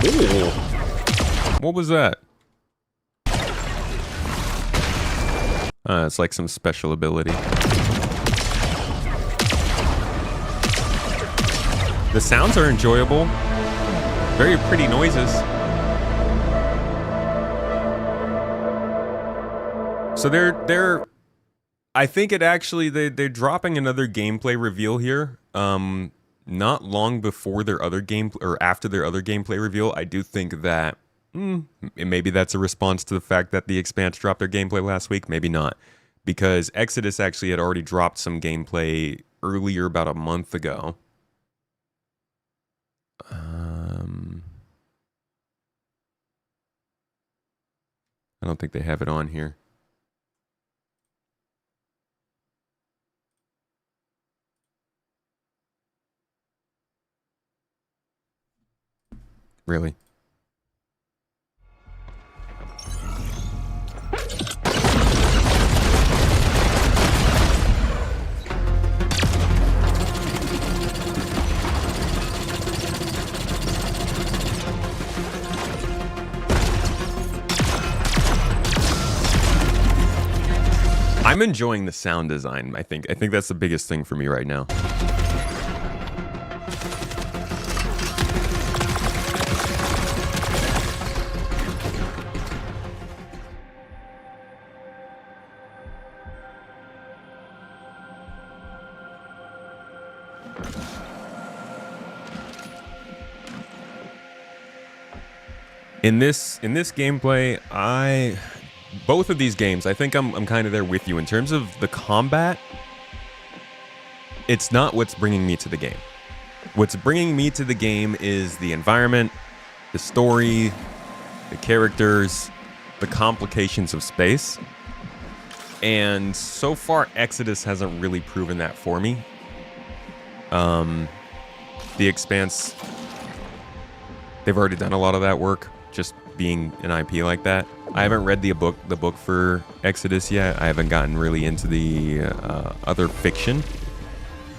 Ooh. What was that? It's like some special ability. The sounds are enjoyable. Very pretty noises. So they're I think it actually they're dropping another gameplay reveal here. Not long before their other game or after their other gameplay reveal. I do think that maybe that's a response to the fact that the Expanse dropped their gameplay last week. Maybe not, because Exodus actually had already dropped some gameplay earlier, about a month ago. I don't think they have it on here. Really? I'm enjoying the sound design. I think that's the biggest thing for me right now. In this gameplay, both of these games, I think I'm kind of there with you in terms of the combat. It's not what's bringing me to the game. What's bringing me to the game is the environment, the story, the characters, the complications of space. And so far, Exodus hasn't really proven that for me. The Expanse, they've already done a lot of that work, just being an IP like that. I haven't read the book for Exodus yet. I haven't gotten really into the other fiction,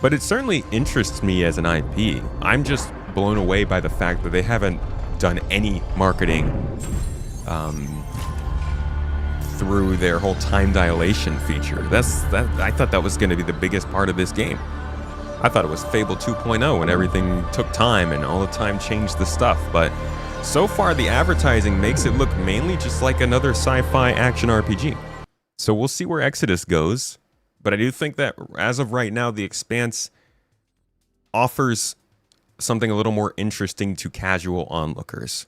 but it certainly interests me as an IP. I'm just blown away by the fact that they haven't done any marketing through their whole time dilation feature. I thought that was going to be the biggest part of this game. I thought it was Fable 2.0 and everything took time and all the time changed the stuff, but so far the advertising makes it look mainly just like another sci-fi action RPG. So we'll see where Exodus goes, but I do think that as of right now, the Expanse offers something a little more interesting to casual onlookers.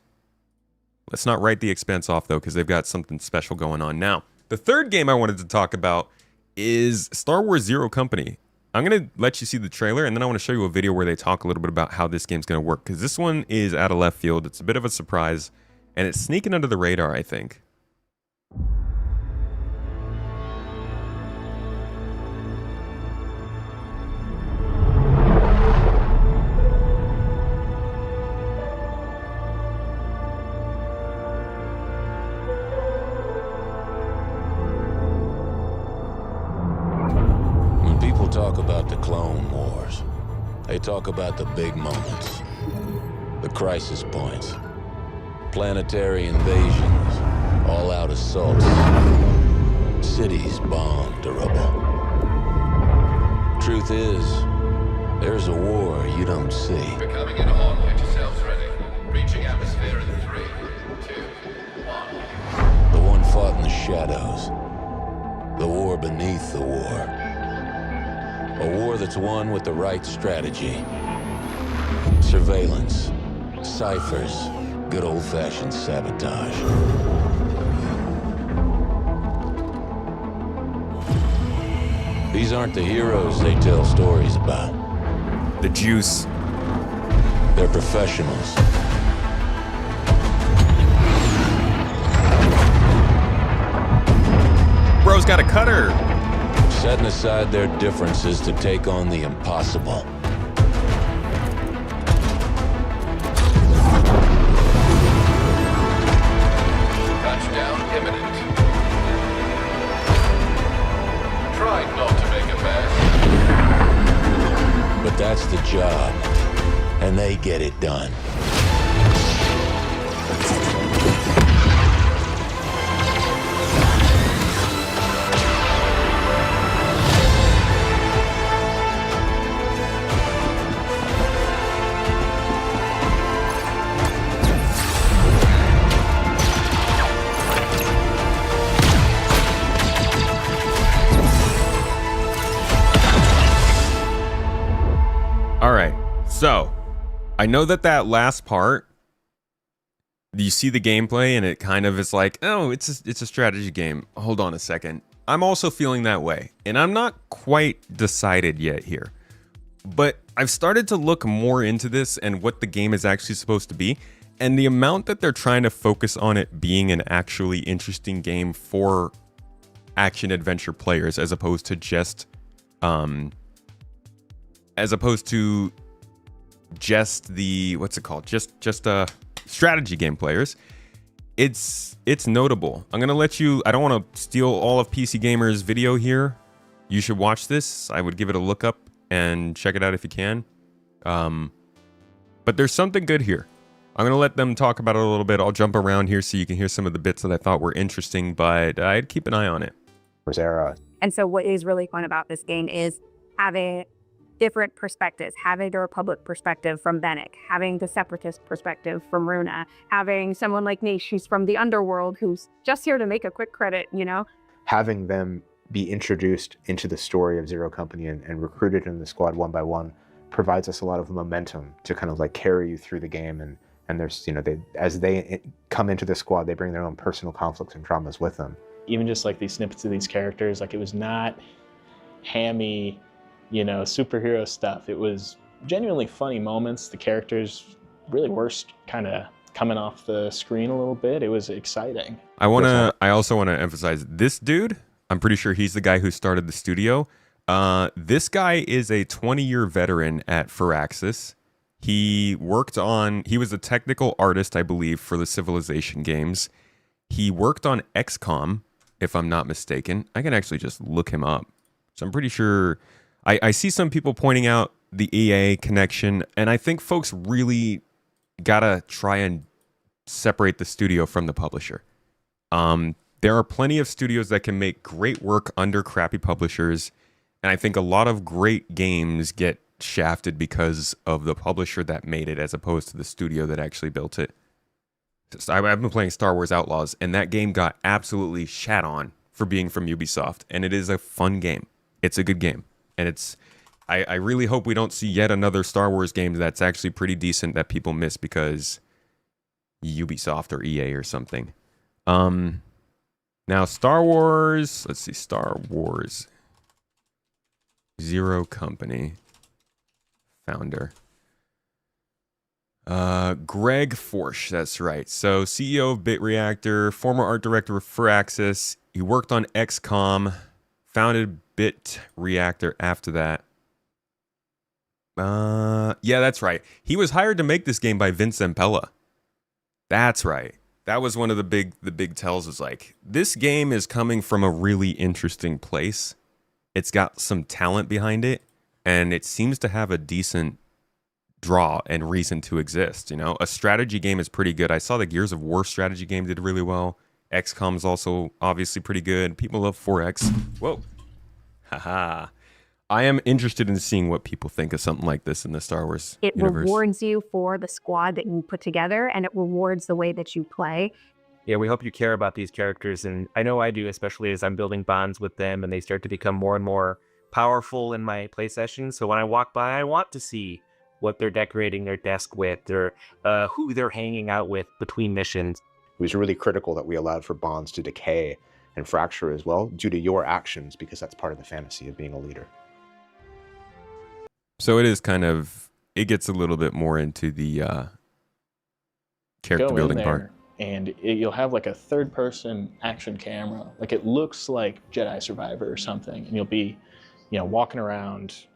Let's not write the Expanse off though, because they've got something special going on now. The third game I wanted to talk about is Star Wars Zero Company. I'm going to let you see the trailer, and then I want to show you a video where they talk a little bit about how this game's going to work, because this one is out of left field. It's a bit of a surprise, and it's sneaking under the radar, I think.
Talk about the Clone Wars. They talk about the big moments, the crisis points, planetary invasions, all-out assaults, cities bombed to rubble. Truth is, there's a war you don't see.
Becoming an on, get yourselves ready. Reaching atmosphere in 3, 2, 1.
The one fought in the shadows. The war beneath the war. A war that's won with the right strategy. Surveillance, ciphers, good old-fashioned sabotage. These aren't the heroes they tell stories about.
The juice.
They're professionals.
Bro's got a cutter.
Setting aside their differences to take on the impossible.
Touchdown imminent. Try not to make a mess.
But that's the job, and they get it done.
So, I know that last part, you see the gameplay and it kind of is like, oh, it's a strategy game. Hold on a second. I'm also feeling that way, and I'm not quite decided yet here. But I've started to look more into this and what the game is actually supposed to be, and the amount that they're trying to focus on it being an actually interesting game for action-adventure players as opposed to just the what's it called? Just strategy game players. It's notable. I'm gonna let you. I don't want to steal all of PC Gamer's video here. You should watch this. I would give it a look up and check it out if you can. But there's something good here. I'm gonna let them talk about it a little bit. I'll jump around here so you can hear some of the bits that I thought were interesting. But I'd keep an eye on it.
Era. And so what is really fun about this game is having different perspectives, having the Republic perspective from Bennick, having the Separatist perspective from Runa, having someone like Nish who's from the underworld who's just here to make a quick credit, you know?
Having them be introduced into the story of Zero Company and recruited in the squad one by one provides us a lot of momentum to kind of like carry you through the game. And there's, you know, as they come into the squad, they bring their own personal conflicts and traumas with them.
Even just like these snippets of these characters, like it was not hammy, you know, superhero stuff. It was genuinely funny moments. The characters really were kind of coming off the screen a little bit. It was exciting.
I also want to emphasize this dude. I'm pretty sure he's the guy who started the studio. This guy is a 20-year veteran at Firaxis. He was a technical artist, I believe, for the Civilization games. He worked on XCOM, if I'm not mistaken. I can actually just look him up. So I'm pretty sure. I see some people pointing out the EA connection, and I think folks really gotta try and separate the studio from the publisher. There are plenty of studios that can make great work under crappy publishers, and I think a lot of great games get shafted because of the publisher that made it as opposed to the studio that actually built it. I've been playing Star Wars Outlaws, and that game got absolutely shat on for being from Ubisoft, and it is a fun game. It's a good game. And I really hope we don't see yet another Star Wars game that's actually pretty decent that people miss because Ubisoft or EA or something. Now Star Wars, let's see, Star Wars Zero Company founder. Greg Forsch, that's right. So CEO of BitReactor, former art director of Firaxis. He worked on XCOM, founded BitReactor after that. Yeah, that's right. He was hired to make this game by Vince Zampella. That's right. That was one of the big tells, was like, this game is coming from a really interesting place. It's got some talent behind it, and it seems to have a decent draw and reason to exist. You know, a strategy game is pretty good. I saw the Gears of War strategy game did really well. XCOM is also obviously pretty good. People love 4X. Whoa. Haha. I am interested in seeing what people think of something like this in the Star Wars universe.
Rewards you for the squad that you put together, and it rewards the way that you play.
Yeah, we hope you care about these characters, and I know I do, especially as I'm building bonds with them and they start to become more and more powerful in my play sessions. So when I walk by, I want to see what they're decorating their desk with, or who they're hanging out with between missions.
It was really critical that we allowed for bonds to decay and fracture as well due to your actions, because that's part of the fantasy of being a leader.
So it is kind of, it gets a little bit more into the character building part.
And you'll have like a third-person action camera, like it looks like Jedi Survivor or something, and you'll be, you know, walking around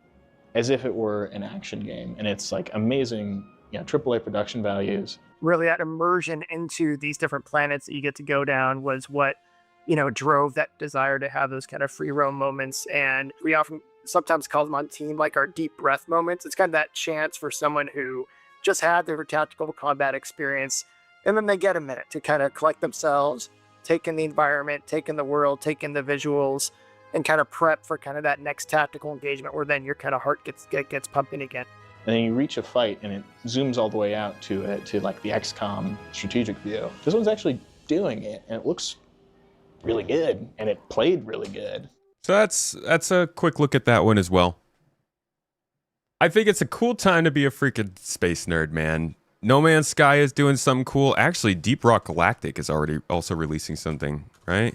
as if it were an action game, and it's like amazing, you know, AAA production values.
Really, that immersion into these different planets that you get to go down was what, you know, drove that desire to have those kind of free roam moments. And we often sometimes call them on team like our deep breath moments. It's kind of that chance for someone who just had their tactical combat experience, and then they get a minute to kind of collect themselves, take in the environment, take in the world, take in the visuals, and kind of prep for kind of that next tactical engagement where then your kind of heart gets pumping again.
And then you reach a fight and it zooms all the way out to like the XCOM strategic view. This one's actually doing it, and it looks really good, and it played really good.
So that's a quick look at that one as well. I think it's a cool time to be a freaking space nerd, man. No Man's Sky is doing something cool. Actually, Deep Rock Galactic is already also releasing something, right?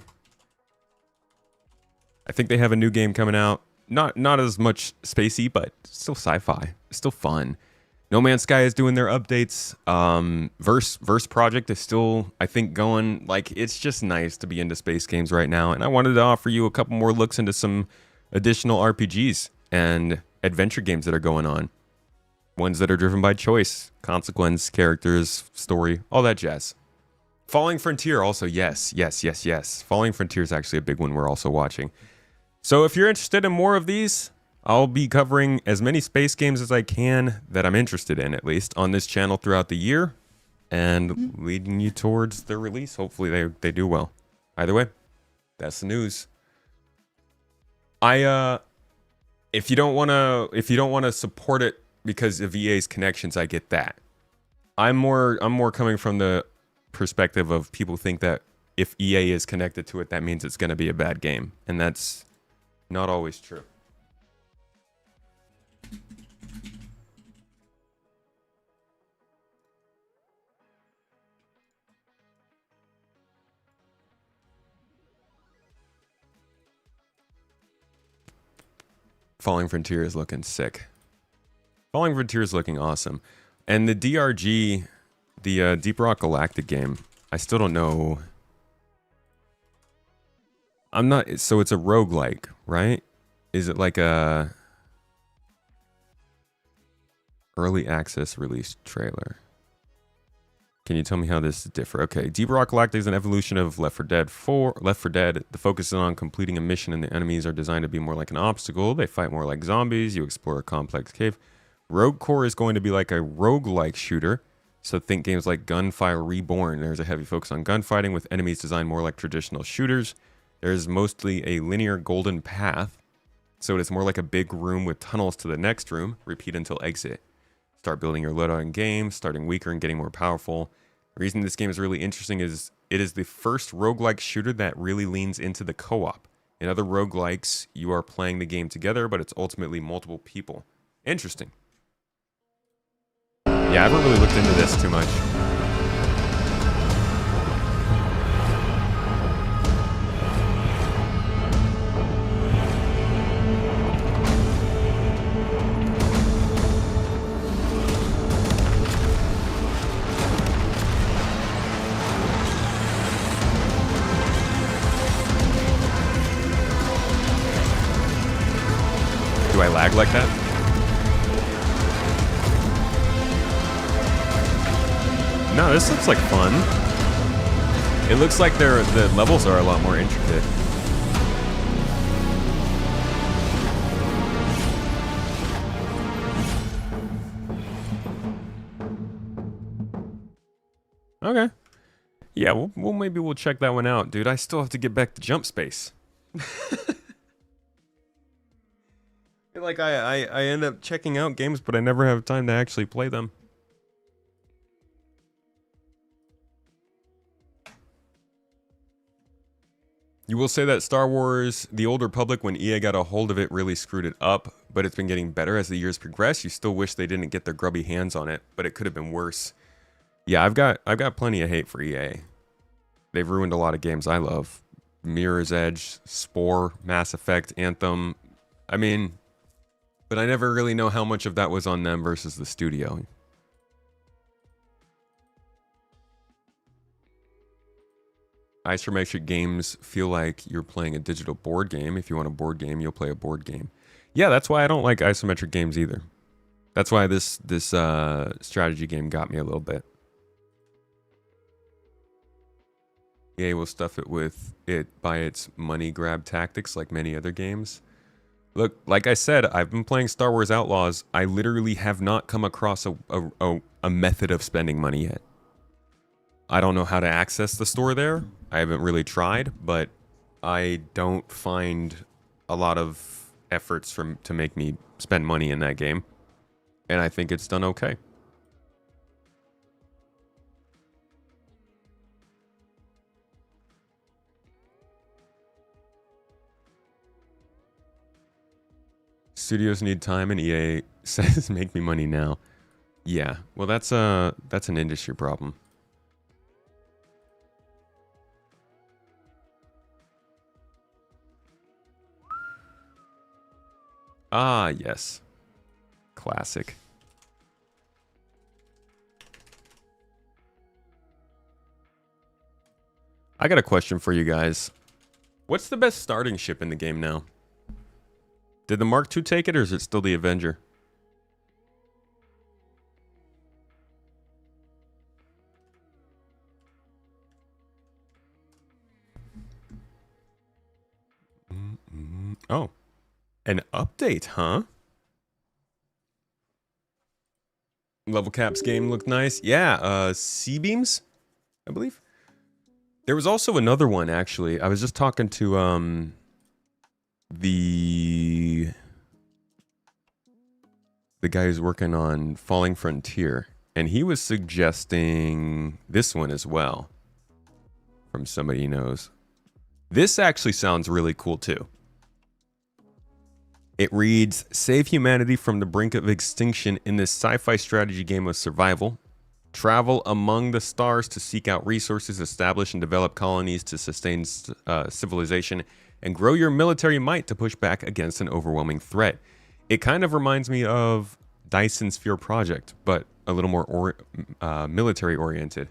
I think they have a new game coming out. Not as much spacey, but still sci-fi. Still fun. No Man's Sky is doing their updates. Verse Project is still, I think, going. Like, it's just nice to be into space games right now. And I wanted to offer you a couple more looks into some additional RPGs and adventure games that are going on. Ones that are driven by choice, consequence, characters, story, all that jazz. Falling Frontier also, yes. Falling Frontier is actually a big one we're also watching. So if you're interested in more of these, I'll be covering as many space games as I can that I'm interested in, at least, on this channel throughout the year, and leading you towards their release. Hopefully they do well. Either way, that's the news. If you don't wanna support it because of EA's connections, I get that. I'm more coming from the perspective of people think that if EA is connected to it, that means it's gonna be a bad game, and that's not always true. Falling Frontier is looking sick. Falling Frontier is looking awesome. And the DRG, the Deep Rock Galactic game, I still don't know. I'm not, so it's a roguelike, right? Is it like a early access release trailer? Can you tell me how this is different? Okay, Deep Rock Galactic is an evolution of Left 4 Dead 4. Left 4 Dead, the focus is on completing a mission and the enemies are designed to be more like an obstacle. They fight more like zombies. You explore a complex cave. Rogue Core is going to be like a roguelike shooter. So think games like Gunfire Reborn. There's a heavy focus on gunfighting with enemies designed more like traditional shooters. There's mostly a linear golden path. So it's more like a big room with tunnels to the next room. Repeat until exit. Start building your loadout in game, starting weaker and getting more powerful. The reason this game is really interesting is it is the first roguelike shooter that really leans into the co-op. In other roguelikes, you are playing the game together, but it's ultimately multiple people. Interesting. Yeah, I haven't really looked into this too much. Do I lag like that? No, this looks like fun. It looks like the levels are a lot more intricate. Okay. Yeah, maybe we'll check that one out, dude. I still have to get back to Jump Space. Like I end up checking out games, but I never have time to actually play them. You will say that Star Wars, The Old Republic, when EA got a hold of it, really screwed it up, but it's been getting better as the years progress. You still wish they didn't get their grubby hands on it, but it could have been worse. Yeah, I've got plenty of hate for EA. They've ruined a lot of games I love. Mirror's Edge, Spore, Mass Effect, Anthem. I mean, but I never really know how much of that was on them versus the studio. Isometric games feel like you're playing a digital board game. If you want a board game, you'll play a board game. Yeah, that's why I don't like isometric games either. That's why this strategy game got me a little bit. EA will stuff it with it by its money grab tactics like many other games. Look, like I said, I've been playing Star Wars Outlaws. I literally have not come across a method of spending money yet. I don't know how to access the store there. I haven't really tried, but I don't find a lot of efforts to make me spend money in that game. And I think it's done okay. Studios need time and EA says make me money now. Yeah, well that's an industry problem. Ah, yes. Classic. I got a question for you guys. What's the best starting ship in the game now? Did the Mark II take it, or is it still the Avenger? Oh. An update, huh? Level Caps game looked nice. Yeah, C-Beams, I believe. There was also another one, actually. I was just talking to the guy who's working on Falling Frontier, and he was suggesting this one as well from somebody he knows. This actually sounds really cool too. It reads, save humanity from the brink of extinction in this sci-fi strategy game of survival. Travel among the stars to seek out resources, establish and develop colonies to sustain civilization, and grow your military might to push back against an overwhelming threat. It kind of reminds me of Dyson Sphere Project, but a little more military oriented.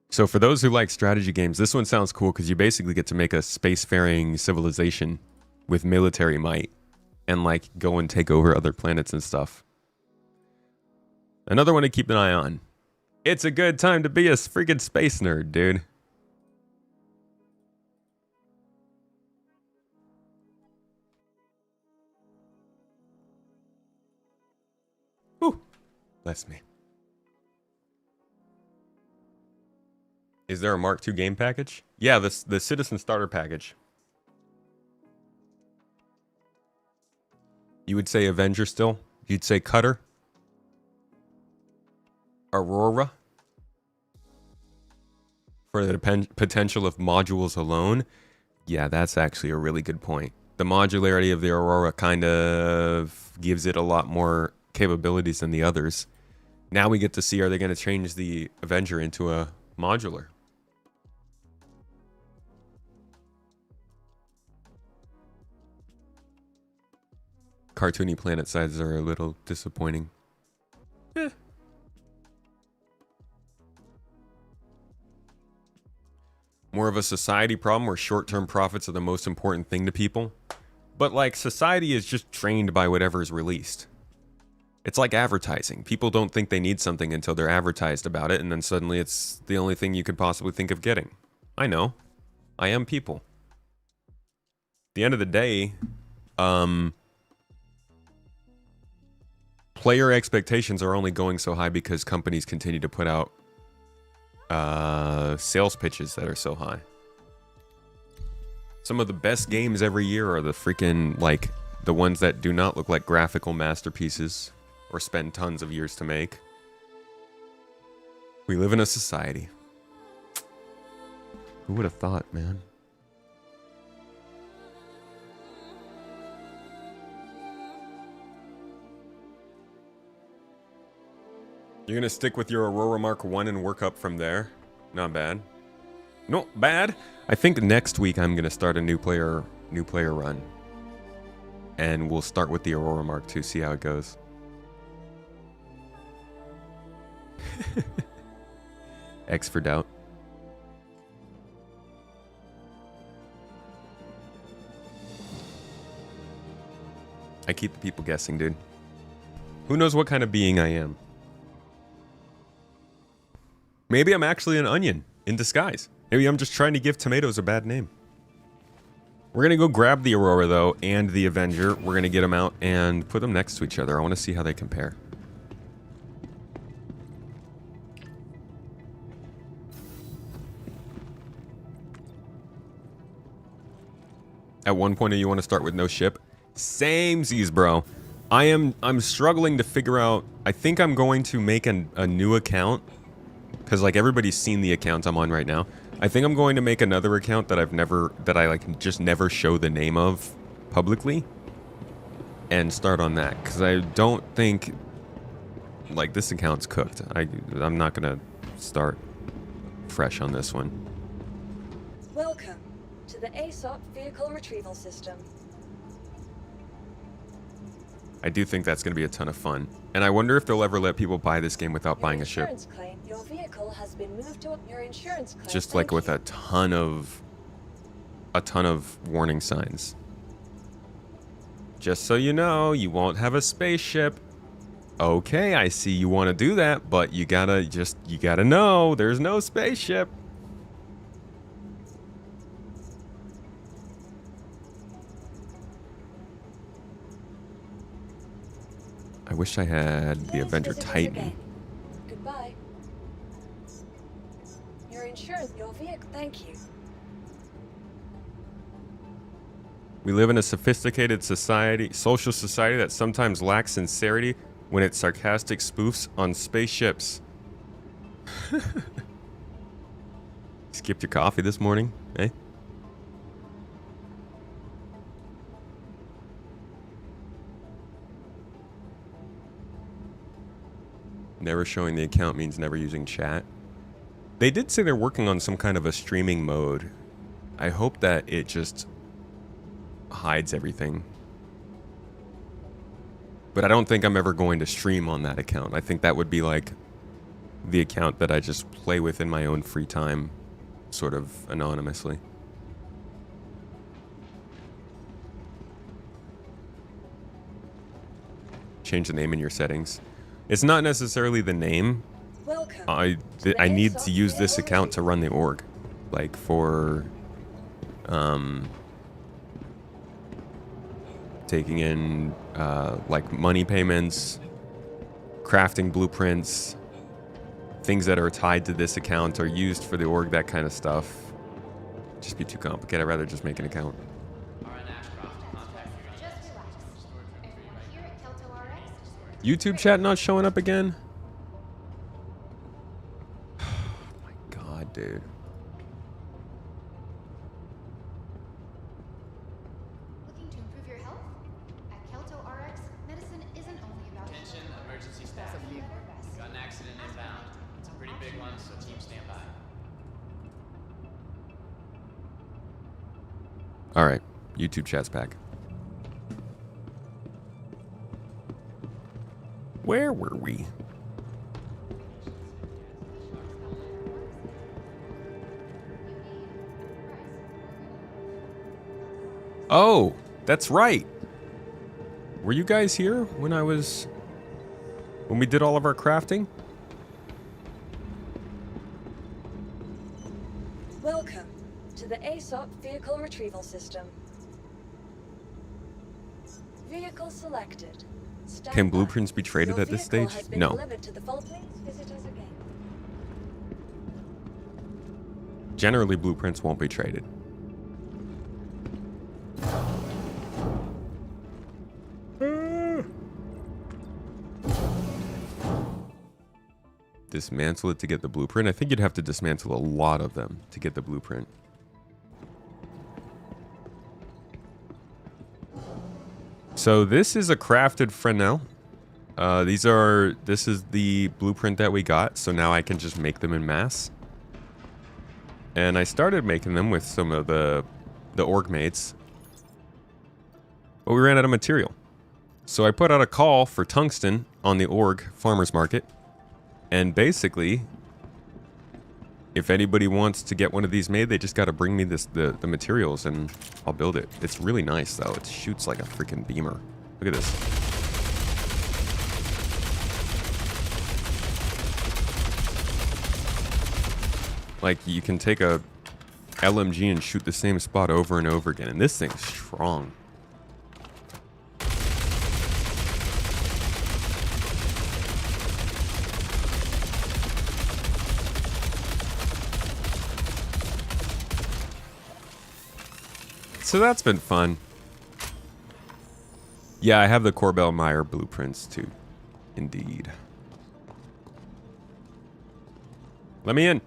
So for those who like strategy games, this one sounds cool because you basically get to make a spacefaring civilization with military might and like go and take over other planets and stuff. Another one to keep an eye on. It's a good time to be a freaking space nerd, dude. Whew. Bless me. Is there a Mark II game package? Yeah, the Citizen Starter package. You would say Avenger still? You'd say Cutter? Aurora? For the potential of modules alone? Yeah, that's actually a really good point. The modularity of the Aurora kind of gives it a lot more capabilities than the others. Now we get to see, are they going to change the Avenger into a modular? Cartoony planet sizes are a little disappointing. More of a society problem where short-term profits are the most important thing to people. But like, society is just trained by whatever is released. It's like advertising. People don't think they need something until they're advertised about it, and then suddenly it's the only thing you could possibly think of getting. I know. I am people. At the end of the day, player expectations are only going so high because companies continue to put out sales pitches that are so high. Some of the best games every year are the freaking, like, the ones that do not look like graphical masterpieces or spend tons of years to make. We live in a society. Who would have thought, man? You're gonna stick with your Aurora Mark 1 and work up from there? Not bad. Not bad. I think next week I'm gonna start a new player run. And we'll start with the Aurora Mark 2, see how it goes. X for doubt. I keep the people guessing, dude. Who knows what kind of being I am? Maybe I'm actually an onion in disguise. Maybe I'm just trying to give tomatoes a bad name. We're going to go grab the Aurora, though, and the Avenger. We're going to get them out and put them next to each other. I want to see how they compare. At one point, you want to start with no ship? Samesies, bro. I'm struggling to figure out. I think I'm going to make a new account. Because, like, everybody's seen the account I'm on right now. I think I'm going to make another account that I like just never show the name of publicly. And start on that. Because I don't think, like, this account's cooked. I'm not going to start fresh on this one.
Welcome to the ASOP Vehicle Retrieval System.
I do think that's going to be a ton of fun. And I wonder if they'll ever let people buy this game without buying a ship.
Claim. Your vehicle has been moved to your insurance claim.
Just like with a ton of warning signs. Just so you know, you won't have a spaceship. Okay, I see you want to do that, but you gotta know there's no spaceship. I wish I had the Avenger Titan.
Goodbye. Your insurance, your vehicle. Thank you.
We live in a sophisticated society, social society that sometimes lacks sincerity when it's sarcastic spoofs on spaceships. Skipped your coffee this morning, eh? Never showing the account means never using chat. They did say they're working on some kind of a streaming mode. I hope that it just hides everything. But I don't think I'm ever going to stream on that account. I think that would be like the account that I just play with in my own free time, sort of anonymously. Change the name in your settings. It's not necessarily the name. I need to use this account to run the org, like for taking in like money payments, crafting blueprints, things that are tied to this account are used for the org, that kind of stuff. Just be too complicated. I'd rather just make an account. YouTube chat not showing up again? Oh my god, dude.
Looking to improve your health? At Kelto RX, medicine isn't only about
Attention, emergency staff. Got an accident inbound. It's a pretty big one, so team stand by.
Alright, YouTube chat's back. Where were we? Oh, that's right. Were you guys here when we did all of our crafting?
Welcome to the ASOP Vehicle Retrieval System. Vehicle selected.
Can blueprints be traded at this stage? No. Generally, blueprints won't be traded. Dismantle it to get the blueprint. I think you'd have to dismantle a lot of them to get the blueprint. So this is a crafted Fresnel. This is the blueprint that we got. So now I can just make them in mass. And I started making them with some of the org mates. But we ran out of material. So I put out a call for tungsten on the org farmers market. And basically, if anybody wants to get one of these made, they just got to bring me the materials and I'll build it. It's really nice though. It shoots like a freaking beamer. Look at this. Like you can take a LMG and shoot the same spot over and over again. And this thing's strong. So that's been fun. Yeah, I have the Corbel Meyer blueprints too. Indeed. Let me in.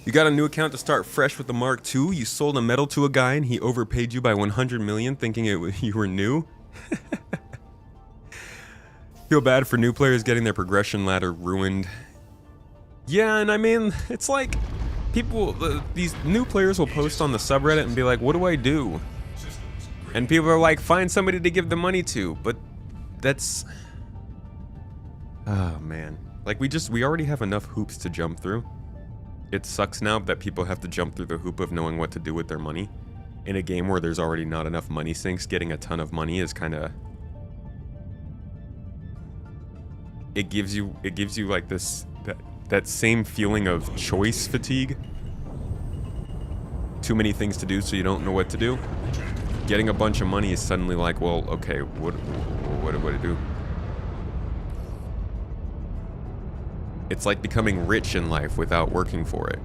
You got a new account to start fresh with the Mark II. You sold a medal to a guy and he overpaid you by 100 million thinking you were new. Feel bad for new players getting their progression ladder ruined. Yeah, and I mean, it's like people, these new players will post on the subreddit and be like, what do I do? And people are like, find somebody to give the money to. But that's, oh man. Like we already have enough hoops to jump through. It sucks now that people have to jump through the hoop of knowing what to do with their money. In a game where there's already not enough money sinks, getting a ton of money is kind of, it gives you like this, that same feeling of choice fatigue. Too many things to do so you don't know what to do. Getting a bunch of money is suddenly like, well, okay, what do I do? It's like becoming rich in life without working for it.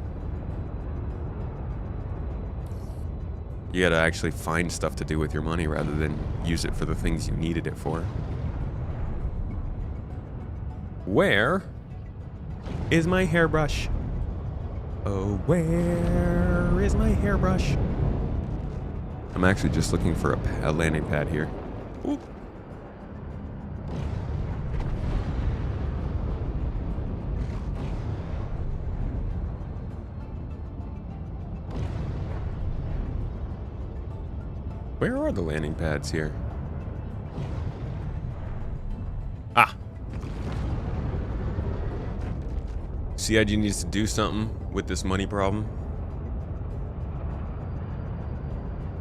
You gotta actually find stuff to do with your money rather than use it for the things you needed it for. Where is my hairbrush? Oh, where is my hairbrush? I'm actually just looking for a landing pad here. Ooh. Where are the landing pads here? Ah. CIG needs to do something with this money problem.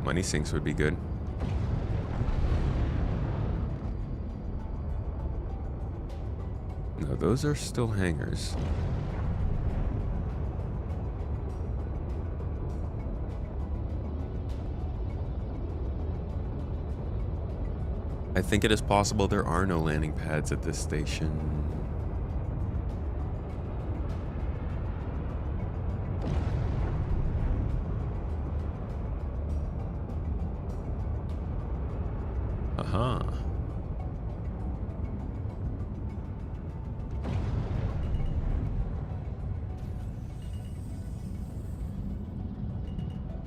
Money sinks would be good. No, those are still hangars. I think it is possible there are no landing pads at this station. Aha.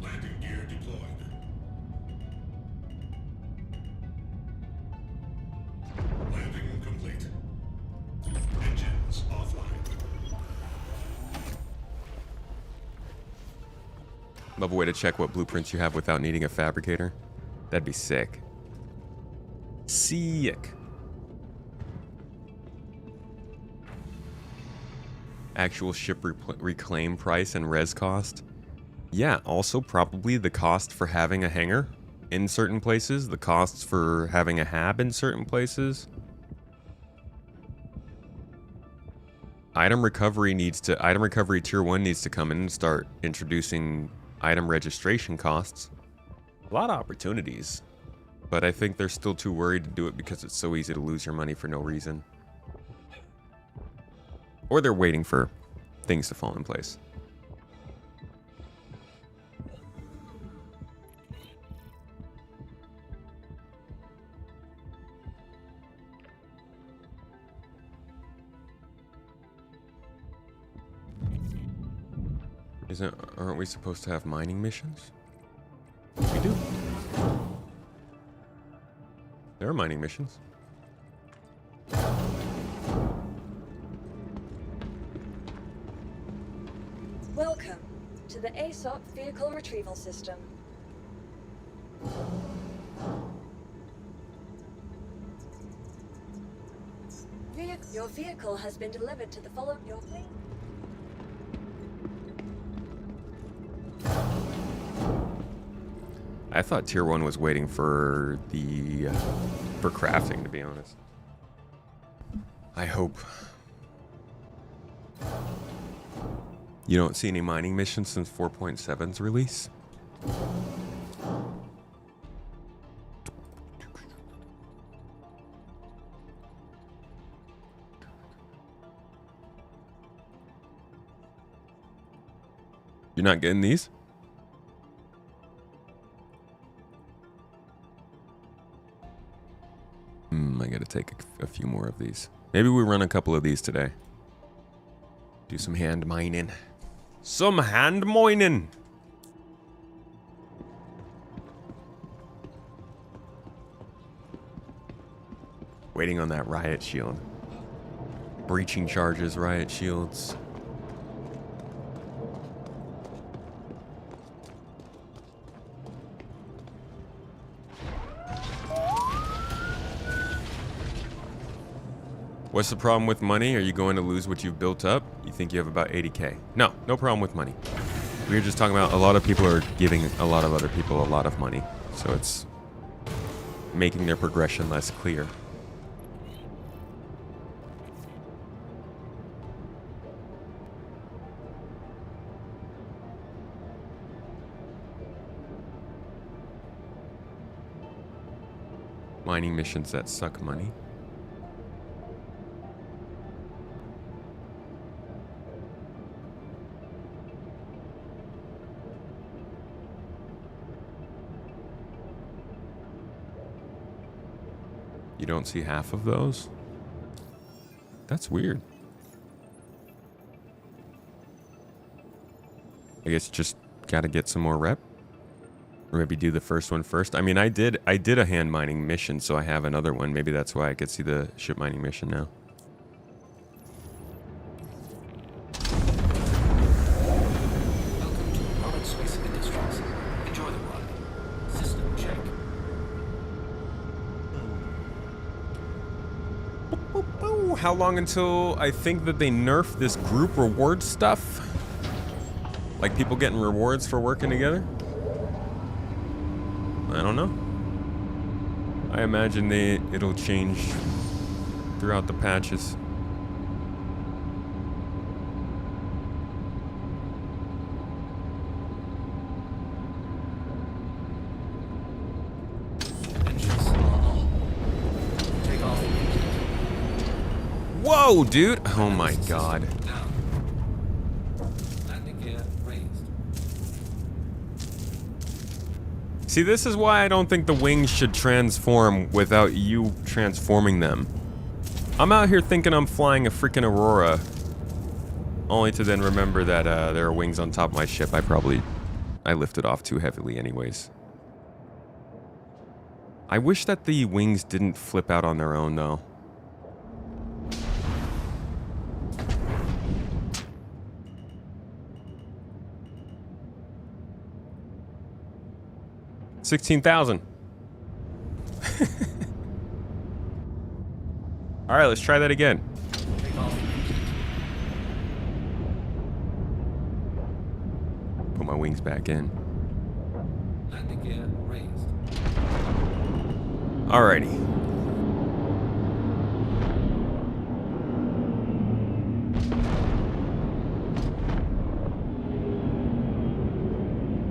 Landing gear deployed. Landing complete. Engines offline.
Love a way to check what blueprints you have without needing a fabricator. That'd be sick. Sick. Actual ship reclaim price and res cost. Yeah, also probably the cost for having a hangar in certain places, the costs for having a hab in certain places. Item recovery tier 1 needs to come in and start introducing item registration costs. A lot of opportunities. But I think they're still too worried to do it because it's so easy to lose your money for no reason. Or they're waiting for things to fall in place. Aren't we supposed to have mining missions? We do. There are mining missions.
Welcome to the ASOP Vehicle Retrieval System. Your vehicle has been delivered to the following your plane.
I thought tier 1 was waiting for for crafting, to be honest. I hope. You don't see any mining missions since 4.7's release? You're not getting these? I gotta take a few more of these. Maybe we run a couple of these today. Do some hand mining. Some hand mining! Waiting on that riot shield. Breaching charges, riot shields. What's the problem with money? Are you going to lose what you've built up? You think you have about 80K. No problem with money. We were just talking about a lot of people are giving a lot of other people a lot of money. So it's making their progression less clear. Mining missions that suck money. You don't see half of those? That's weird. I guess just gotta get some more rep. Or maybe do the first one first. I mean, I did a hand mining mission, so I have another one. Maybe that's why I could see the ship mining mission now.
Welcome to Roberts Space Industries. Enjoy the ride. System check.
Oh, how long until I think that they nerf this group reward stuff? Like people getting rewards for working together? I don't know. I imagine it'll change throughout the patches. Whoa, dude! Oh my god. See, this is why I don't think the wings should transform without you transforming them. I'm out here thinking I'm flying a freaking Aurora, only to then remember that there are wings on top of my ship. I lifted off too heavily anyways. I wish that the wings didn't flip out on their own, though. $16,000. All right, let's try that again. Put my wings back in.
Landing gear raised.
Alrighty.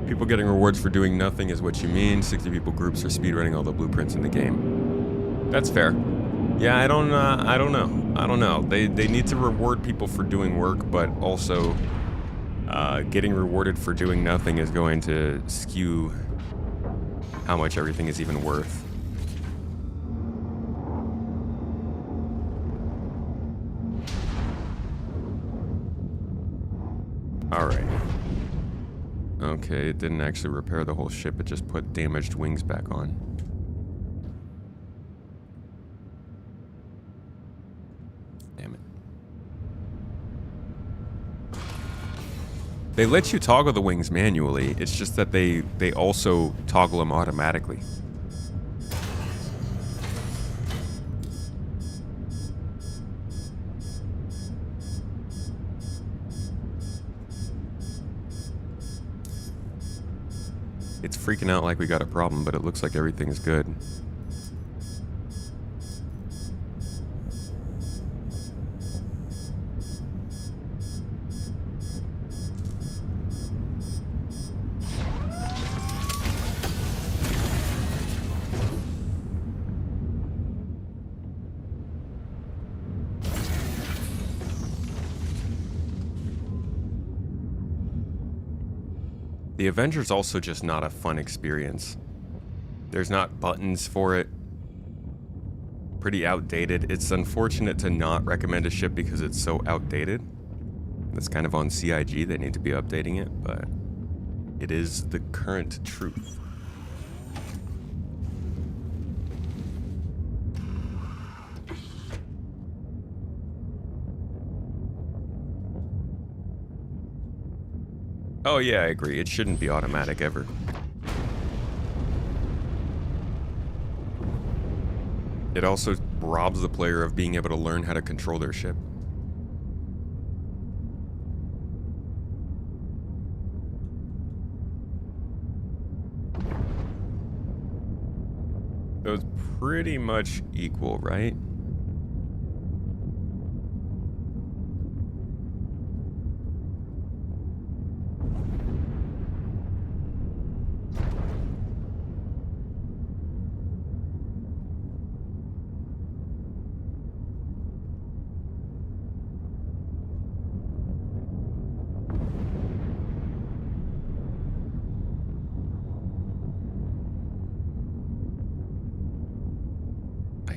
People getting rewards for doing nothing is what you mean. 60 people groups are speedrunning all the blueprints in the game. That's fair. Yeah, I don't know. They need to reward people for doing work, but also getting rewarded for doing nothing is going to skew how much everything is even worth. All right. Okay, it didn't actually repair the whole ship, it just put damaged wings back on. Damn it. They let you toggle the wings manually, it's just that they also toggle them automatically. It's freaking out like we got a problem, but it looks like everything's good. The Avenger's also just not a fun experience. There's not buttons for it. Pretty outdated. It's unfortunate to not recommend a ship because it's so outdated. That's kind of on CIG, they need to be updating it, but it is the current truth. Oh yeah, I agree. It shouldn't be automatic ever. It also robs the player of being able to learn how to control their ship. So it's pretty much equal, right?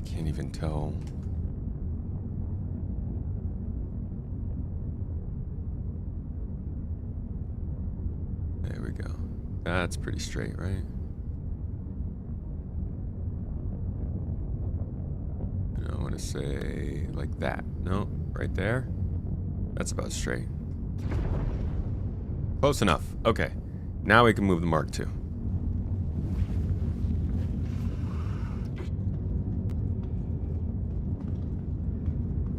Can't even tell. There we go. That's pretty straight, right? And I want to say like that. No, right there. That's about straight. Close enough. Okay. Now we can move the Mark II.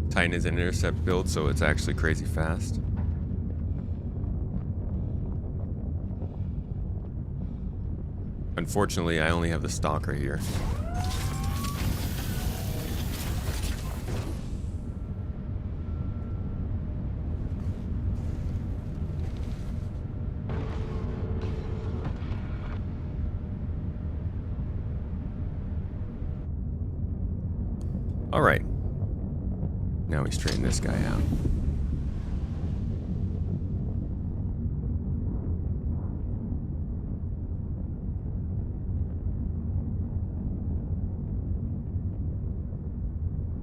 Titan is an intercept build, so it's actually crazy fast. Unfortunately, I only have the stock right here. All right. Now we straighten this guy out.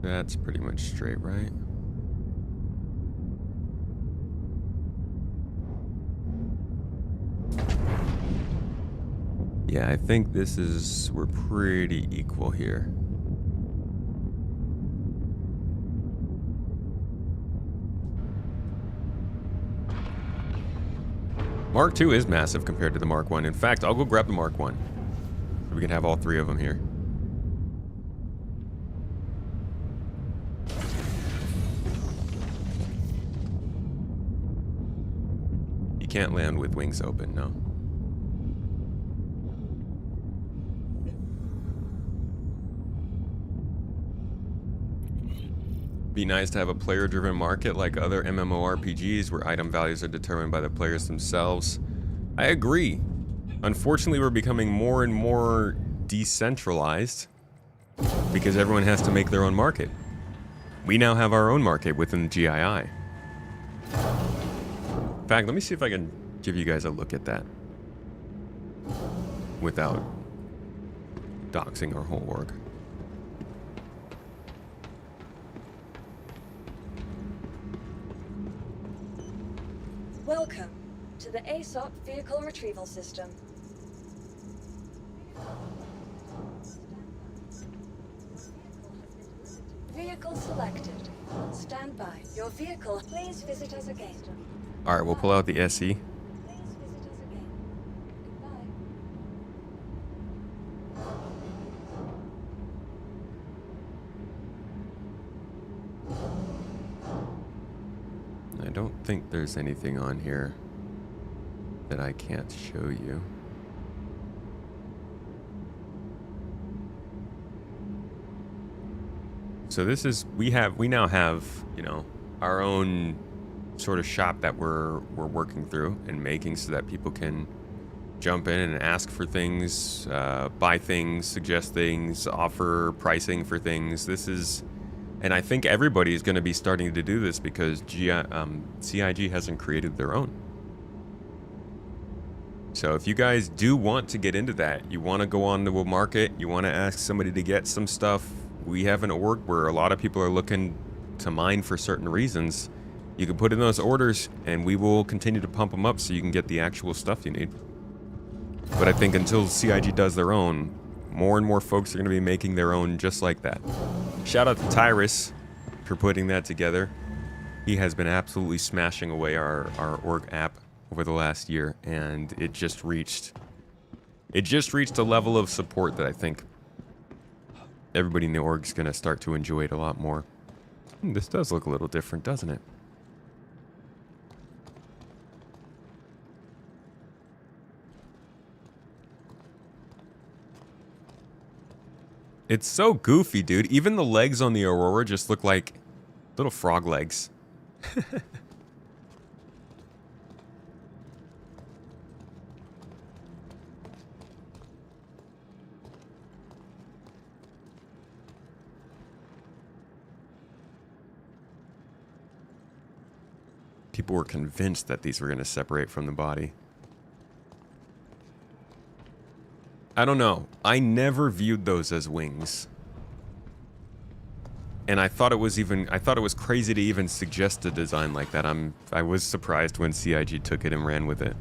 That's pretty much straight, right? Yeah, I think this is, we're pretty equal here. Mark II is massive compared to the Mark I. In fact, I'll go grab the Mark I. So we can have all three of them here. You can't land with wings open, no. Be nice to have a player-driven market like other MMORPGs where item values are determined by the players themselves. I agree. Unfortunately, we're becoming more and more decentralized because everyone has to make their own market. We now have our own market within the GII. In fact, let me see if I can give you guys a look at that without doxing our whole org.
Welcome to the ASOP Vehicle Retrieval System. Vehicle selected. Stand by. Your vehicle. Please visit us again.
All right, we'll pull out the SE. I don't think there's anything on here that I can't show you. So this is, we now have, you know, our own sort of shop that we're working through and making so that people can jump in and ask for things, buy things, suggest things, offer pricing for things. This is, and I think everybody is going to be starting to do this because CIG hasn't created their own. So if you guys do want to get into that, you want to go on to a market, you want to ask somebody to get some stuff, we have an org where a lot of people are looking to mine for certain reasons. You can put in those orders and we will continue to pump them up so you can get the actual stuff you need. But I think until CIG does their own, more and more folks are going to be making their own just like that. Shout out to Tyrus for putting that together. He has been absolutely smashing away our org app over the last year, and it just reached a level of support that I think everybody in the org is going to start to enjoy it a lot more. This does look a little different, doesn't it? It's so goofy, dude. Even the legs on the Aurora just look like little frog legs. People were convinced that these were going to separate from the body. I don't know. I never viewed those as wings. And I thought it was crazy to even suggest a design like that. I was surprised when CIG took it and ran with it.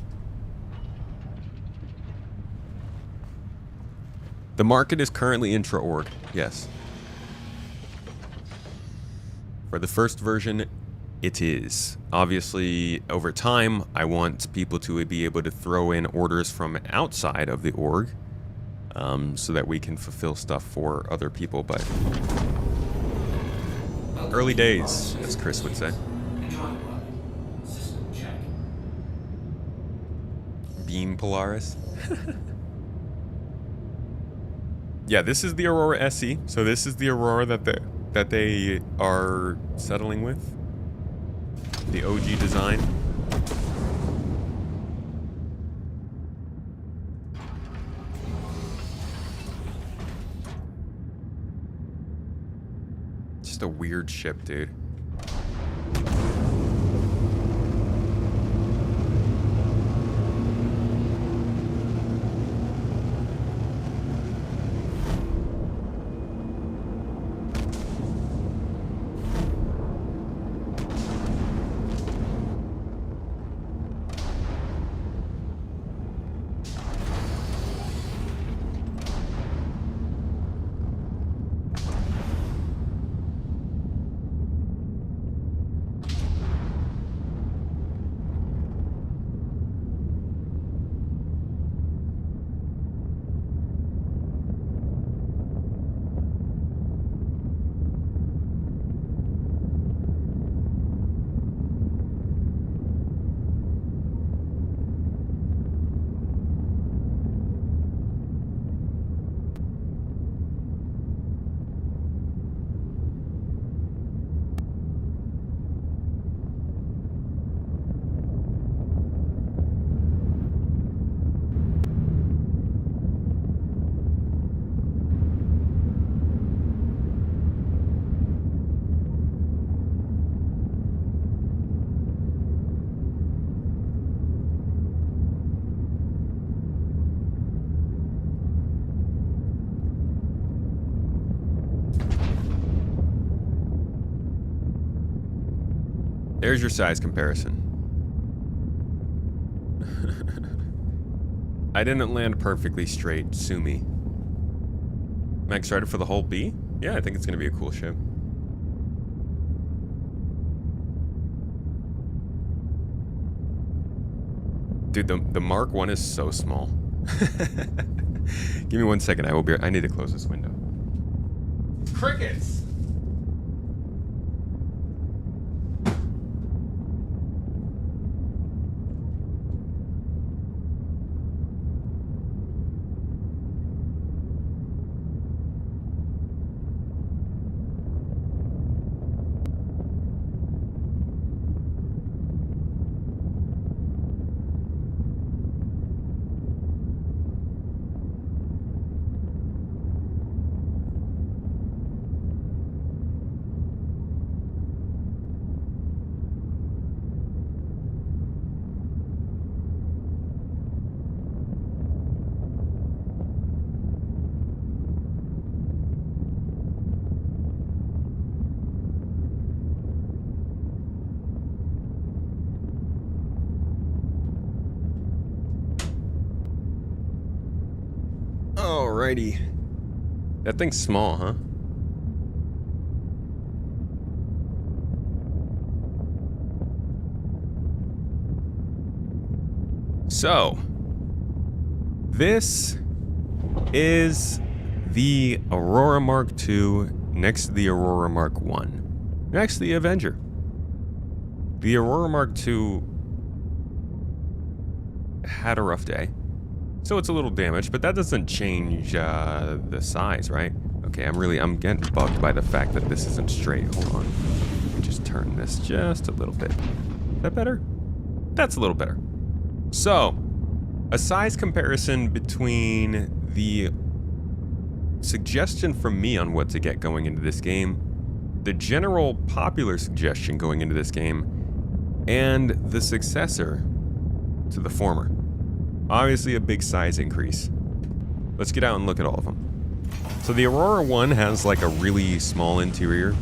The market is currently intra-org, yes. For the first version, it is. Obviously, over time, I want people to be able to throw in orders from outside of the org, so that we can fulfill stuff for other people, but early days, as Chris would say. Beam Polaris. Yeah, this is the Aurora SE, so this is the Aurora that they are settling with. The OG design. Just a weird ship, dude. There's your size comparison. I didn't land perfectly straight, sue me. Am I excited for the Hull B? Yeah, I think it's gonna be a cool ship. Dude, the Mark 1 is so small. Give me 1 second, I need to close this window. Crickets! Alrighty. That thing's small, huh? So, this is the Aurora Mark II next to the Aurora Mark I, next to the Avenger. The Aurora Mark II had a rough day, so it's a little damaged, but that doesn't change the size, right? Okay, I'm getting bugged by the fact that this isn't straight. Hold on. Let me just turn this just a little bit. Is that better? That's a little better. So, a size comparison between the suggestion from me on what to get going into this game, the general popular suggestion going into this game, and the successor to the former. Obviously a big size increase. Let's get out and look at all of them. So the Aurora 1 has like a really small interior.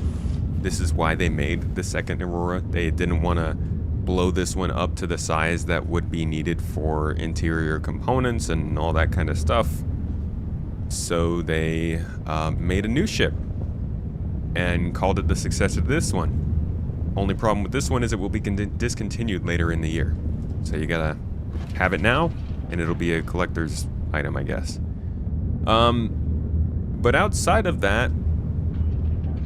This is why they made the second Aurora. They didn't want to blow this one up to the size that would be needed for interior components and all that kind of stuff. So they made a new ship and called it the successor to this one. Only problem with this one is it will be discontinued later in the year. So you gotta have it now, and it'll be a collector's item, I guess. But outside of that,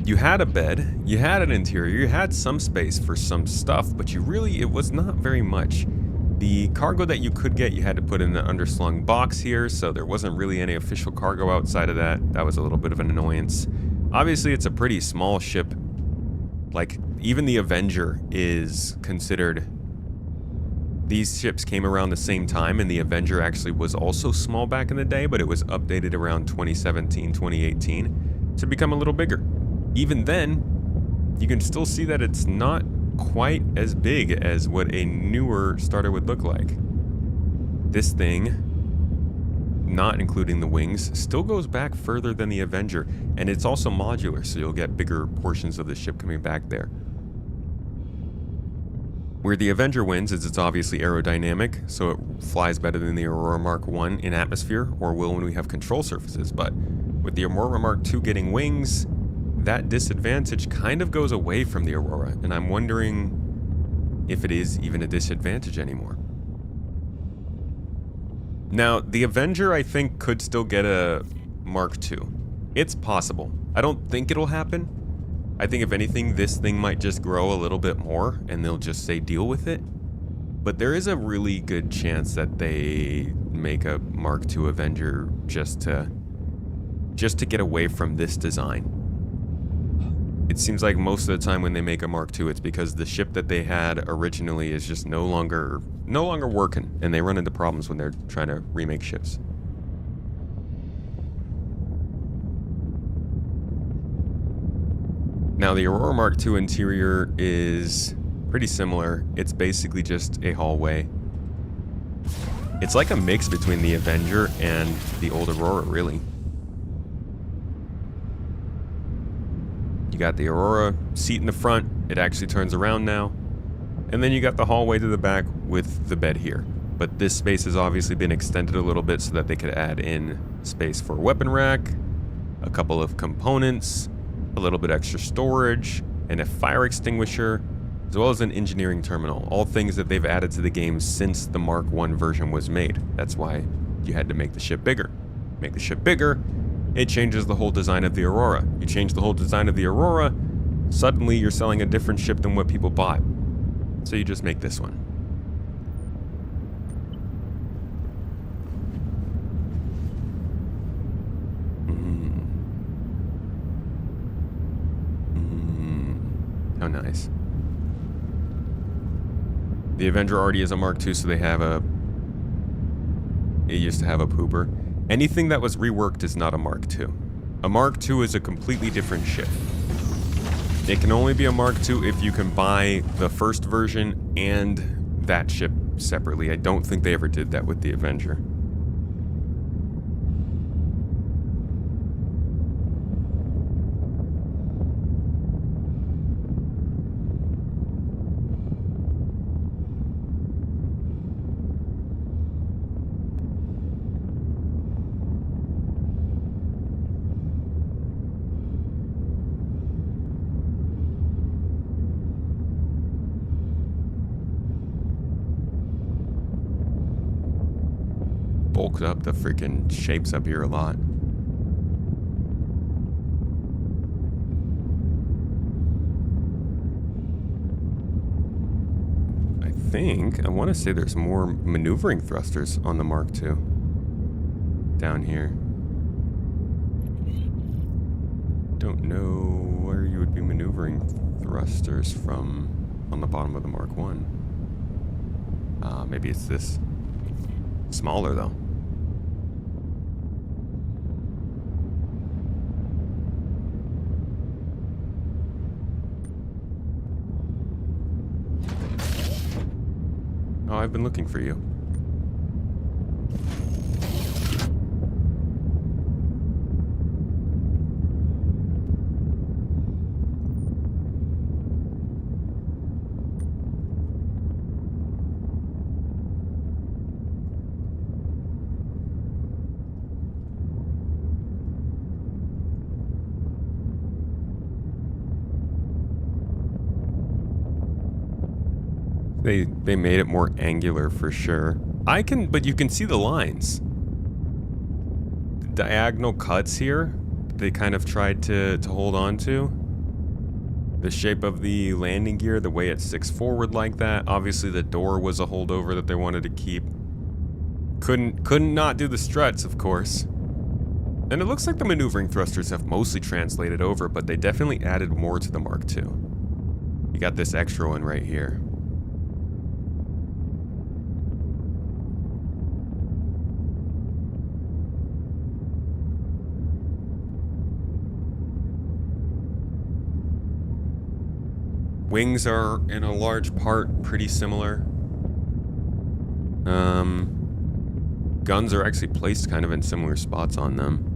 you had a bed, you had an interior, you had some space for some stuff, but it was not very much. The cargo that you could get, you had to put in an underslung box here, so there wasn't really any official cargo outside of that. That was a little bit of an annoyance. Obviously, it's a pretty small ship. Like, even the Avenger is considered... These ships came around the same time, and the Avenger actually was also small back in the day, but it was updated around 2017, 2018 to become a little bigger. Even then, you can still see that it's not quite as big as what a newer starter would look like. This thing, not including the wings, still goes back further than the Avenger, and it's also modular, so you'll get bigger portions of the ship coming back there. Where the Avenger wins is it's obviously aerodynamic, so it flies better than the Aurora Mark 1 in atmosphere, or will when we have control surfaces, but with the Aurora Mark 2 getting wings, that disadvantage kind of goes away from the Aurora, and I'm wondering if it is even a disadvantage anymore. Now, the Avenger, I think, could still get a Mark II. It's possible. I don't think it'll happen. I think if anything, this thing might just grow a little bit more, and they'll just say deal with it. But there is a really good chance that they make a Mark II Avenger just to get away from this design. It seems like most of the time when they make a Mark II, it's because the ship that they had originally is just no longer working, and they run into problems when they're trying to remake ships. Now, the Aurora Mark II interior is pretty similar. It's basically just a hallway. It's like a mix between the Avenger and the old Aurora, really. You got the Aurora seat in the front. It actually turns around now. And then you got the hallway to the back with the bed here. But this space has obviously been extended a little bit so that they could add in space for a weapon rack, a couple of components, a little bit extra storage, and a fire extinguisher, as well as an engineering terminal. All things that they've added to the game since the Mark I version was made. That's why you had to make the ship bigger. Make the ship bigger, it changes the whole design of the Aurora. You change the whole design of the Aurora, suddenly you're selling a different ship than what people bought. So you just make this one. How nice. The Avenger already is a Mark II, so they have it used to have a pooper. Anything that was reworked is not a Mark II. A Mark II is a completely different ship. It can only be a Mark II if you can buy the first version and that ship separately. I don't think they ever did that with the Avenger. Bulked up the freaking shapes up here a lot. I want to say there's more maneuvering thrusters on the Mark II down here. Don't know where you would be maneuvering thrusters from on the bottom of the Mark I. Maybe it's this. Smaller though. Oh, I've been looking for you. They made it more angular for sure. But you can see the lines. The diagonal cuts here, they kind of tried to hold on to. The shape of the landing gear, the way it sticks forward like that. Obviously the door was a holdover that they wanted to keep. Couldn't not do the struts, of course. And it looks like the maneuvering thrusters have mostly translated over, but they definitely added more to the Mark II. You got this extra one right here. Wings are, in a large part, pretty similar. Guns are actually placed kind of in similar spots on them.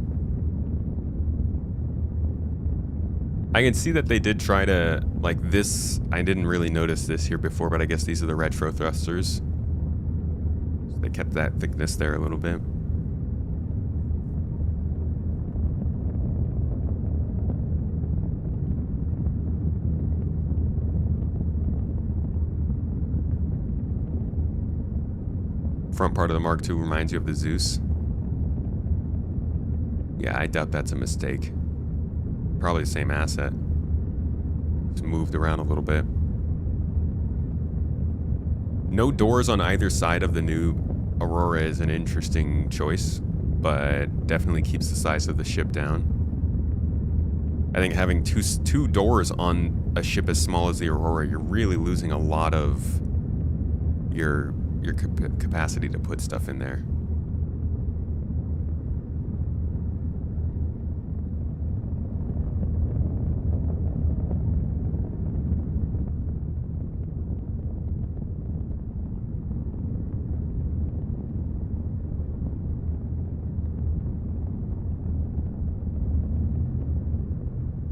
I can see that they did try to, like this, I didn't really notice this here before, but I guess these are the retro thrusters. So they kept that thickness there a little bit. Front part of the Mark II reminds you of the Zeus. Yeah, I doubt that's a mistake. Probably the same asset. Just moved around a little bit. No doors on either side of the new Aurora is an interesting choice, but definitely keeps the size of the ship down. I think having two doors on a ship as small as the Aurora, you're really losing a lot of your capacity to put stuff in there.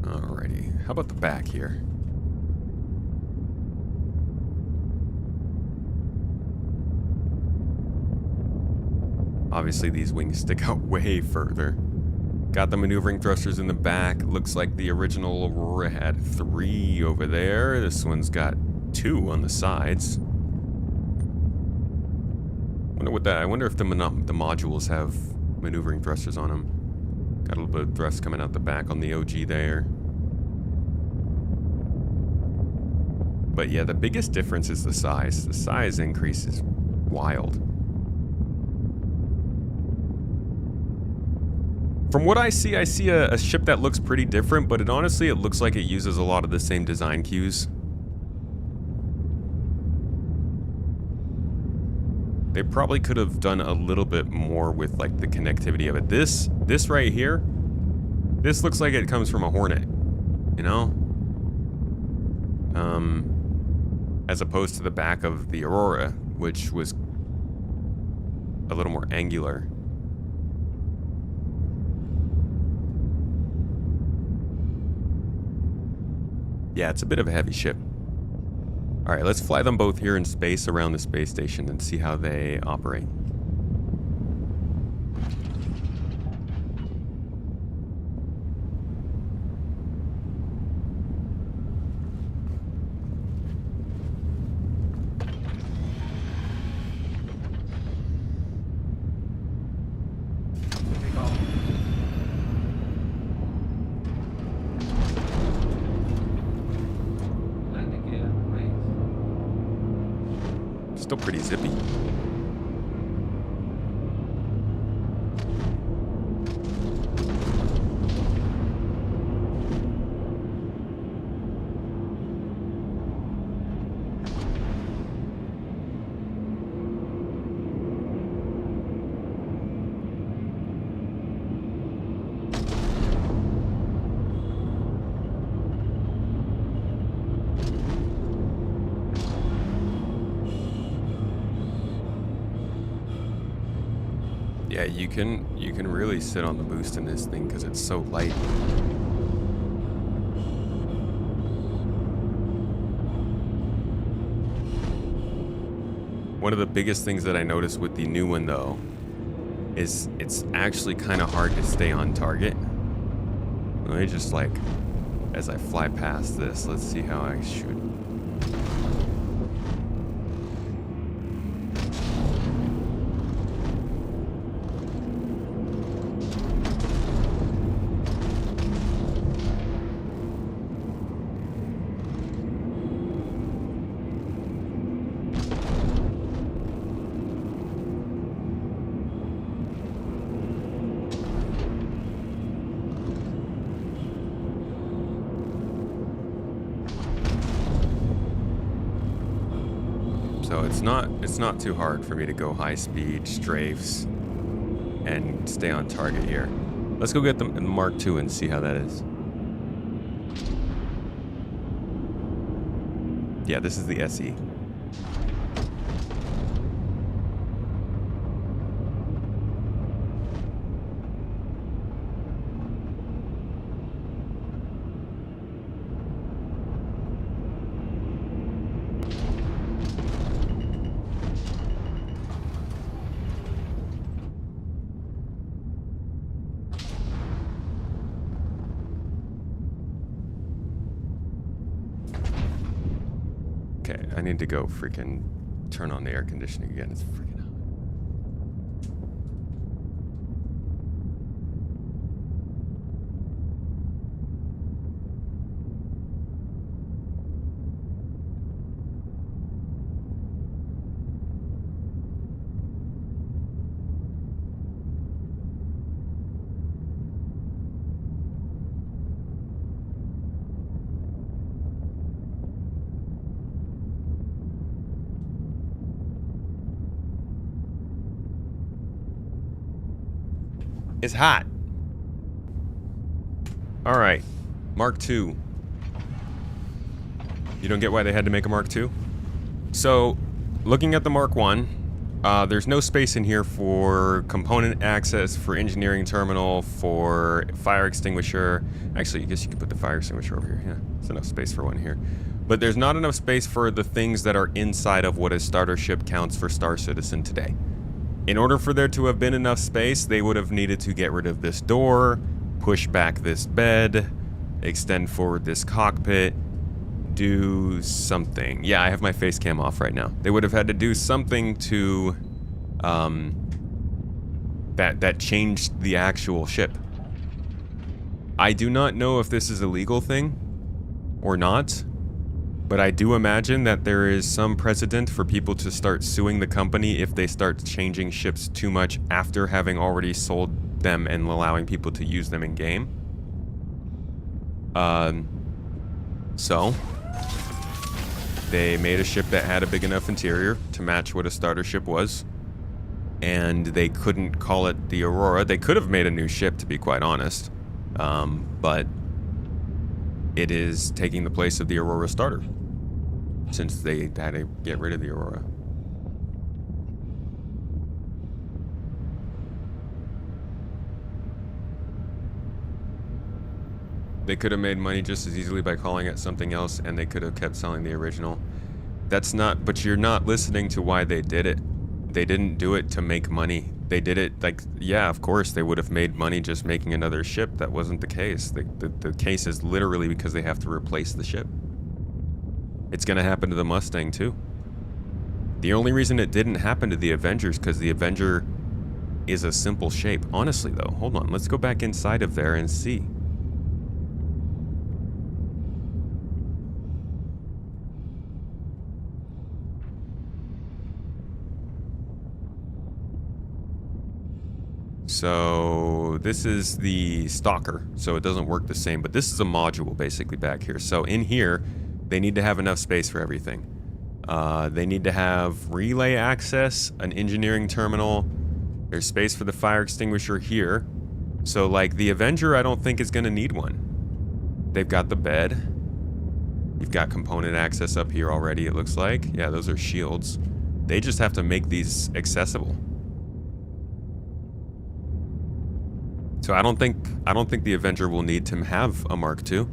Alrighty, how about the back here? Obviously, these wings stick out way further. Got the maneuvering thrusters in the back. Looks like the original Aurora had 3 over there. This one's got 2 on the sides. I wonder if the modules have maneuvering thrusters on them. Got a little bit of thrust coming out the back on the OG there. But yeah, the biggest difference is the size. The size increase is wild. From what I see a ship that looks pretty different, but it honestly looks like it uses a lot of the same design cues. They probably could have done a little bit more with like the connectivity of it. This right here, this looks like it comes from a Hornet, you know? As opposed to the back of the Aurora, which was a little more angular. Yeah, it's a bit of a heavy ship. All right, let's fly them both here in space around the space station and see how they operate. Still pretty zippy. Yeah, you can really sit on the boost in this thing because it's so light. One of the biggest things that I noticed with the new one though is it's actually kind of hard to stay on target. Let me just like, as I fly past this, let's see how I shoot. it's not too hard for me to go high speed strafes and stay on target here. Let's go get the Mark II and see how that is. Yeah, this is the SE. Okay, I need to go freaking turn on the air conditioning again. It's freaking hot. It's hot. All right, Mark II. You don't get why they had to make a Mark II? So, looking at the Mark I, there's no space in here for component access, for engineering terminal, for fire extinguisher. Actually, I guess you could put the fire extinguisher over here. Yeah, there's enough space for one here. But there's not enough space for the things that are inside of what a starter ship counts for Star Citizen today. In order for there to have been enough space, they would have needed to get rid of this door, push back this bed, extend forward this cockpit, do something. Yeah, I have my face cam off right now. They would have had to do something to that changed the actual ship. I do not know if this is a legal thing or not, but I do imagine that there is some precedent for people to start suing the company if they start changing ships too much after having already sold them and allowing people to use them in game. So they made a ship that had a big enough interior to match what a starter ship was, and they couldn't call it the Aurora. They could have made a new ship, to be quite honest, but it is taking the place of the Aurora starter, since they had to get rid of the Aurora. They could have made money just as easily by calling it something else, and they could have kept selling the original. That's not, but you're not listening to why they did it. They didn't do it to make money. They did it, like, yeah, of course, they would have made money just making another ship. That wasn't the case. The case is literally because they have to replace the ship. It's gonna happen to the Mustang, too. The only reason it didn't happen to the Avengers, because the Avenger is a simple shape. Honestly, though, hold on, let's go back inside of there and see. So this is the Stalker, so it doesn't work the same, but this is a module basically back here. So in here, they need to have enough space for everything. They need to have relay access, an engineering terminal. There's space for the fire extinguisher here. So like the Avenger, I don't think is gonna need one. They've got the bed. You've got component access up here already, it looks like. Yeah, those are shields. They just have to make these accessible. So I don't think the Avenger will need to have a Mark II.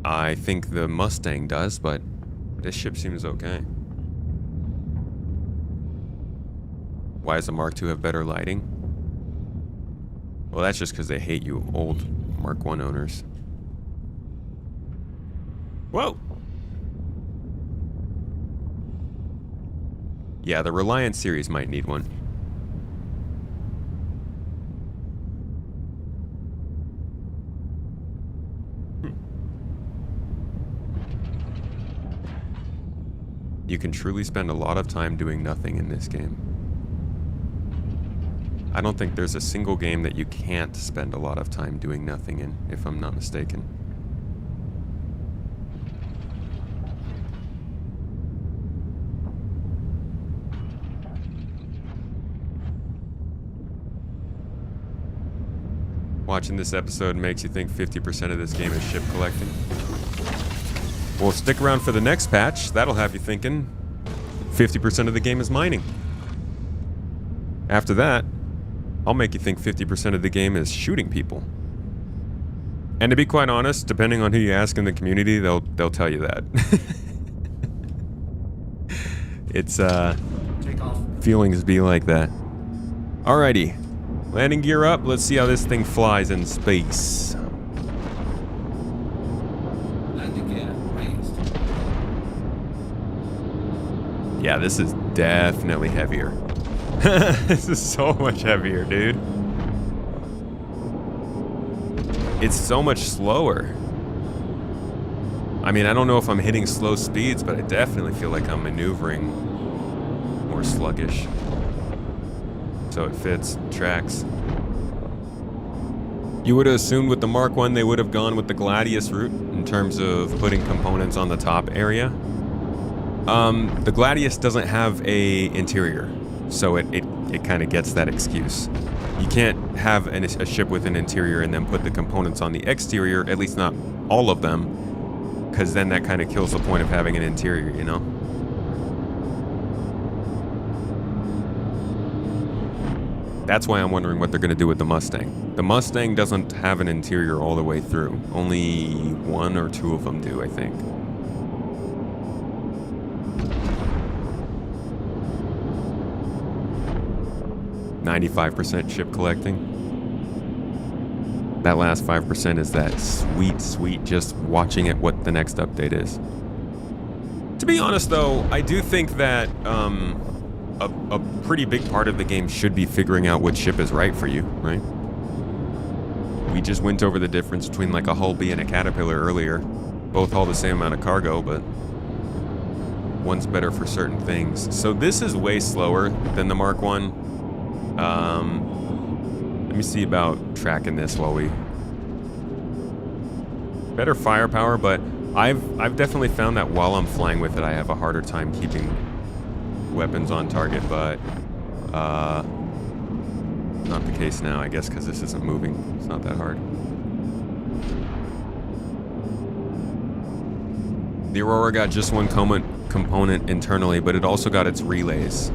I think the Mustang does, but this ship seems okay. Why does the Mark II have better lighting? Well, that's just because they hate you old Mark I owners. Whoa! Yeah, the Reliant series might need one. You can truly spend a lot of time doing nothing in this game. I don't think there's a single game that you can't spend a lot of time doing nothing in, if I'm not mistaken. Watching this episode makes you think 50% of this game is ship collecting. Well, stick around for the next patch. That'll have you thinking 50% of the game is mining. After that, I'll make you think 50% of the game is shooting people. And to be quite honest, depending on who you ask in the community, they'll tell you that. It's feelings be like that. Alrighty. Landing gear up. Let's see how this thing flies in space.
Landing gear raised.
Yeah, this is definitely heavier. This is so much heavier, dude. It's so much slower. I mean, I don't know if I'm hitting slow speeds, but I definitely feel like I'm maneuvering more sluggish. So it fits, tracks. You would have assumed with the Mark 1 they would have gone with the Gladius route in terms of putting components on the top area. The Gladius doesn't have a interior, so it kind of gets that excuse. You can't have a ship with an interior and then put the components on the exterior, at least not all of them, because then that kind of kills the point of having an interior, you know? That's why I'm wondering what they're going to do with the Mustang. The Mustang doesn't have an interior all the way through. Only 1 or 2 of them do, I think. .95% ship collecting. That last 5% is that sweet just watching it what the next update is. To be honest though, I do think that a pretty big part of the game should be figuring out which ship is right for you, right? We just went over the difference between like a Hull B and a Caterpillar earlier. Both haul the same amount of cargo, but one's better for certain things. So this is way slower than the Mark 1. Let me see about tracking this while we... Better firepower, but I've definitely found that while I'm flying with it, I have a harder time keeping weapons on target, but not the case now, I guess, because this isn't moving. It's not that hard. The Aurora got just one component internally, but it also got its relays.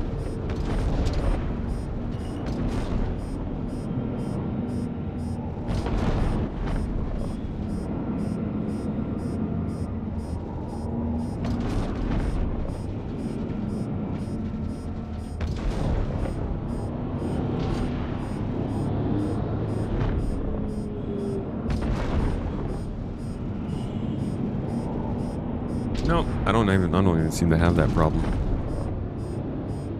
No, I don't even seem to have that problem.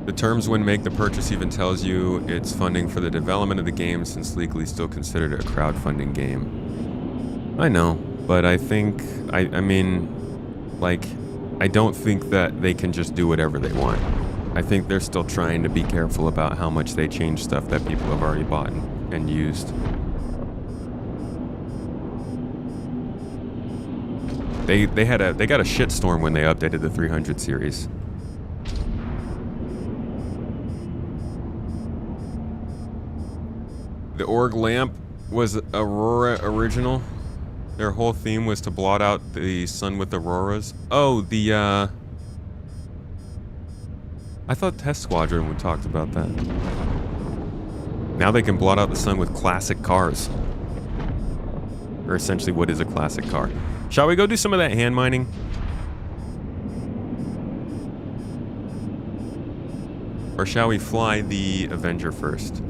The terms when make the purchase even tells you it's funding for the development of the game, since legally still considered a crowdfunding game. I know, but I think, I mean, like, I don't think that they can just do whatever they want. I think they're still trying to be careful about how much they change stuff that people have already bought and used. They got a shitstorm when they updated the 300 series. The Org lamp was Aurora original. Their whole theme was to blot out the sun with auroras. Oh, the I thought Test Squadron would talked about that. Now they can blot out the sun with classic cars. Or essentially what is a classic car. Shall we go do some of that hand mining? Or shall we fly the Avenger first?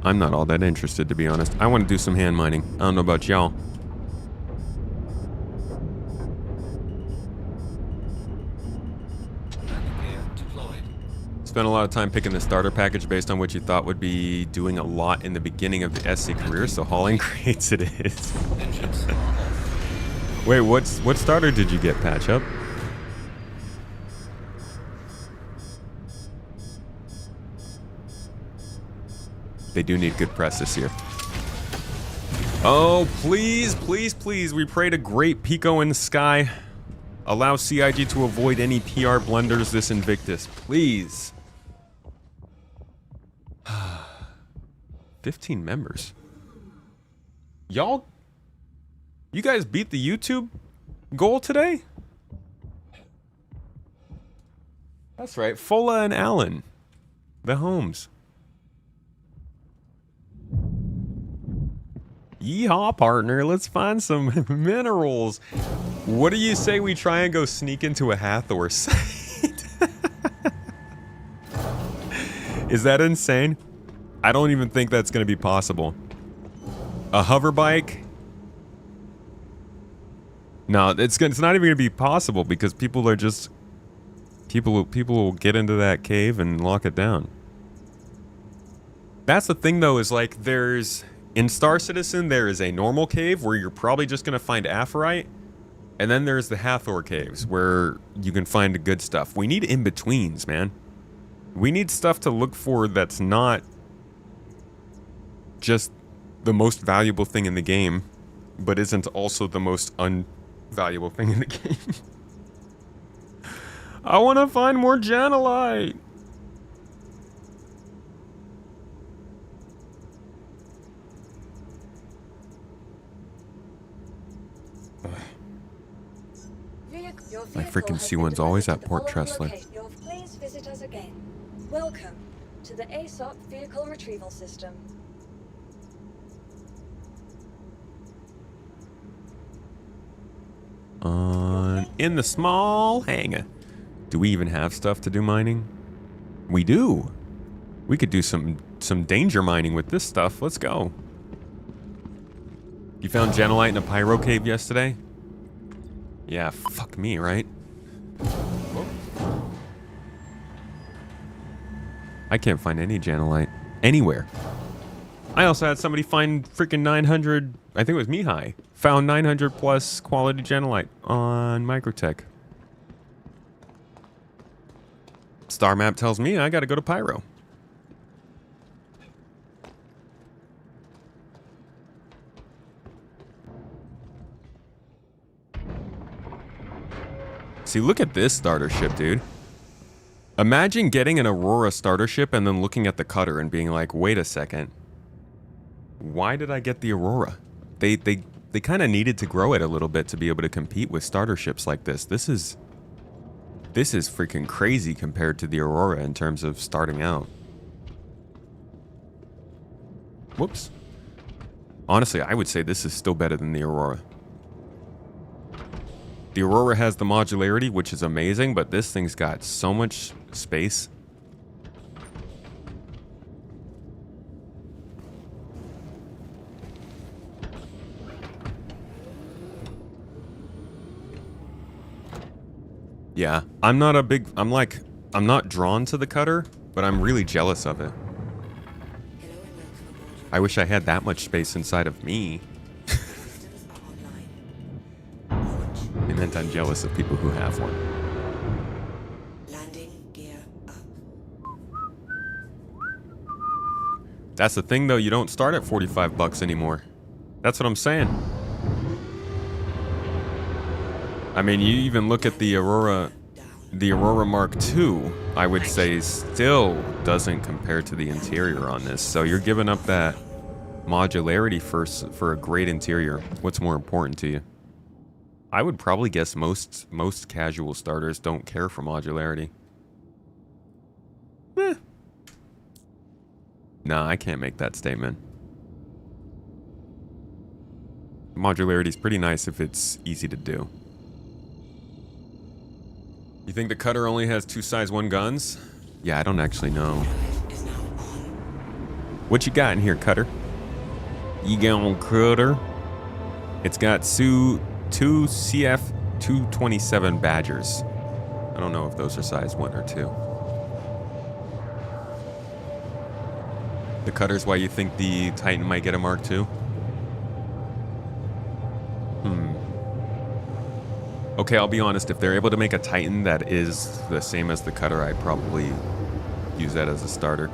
I'm not all that interested, to be honest. I want to do some hand mining. I don't know about y'all. Spent a lot of time picking the starter package based on what you thought would be doing a lot in the beginning of the SC career, so hauling crates it is. Wait, what starter did you get, Patch Up? They do need good press this year. Oh, please, please, please. We pray to Great Pico in the sky. Allow CIG to avoid any PR blunders this Invictus. Please. 15 members. Y'all, you guys beat the YouTube goal today? That's right, Fola and Alan, the homes. Yeehaw, partner, let's find some minerals. What do you say we try and go sneak into a Hathor site? Is that insane? I don't even think that's going to be possible. A hover bike? No, it's not even going to be possible because people are just... People will get into that cave and lock it down. That's the thing, though, is like there's... In Star Citizen, there is a normal cave where you're probably just going to find Aphorite. And then there's the Hathor caves where you can find the good stuff. We need in-betweens, man. We need stuff to look for that's not just the most valuable thing in the game, but isn't also the most unvaluable thing in the game. I want to find more Janelite. My freaking C1's always at Port Tressler.
Please visit us again. Welcome to the ASOP Vehicle Retrieval System.
In the small hangar. Do we even have stuff to do mining? We do. We could do some danger mining with this stuff. Let's go. You found Janelite in a pyro cave yesterday? Yeah, fuck me, right? I can't find any Janelite anywhere. I also had somebody find freaking 900, I think it was Mihai, found 900 plus quality Janelite on Microtech. Star map tells me I gotta go to Pyro. See, look at this starter ship, dude. Imagine getting an Aurora starter ship and then looking at the cutter and being like, wait a second. Why did I get the Aurora? They kind of needed to grow it a little bit to be able to compete with starter ships like this. This is freaking crazy compared to the Aurora in terms of starting out. Whoops. Honestly, I would say this is still better than the Aurora. The Aurora has the modularity, which is amazing, but this thing's got so much space. Yeah, I'm not drawn to the cutter, but I'm really jealous of it. I wish I had that much space inside of me. I meant I'm jealous of people who have one. That's the thing, though. You don't start at 45 bucks anymore. That's what I'm saying. I mean, you even look at the Aurora Mark II, I would say still doesn't compare to the interior on this. So you're giving up that modularity for a great interior. What's more important to you? I would probably guess most casual starters don't care for modularity. Nah, I can't make that statement. Modularity is pretty nice if it's easy to do. You think the cutter only has 2 size 1 guns? Yeah, I don't actually know. What you got in here, cutter? You got cutter? It's got two CF 227 Badgers. I don't know if those are size 1 or 2. The cutter's why you think the Titan might get a Mark II? Okay, I'll be honest, if they're able to make a Titan that is the same as the cutter, I'd probably use that as a starter.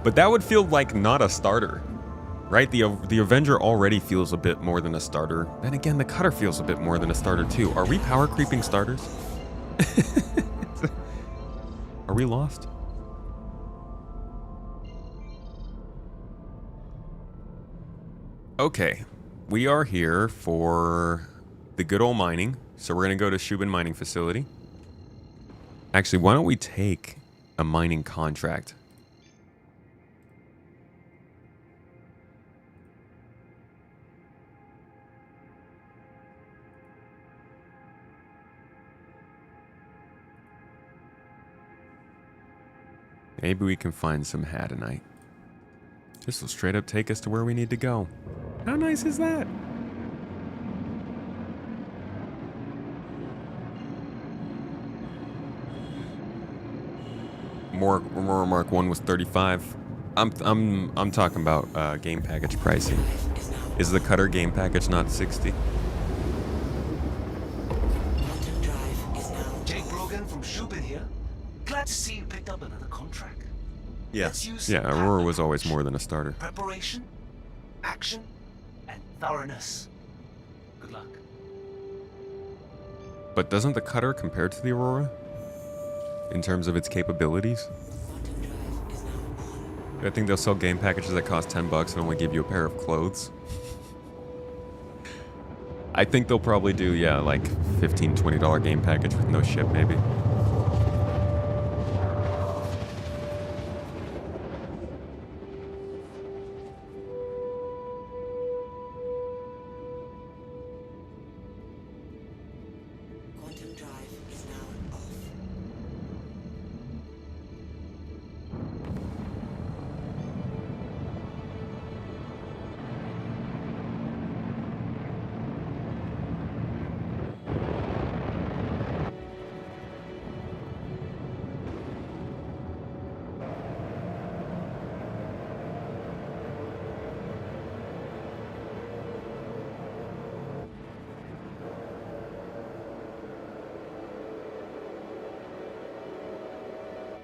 But that would feel like not a starter, right? The Avenger already feels a bit more than a starter. Then again, the cutter feels a bit more than a starter too. Are we power creeping starters? Are we lost? Okay, we are here for the good old mining. So we're going to go to Shubin Mining Facility. Actually, why don't we take a mining contract? Maybe we can find some hadanite. This will straight up take us to where we need to go. How nice is that? Aurora Mark 1 was 35. I'm talking about game package pricing. Is the cutter game package not 60?
Jake Brogan from Shubin here. Glad to see you picked up another contract.
Yeah. Yeah, Aurora was always more than a starter.
Preparation, action, and thoroughness. Good luck.
But doesn't the cutter compare to the Aurora? In terms of its capabilities? I think they'll sell game packages that cost $10 and only give you a pair of clothes. I think they'll probably do, yeah, like $15, $20 game package with no ship, maybe.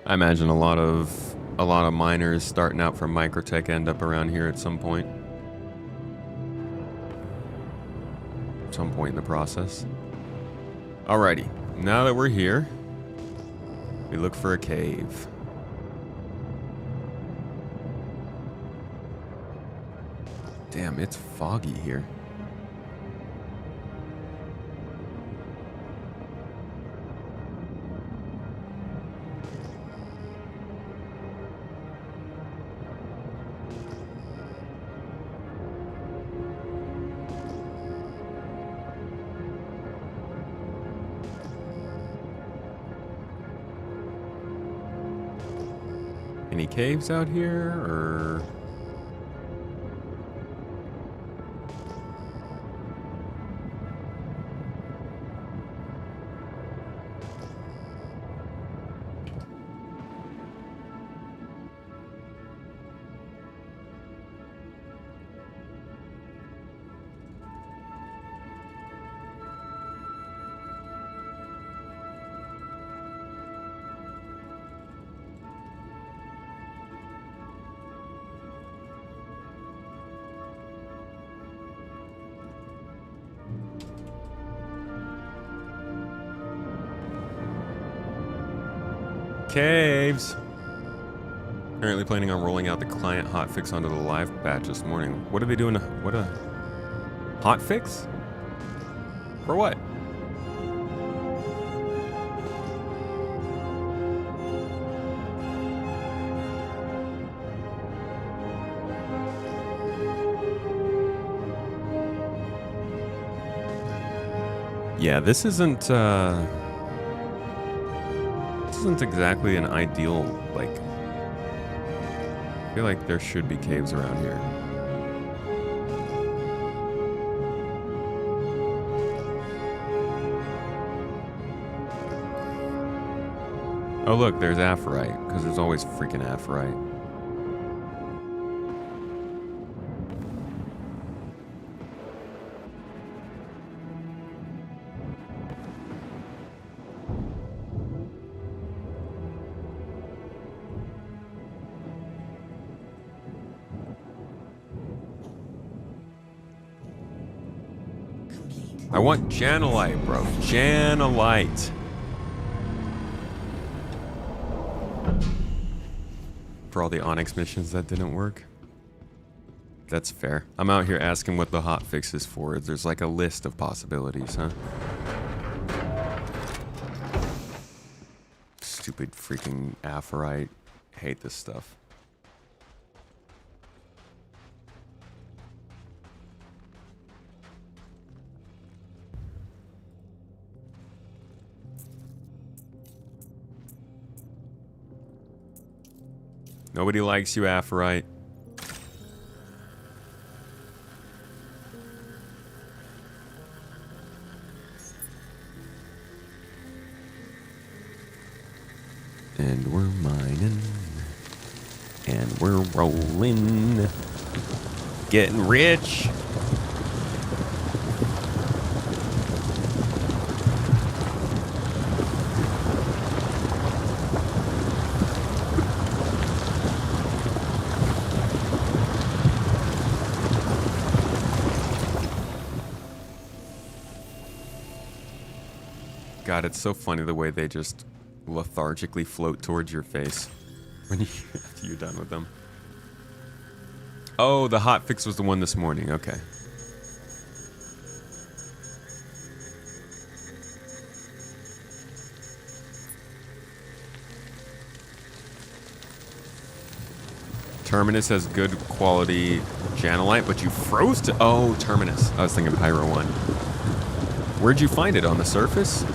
I imagine a lot of miners starting out from Microtech end up around here at some point. Some point in the process. Alrighty, now that we're here, we look for a cave. Damn, it's foggy here. Any caves out here, or...? Caves. Apparently planning on rolling out the client hotfix onto the live patch this morning. What are they doing? What a hotfix? For what? Yeah, this isn't exactly an ideal, like, I feel like there should be caves around here. Oh look, there's Aphorite, because there's always freaking Aphorite. I want Janelite, bro. Janelite. For all the Onyx missions that didn't work. That's fair. I'm out here asking what the hotfix is for. There's like a list of possibilities, huh? Stupid freaking Aphorite. Hate this stuff. Nobody likes you, Aphorite. And we're mining. And we're rolling. Getting rich. God, it's so funny the way they just lethargically float towards your face when after you're done with them. Oh, the hotfix was the one this morning. Okay. Terminus has good quality Janelite, but you froze to... Oh, Terminus. I was thinking Pyro 1. Where'd you find it? On the surface?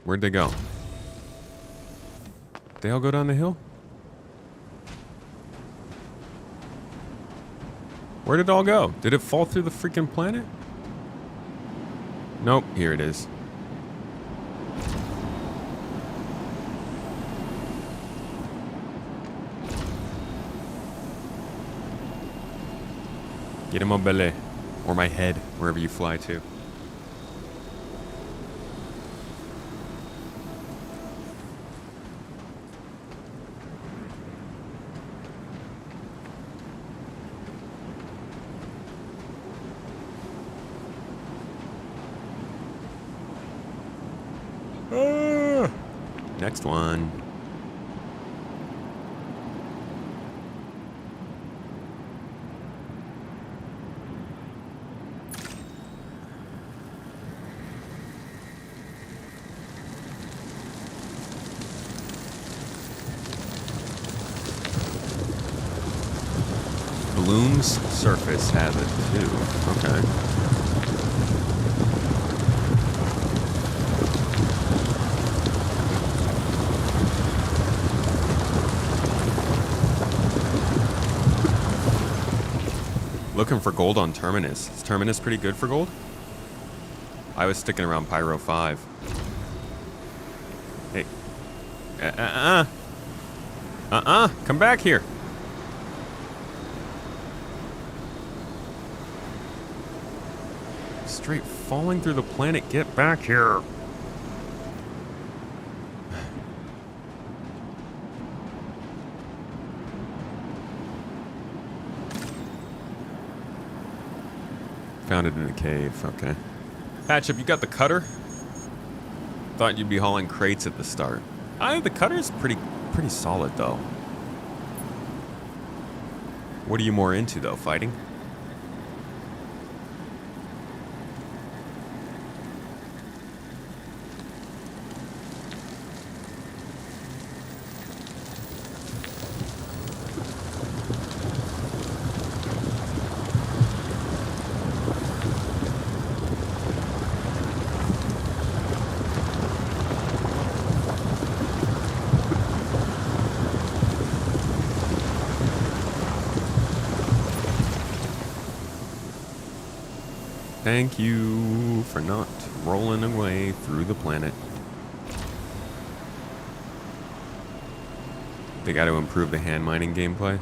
Where'd they go? They all go down the hill? Where did it all go? Did it fall through the freaking planet? Nope, here it is. Get him on belly. Or my head, wherever you fly to. Next one. Bloom's surface has it too. Okay. Looking for gold on Terminus. Is Terminus pretty good for gold? I was sticking around Pyro 5. Hey. Come back here. Straight falling through the planet. Get back here. Found it in a cave, okay. Patchup, you got the cutter? Thought you'd be hauling crates at the start. The cutter's pretty solid though. What are you more into though, fighting? Thank you for not rolling away through the planet. They got to improve the hand mining gameplay.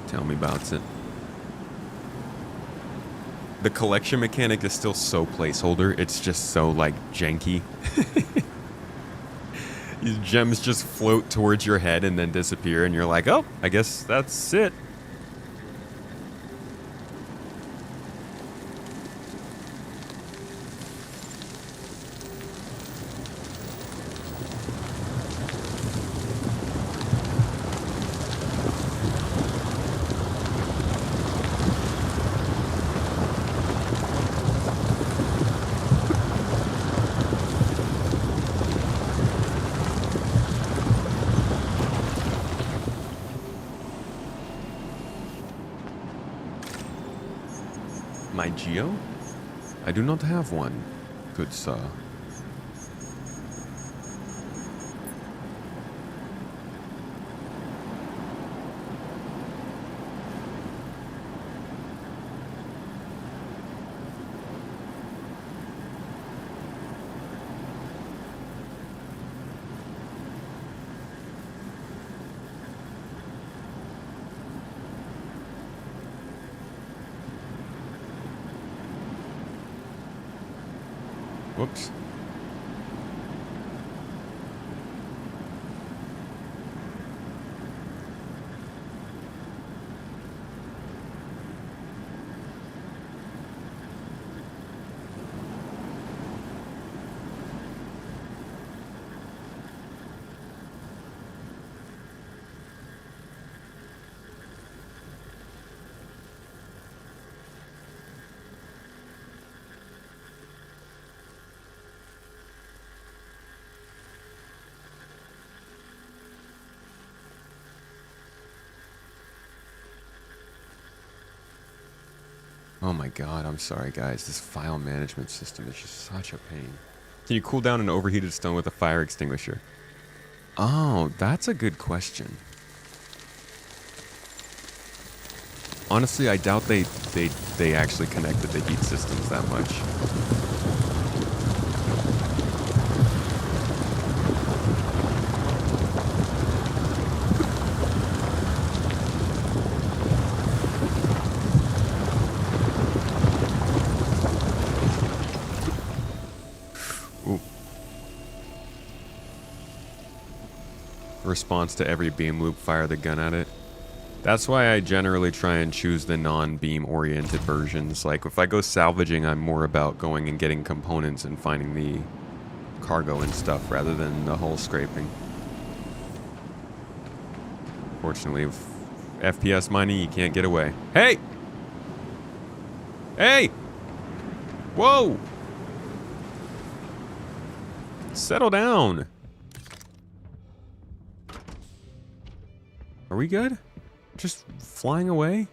Tell me about it. The collection mechanic is still so placeholder. It's just so, like, janky. These gems just float towards your head and then disappear, and you're like, oh, I guess that's it. My Geo? I do not have one, good sir. Whoops. Oh my god, I'm sorry guys, this file management system is just such a pain. Can you cool down an overheated stone with a fire extinguisher? Oh, that's a good question. Honestly, I doubt they actually connected the heat systems that much. Response to every beam loop, fire the gun at it. That's why I generally try and choose the non-beam oriented versions. Like if I go salvaging, I'm more about going and getting components and finding the cargo and stuff rather than the hull scraping. Fortunately, with FPS mining, you can't get away. Hey! Hey! Whoa! Settle down. Are we good? Just flying away?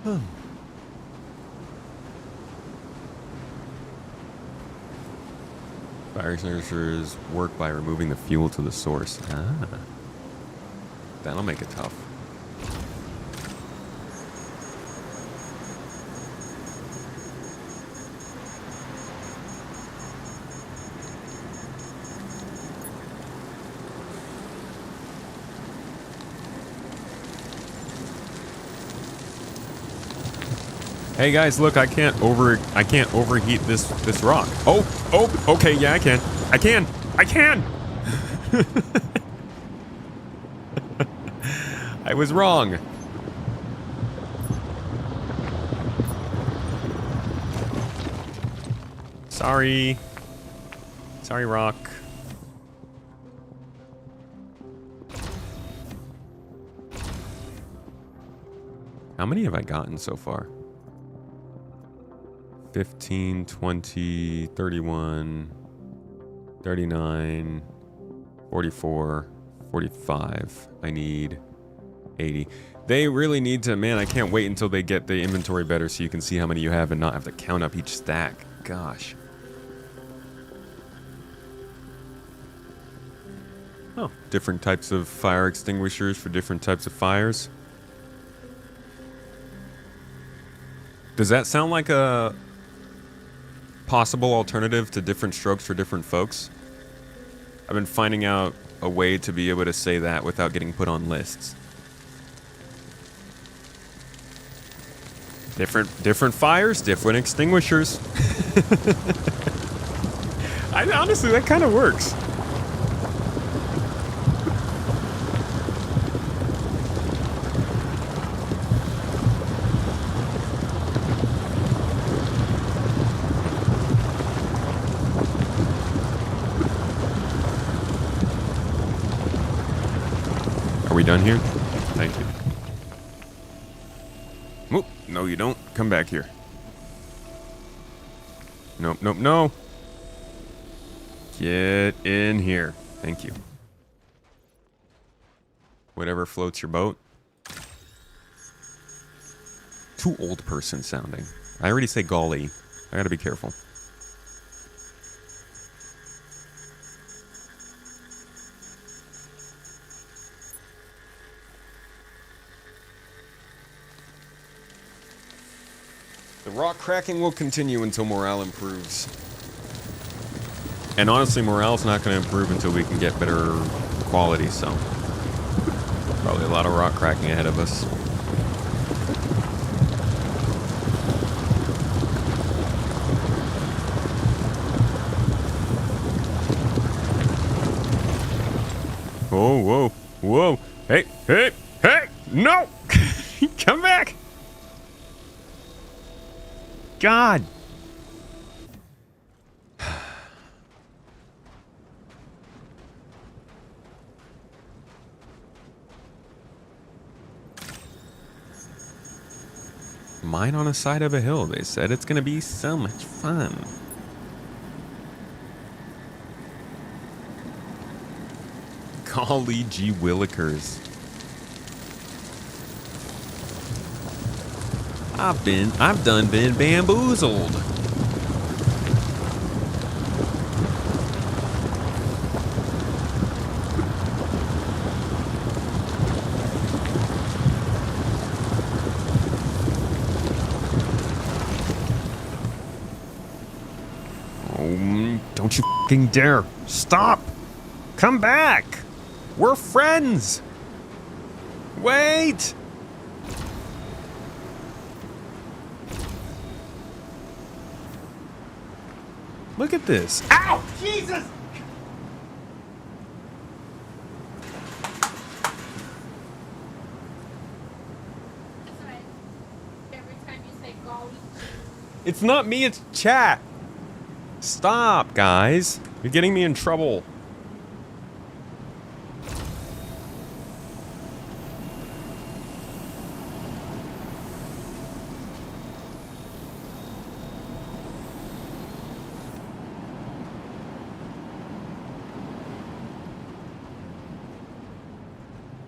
Huh. Fire extinguishers work by removing the fuel to the source. Ah. That'll make it tough. Hey guys, look, I can't overheat this rock. Oh, okay, yeah, I can. I was wrong. Sorry, rock. How many have I gotten so far? 15, 20, 31, 39, 44, 45. I need 80. They really need to, man, I can't wait until they get the inventory better so you can see how many you have and not have to count up each stack. Gosh. Oh, different types of fire extinguishers for different types of fires. Does that sound like a possible alternative to different strokes for different folks? I've been finding out a way to be able to say that without getting put on lists. Different fires, different extinguishers. Honestly, that kind of works. Are we done here? Thank you. Whoop, no you don't. Come back here. Nope, nope, no. Get in here. Thank you. Whatever floats your boat. Too old person sounding. I already say golly. I gotta be careful. The rock cracking will continue until morale improves. And honestly, morale's not going to improve until we can get better quality, so... probably a lot of rock cracking ahead of us. Whoa, whoa, whoa. Hey, hey, hey! No! Come back! God! Mine on the side of a hill. They said it's gonna be so much fun. Golly gee willikers. I've done been bamboozled. Oh, don't you fucking dare. Stop. Come back. We're friends. Wait. Look at this. Ow! Jesus!
Every time you say golly.
It's not me, it's chat. Stop, guys. You're getting me in trouble.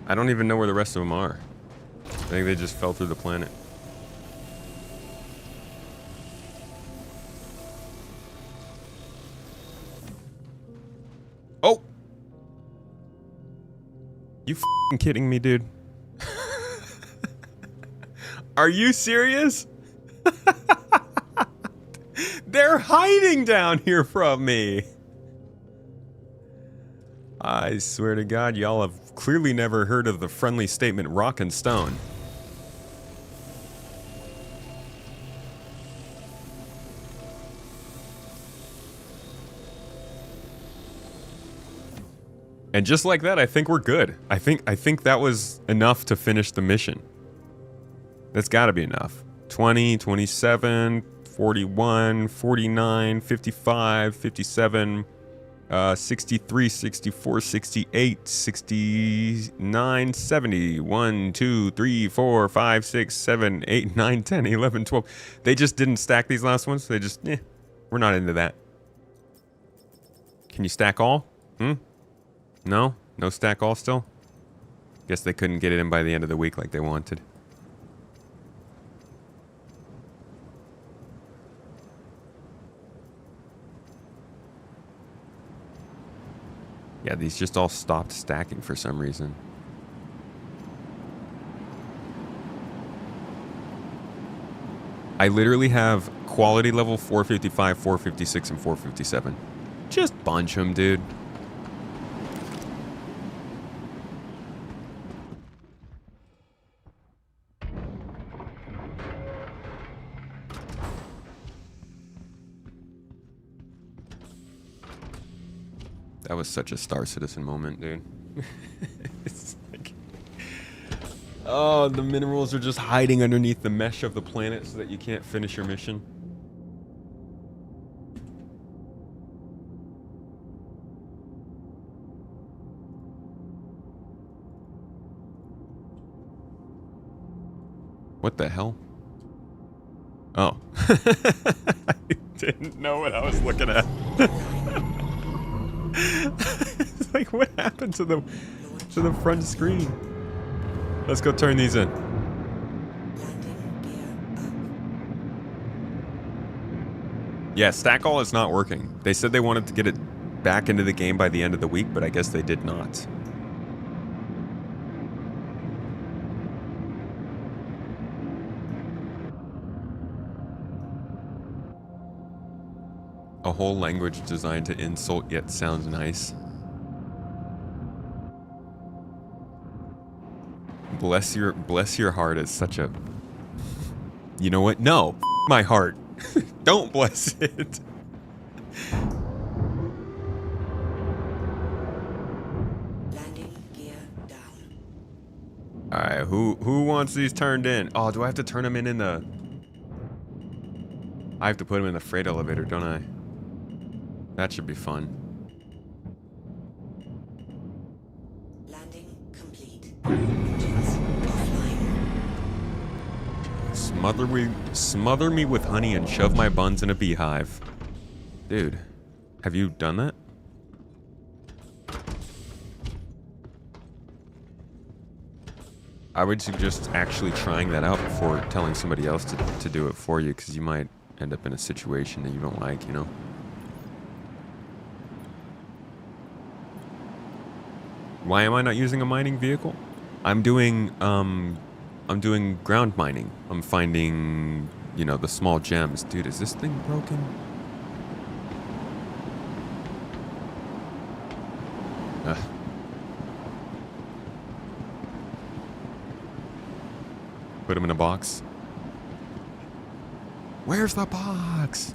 I don't even know where the rest of them are. I think they just fell through the planet. Oh! You f***ing kidding me, dude? Are you serious? They're hiding down here from me. I swear to God, y'all have clearly never heard of the friendly statement rock and stone. And just like that, I think we're good. I think that was enough to finish the mission. That's got to be enough. 20, 27, 41, 49, 55, 57... 63, 64, 68, 69, 70, 1, 2, 3, 4, 5, 6, 7, 8, 9, 10, 11, 12. They just didn't stack these last ones. They just, we're not into that. Can you stack all? No? No stack all still? Guess they couldn't get it in by the end of the week like they wanted. Yeah, these just all stopped stacking for some reason. I literally have quality level 455, 456, and 457. Just bunch them, dude. That was such a Star Citizen moment, dude. It's like, oh, the minerals are just hiding underneath the mesh of the planet so that you can't finish your mission. What the hell? Oh. I didn't know what I was looking at. It's like, what happened to the front screen? Let's go turn these in. Yeah, Stack All is not working. They said they wanted to get it back into the game by the end of the week, but I guess they did not. A whole language designed to insult yet sounds nice. Bless your heart is such a... You know what? No, my heart. Don't bless it.
Landing gear down.
All right, who wants these turned in? Oh, do I have to turn them in the... I have to put them in the freight elevator, don't I? That should be fun.
Landing complete.
Smother me with honey and shove my buns in a beehive. Dude, have you done that? I would suggest actually trying that out before telling somebody else to do it for you, because you might end up in a situation that you don't like, you know? Why am I not using a mining vehicle? I'm doing ground mining. I'm finding, you know, the small gems. Dude, is this thing broken? Ugh. Put him in a box. Where's the box?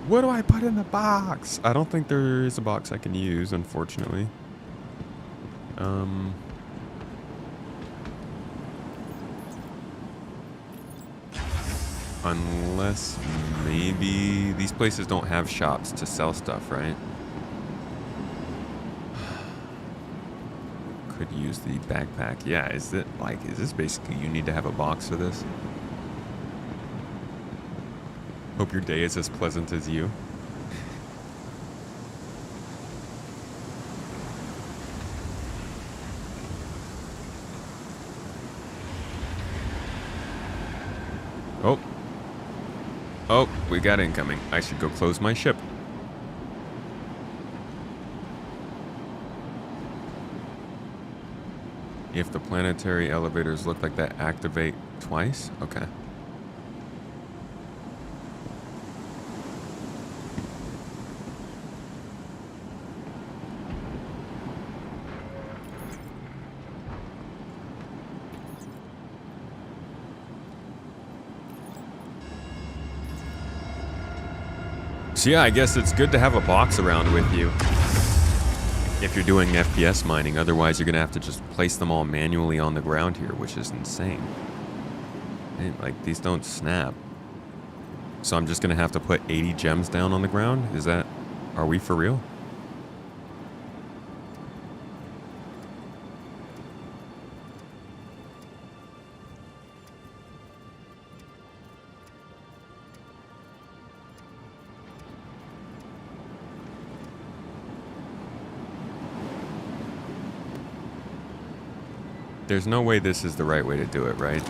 What do I put in the box? I don't think there is a box I can use, unfortunately. Unless maybe these places don't have shops to sell stuff, right? Could use the backpack. Yeah, is this basically you need to have a box for this? Hope your day is as pleasant as you. Oh. Oh, we got incoming. I should go close my ship. If the planetary elevators look like that, activate twice? Okay. So yeah, I guess it's good to have a box around with you if you're doing FPS mining. Otherwise, you're going to have to just place them all manually on the ground here, which is insane. And, like, these don't snap. So I'm just going to have to put 80 gems down on the ground? Is that... Are we for real? There's no way this is the right way to do it, right?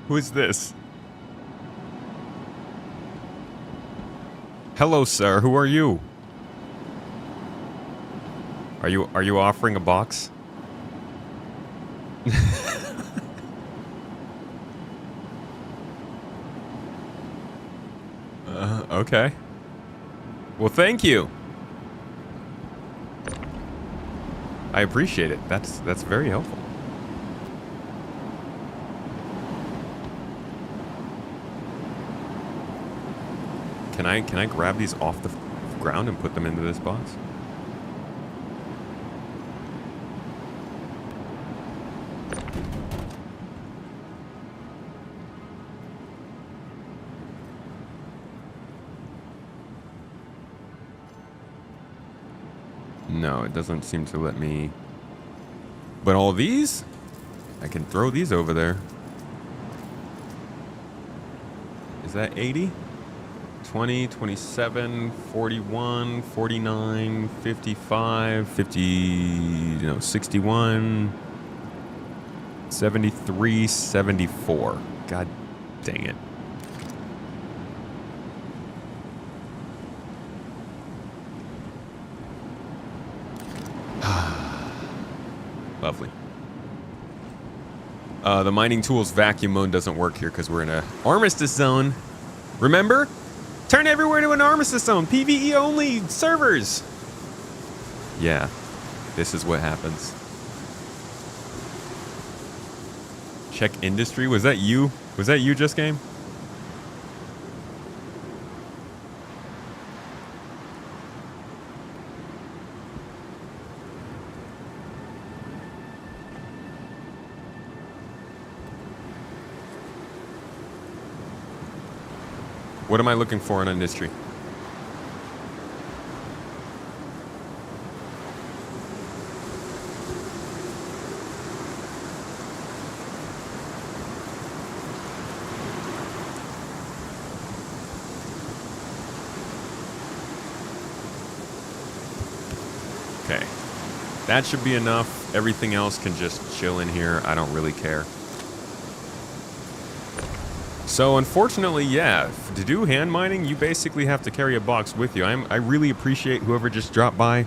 Who is this? Hello, sir. Who are you? Are you offering a box? Okay. Well, thank you. I appreciate it. That's very helpful. Can I grab these off the ground and put them into this box? No, it doesn't seem to let me. But all these? I can throw these over there. Is that 80? 20, 27, 41, 49, 55, 50, 61, 73, 74. God dang it. Lovely. The mining tools vacuum mode doesn't work here because we're in a armistice zone. Remember? Turn everywhere to an armistice zone. PvE only servers. Yeah, this is what happens. Check industry. Was that you? Was that you, Just Game? What am I looking for in industry? Okay. That should be enough. Everything else can just chill in here. I don't really care. So unfortunately, yeah, to do hand mining, you basically have to carry a box with you. I really appreciate whoever just dropped by.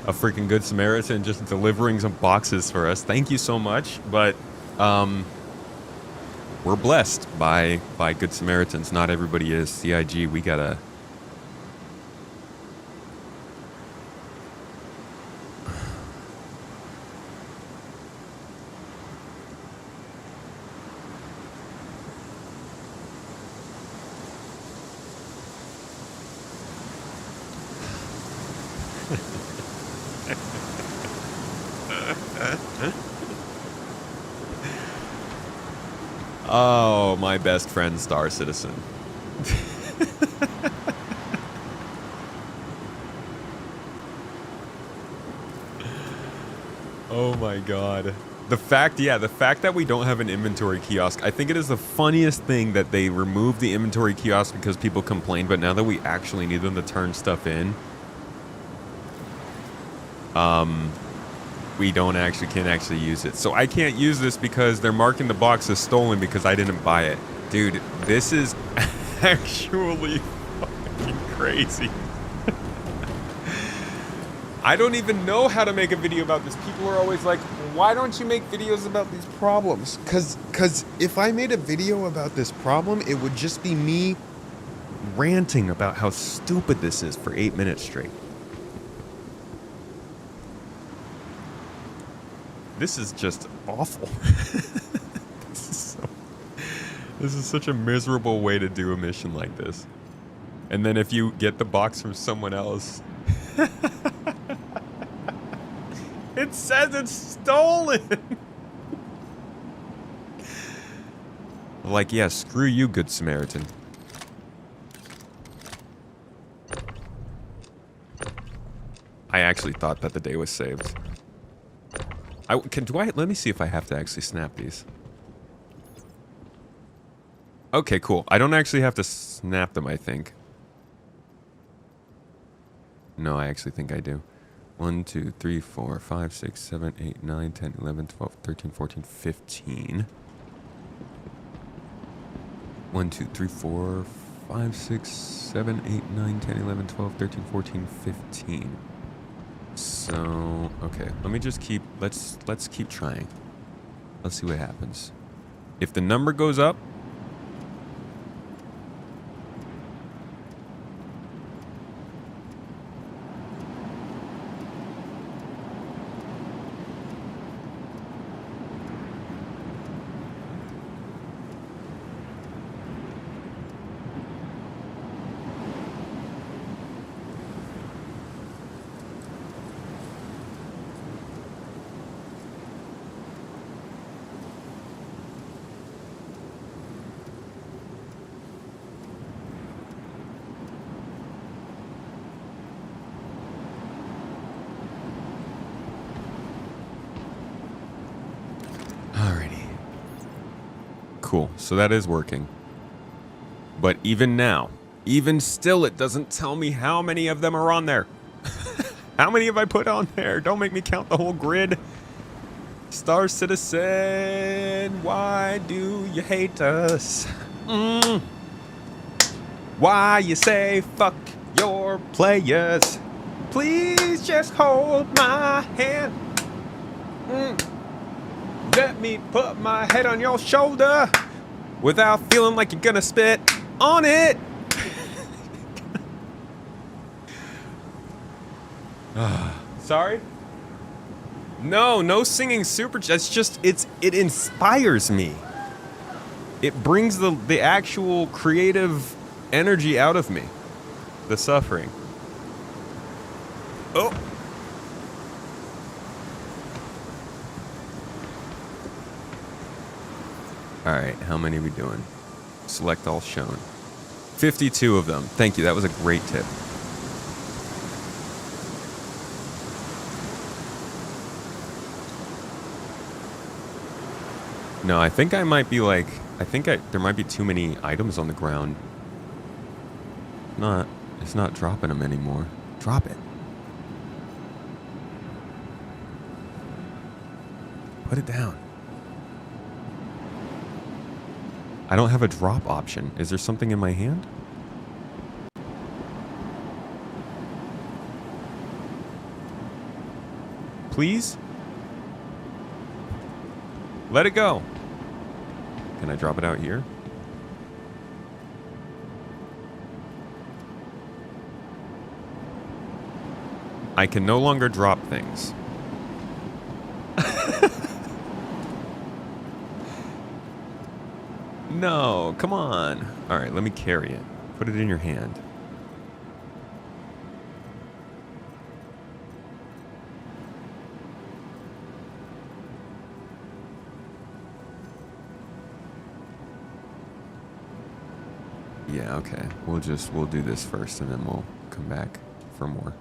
A freaking good Samaritan just delivering some boxes for us. Thank you so much. But we're blessed by good Samaritans. Not everybody is. CIG, we gotta. Oh, my best friend, Star Citizen. Oh my god. The fact that we don't have an inventory kiosk, I think it is the funniest thing that they removed the inventory kiosk because people complained, but now that we actually need them to turn stuff in, we can't actually use it. So I can't use this because they're marking the box as stolen because I didn't buy it. Dude, this is actually fucking crazy. I don't even know how to make a video about this. People are always like, why don't you make videos about these problems? Because if I made a video about this problem, it would just be me ranting about how stupid this is for 8 minutes straight. This is just awful. This is such a miserable way to do a mission like this. And then if you get the box from someone else, it says it's stolen. Like, yeah, screw you, Good Samaritan. I actually thought that the day was saved. Let me see if I have to actually snap these. Okay, cool. I don't actually have to snap them, I think. No, I actually think I do. 1, 2, 3, 4, 5, 6, 7, 8, 9, 10, 11, 12, 13, 14, 15. 1, 2, 3, 4, 5, 6, 7, 8, 9, 10, 11, 12, 13, 14, 15. So, okay, let me just let's keep trying. Let's see what happens. If the number goes up, cool. So that is working. But even now, even still, it doesn't tell me how many of them are on there. How many have I put on there? Don't make me count the whole grid. Star Citizen, why do you hate us? Why you say fuck your players? Please just hold my hand. Let me put my head on your shoulder without feeling like you're gonna spit on it. Sorry? No singing super. It's just, it inspires me. It brings the actual creative energy out of me. The suffering. Oh. Alright, how many are we doing? Select all shown. 52 of them. Thank you, that was a great tip. No, I think I might be like... there might be too many items on the ground. It's not dropping them anymore. Drop it. Put it down. I don't have a drop option. Is there something in my hand? Please? Let it go. Can I drop it out here? I can no longer drop things. No, come on. All right, let me carry it. Put it in your hand. Yeah, okay. We'll do this first and then we'll come back for more.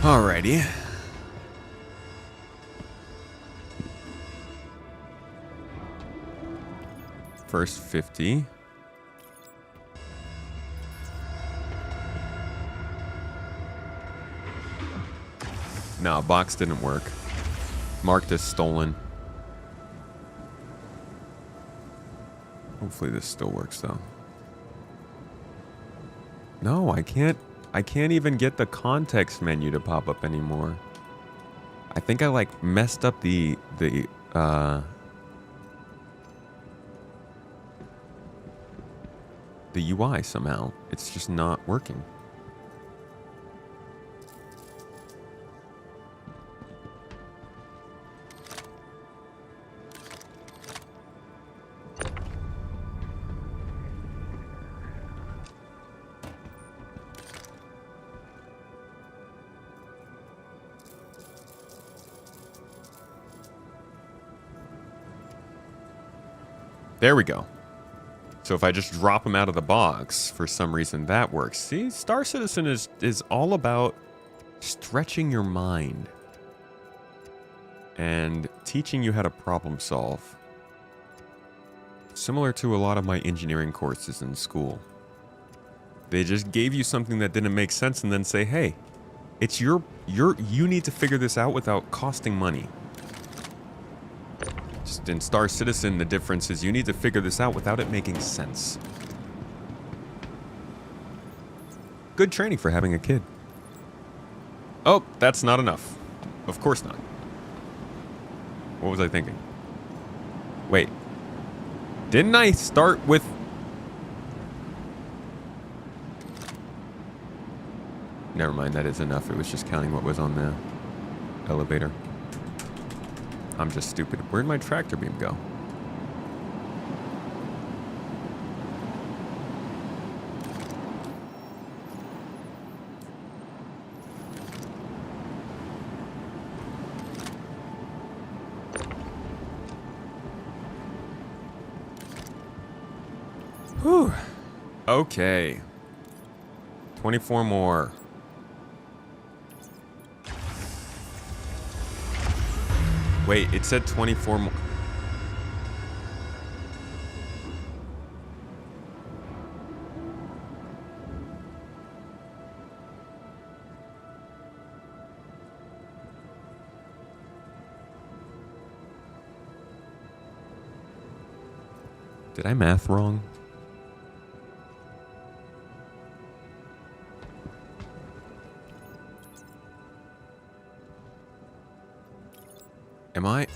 Alrighty. First 50. No, box didn't work. Marked as stolen. Hopefully this still works though. No, I can't even get the context menu to pop up anymore. I think I like messed up the UI somehow. It's just not working. There we go. So if I just drop them out of the box, for some reason that works. See, Star Citizen is all about stretching your mind and teaching you how to problem solve. Similar to a lot of my engineering courses in school. They just gave you something that didn't make sense and then say, hey, it's you need to figure this out without costing money. In Star Citizen, the difference is you need to figure this out without it making sense. Good training for having a kid. Oh, that's not enough. Of course not. What was I thinking? Wait. Didn't I start with... Never mind, that is enough. It was just counting what was on the elevator. I'm just stupid. Where'd my tractor beam go? Whew. Okay. 24 more. Wait, it said 24 more. Did I math wrong? Am I?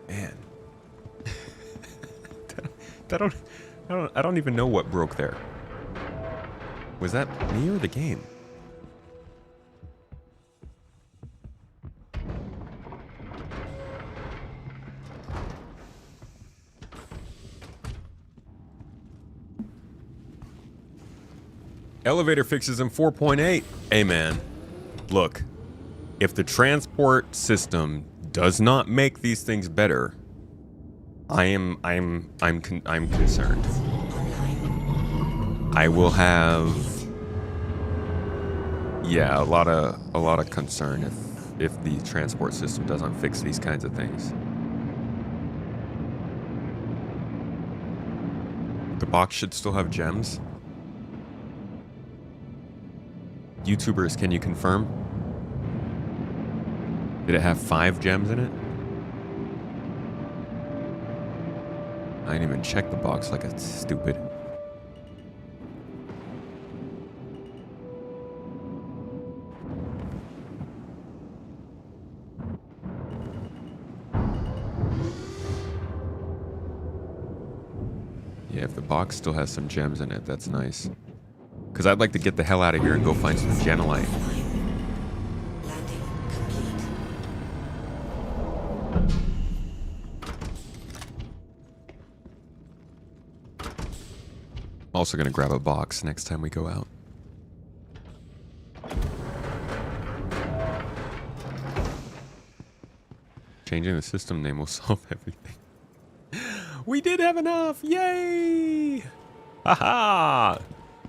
Man. I don't even know what broke there. Was that me or the game? Elevator fixes in 4.8. Hey man, look, if the transport system does not make these things better, I'm concerned. I will have, yeah, a lot of concern if the transport system doesn't fix these kinds of things. The box should still have gems. YouTubers, can you confirm? Did it have 5 gems in it? I didn't even check the box like it's stupid. Yeah, if the box still has some gems in it, that's nice. Because I'd like to get the hell out of here and go find some genolite. Also gonna grab a box next time we go out. Changing the system name will solve everything. We did have enough! Yay! Haha!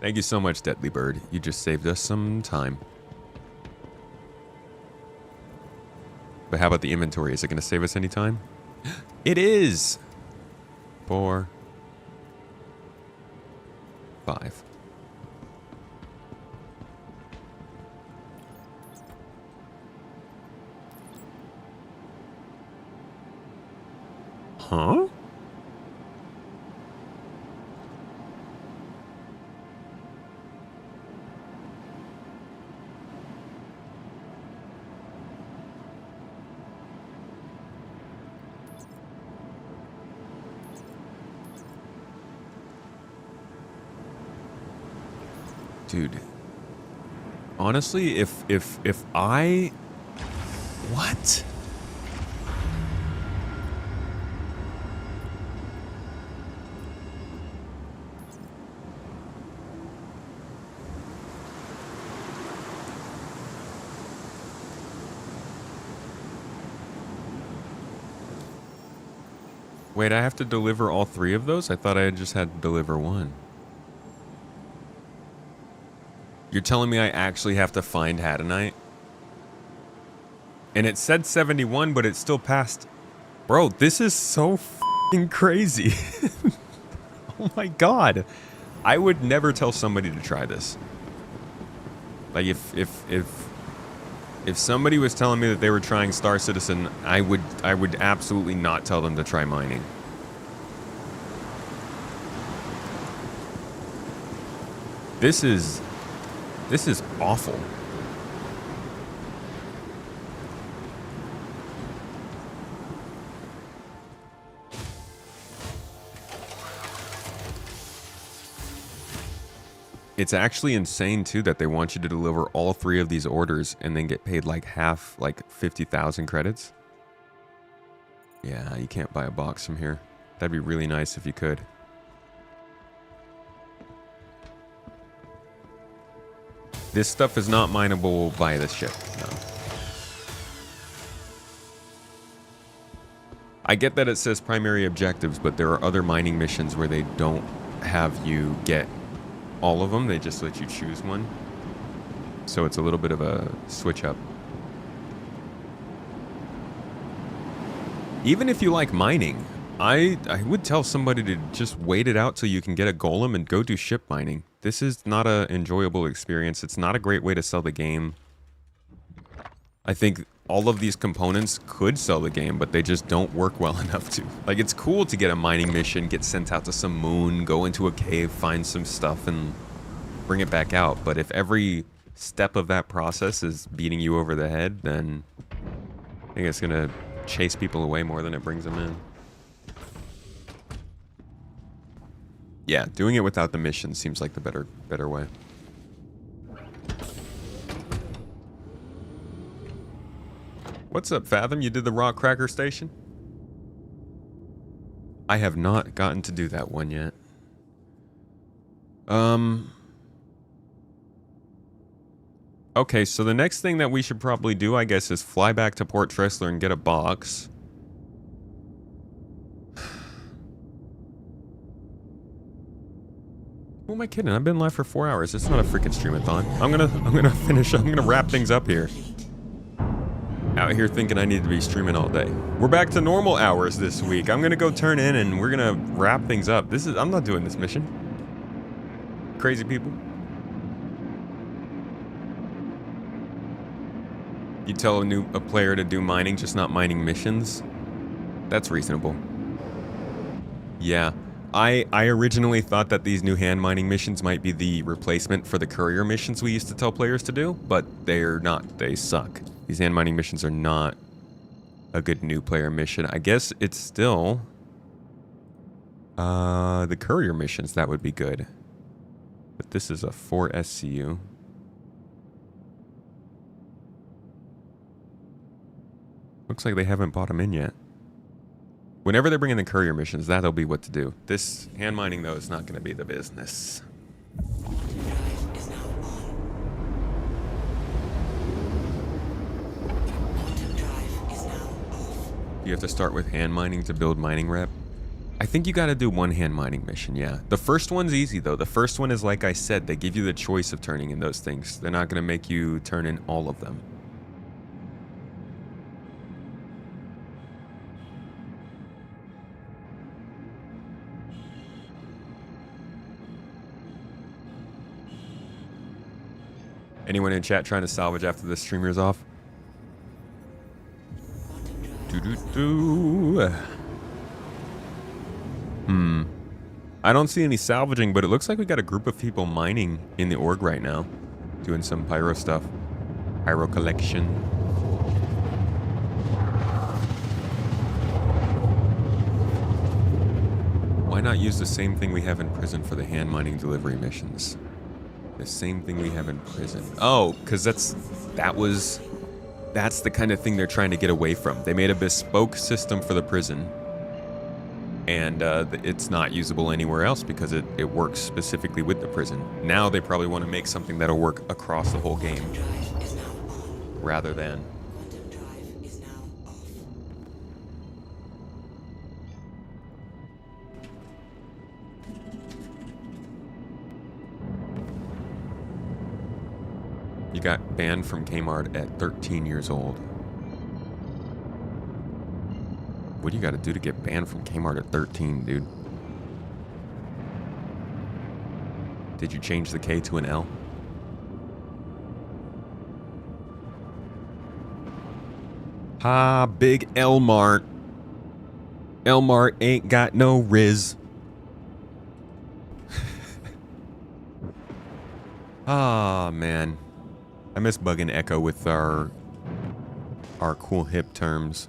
Thank you so much, Deadly Bird. You just saved us some time. But how about the inventory? Is it gonna save us any time? It is! 4, 5. Huh? Dude, honestly, if I... What? Wait, I have to deliver all 3 of those? I thought I just had to deliver 1. You're telling me I actually have to find Hadanite? And it said 71, but it still passed Bro, this is so f***ing crazy. Oh my god. I would never tell somebody to try this. Like if somebody was telling me that they were trying Star Citizen, I would absolutely not tell them to try mining. This is awful. It's actually insane too that they want you to deliver all 3 of these orders and then get paid like half, like 50,000 credits. Yeah, you can't buy a box from here. That'd be really nice if you could. This stuff is not mineable by this ship, no. I get that it says primary objectives, but there are other mining missions where they don't have you get all of them. They just let you choose one. So it's a little bit of a switch up. Even if you like mining, I would tell somebody to just wait it out till you can get a golem and go do ship mining. This is not an enjoyable experience. It's not a great way to sell the game. I think all of these components could sell the game, but they just don't work well enough to. Like, it's cool to get a mining mission, get sent out to some moon, go into a cave, find some stuff, and bring it back out. But if every step of that process is beating you over the head, then I think it's gonna chase people away more than it brings them in. Yeah, doing it without the mission seems like the better way. What's up, Fathom? You did the Rock Cracker Station? I have not gotten to do that one yet. Okay, so the next thing that we should probably do, I guess, is fly back to Port Tressler and get a box. Who am I kidding? I've been live for 4 hours. It's not a freaking streamathon. I'm gonna wrap things up here. Out here thinking I need to be streaming all day. We're back to normal hours this week. I'm gonna go turn in and we're gonna wrap things up. I'm not doing this mission. Crazy people. You tell a player to do mining, just not mining missions. That's reasonable. Yeah. I originally thought that these new hand mining missions might be the replacement for the courier missions we used to tell players to do, but they're not. They suck. These hand mining missions are not a good new player mission. I guess it's still the courier missions that would be good. But this is a 4 SCU. Looks like they haven't bought them in yet. Whenever they're bringing the courier missions, that'll be what to do. This hand mining, though, is not going to be the business. You have to start with hand mining to build mining rep. I think you got to do one hand mining mission, yeah. The first one's easy, though. The first one is, like I said, they give you the choice of turning in those things. They're not going to make you turn in all of them. Anyone in chat trying to salvage after the streamer's off? I don't see any salvaging, but it looks like we got a group of people mining in the org right now. Doing some pyro stuff. Pyro collection. Why not use the same thing we have in prison for the hand mining delivery missions? The same thing we have in prison. Oh, because that's the kind of thing they're trying to get away from. They made a bespoke system for the prison, and it's not usable anywhere else because it works specifically with the prison. Now they probably want to make something that'll work across the whole game, rather than... You got banned from Kmart at 13 years old. What do you got to do to get banned from Kmart at 13, dude? Did you change the K to an L? Ah, big L-Mart. L-Mart ain't got no riz. Ah, man. I miss bugging Echo with our cool hip terms.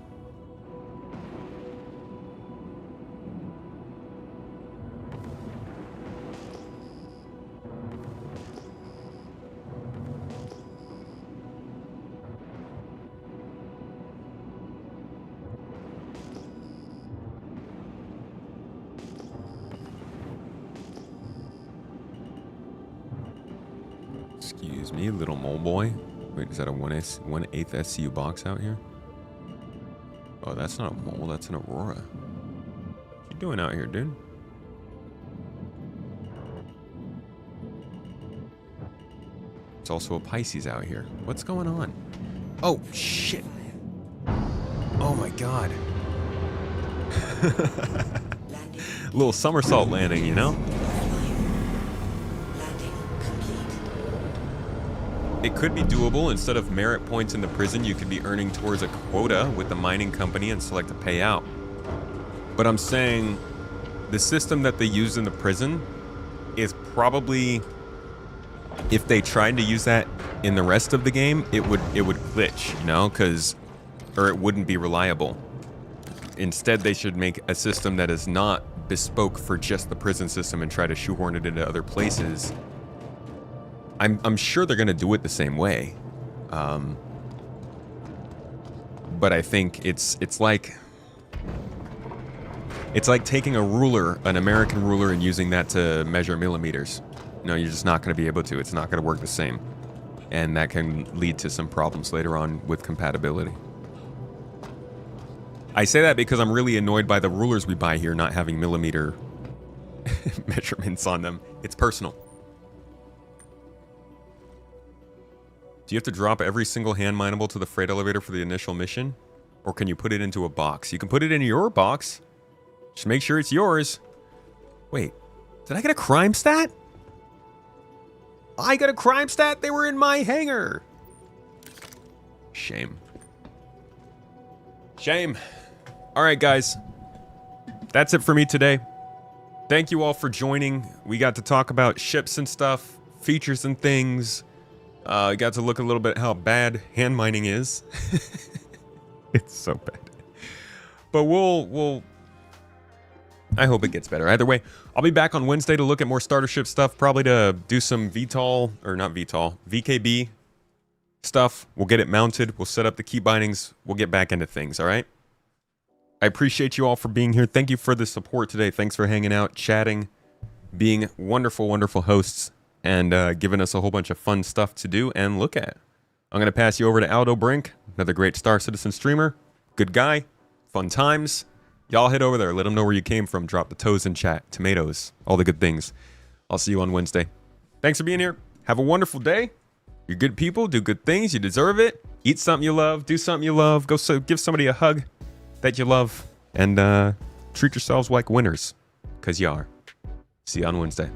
Excuse me, little mole boy. Wait, is that a 1/8 SCU box out here? Oh, that's not a mole, that's an Aurora. What you doing out here, dude? It's also a Pisces out here. What's going on? Oh, shit. Oh my god. Little somersault landing, you know? It could be doable. Instead of merit points in the prison, you could be earning towards a quota with the mining company and select a payout. But I'm saying the system that they use in the prison is probably, if they tried to use that in the rest of the game, it would glitch, you know, or it wouldn't be reliable. Instead, they should make a system that is not bespoke for just the prison system and try to shoehorn it into other places. I'm sure they're gonna do it the same way, but I think it's like taking a ruler, an American ruler, and using that to measure millimeters. No, you're just not gonna be able to. It's not gonna work the same, and that can lead to some problems later on with compatibility. I say that because I'm really annoyed by the rulers we buy here not having millimeter measurements on them. It's personal. Do you have to drop every single hand mineable to the freight elevator for the initial mission? Or can you put it into a box? You can put it in your box. Just make sure it's yours. Wait, did I get a crime stat? I got a crime stat? They were in my hangar. Shame. Shame. All right, guys. That's it for me today. Thank you all for joining. We got to talk about ships and stuff, features and things. Got to look a little bit how bad hand mining is. It's so bad. But we'll I hope it gets better. Either way, I'll be back on Wednesday to look at more starter ship stuff, probably to do some VTOL, or not VTOL, VKB stuff. We'll get it mounted. We'll set up the key bindings. We'll get back into things, all right? I appreciate you all for being here. Thank you for the support today. Thanks for hanging out, chatting, being wonderful, wonderful hosts, and giving us a whole bunch of fun stuff to do and look at. I'm going to pass you over to Aldo Brink, another great Star Citizen streamer. Good guy. Fun times. Y'all head over there. Let them know where you came from. Drop the toes in chat. Tomatoes. All the good things. I'll see you on Wednesday. Thanks for being here. Have a wonderful day. You're good people. Do good things. You deserve it. Eat something you love. Do something you love. Go give somebody a hug that you love. And treat yourselves like winners. Because you are. See you on Wednesday.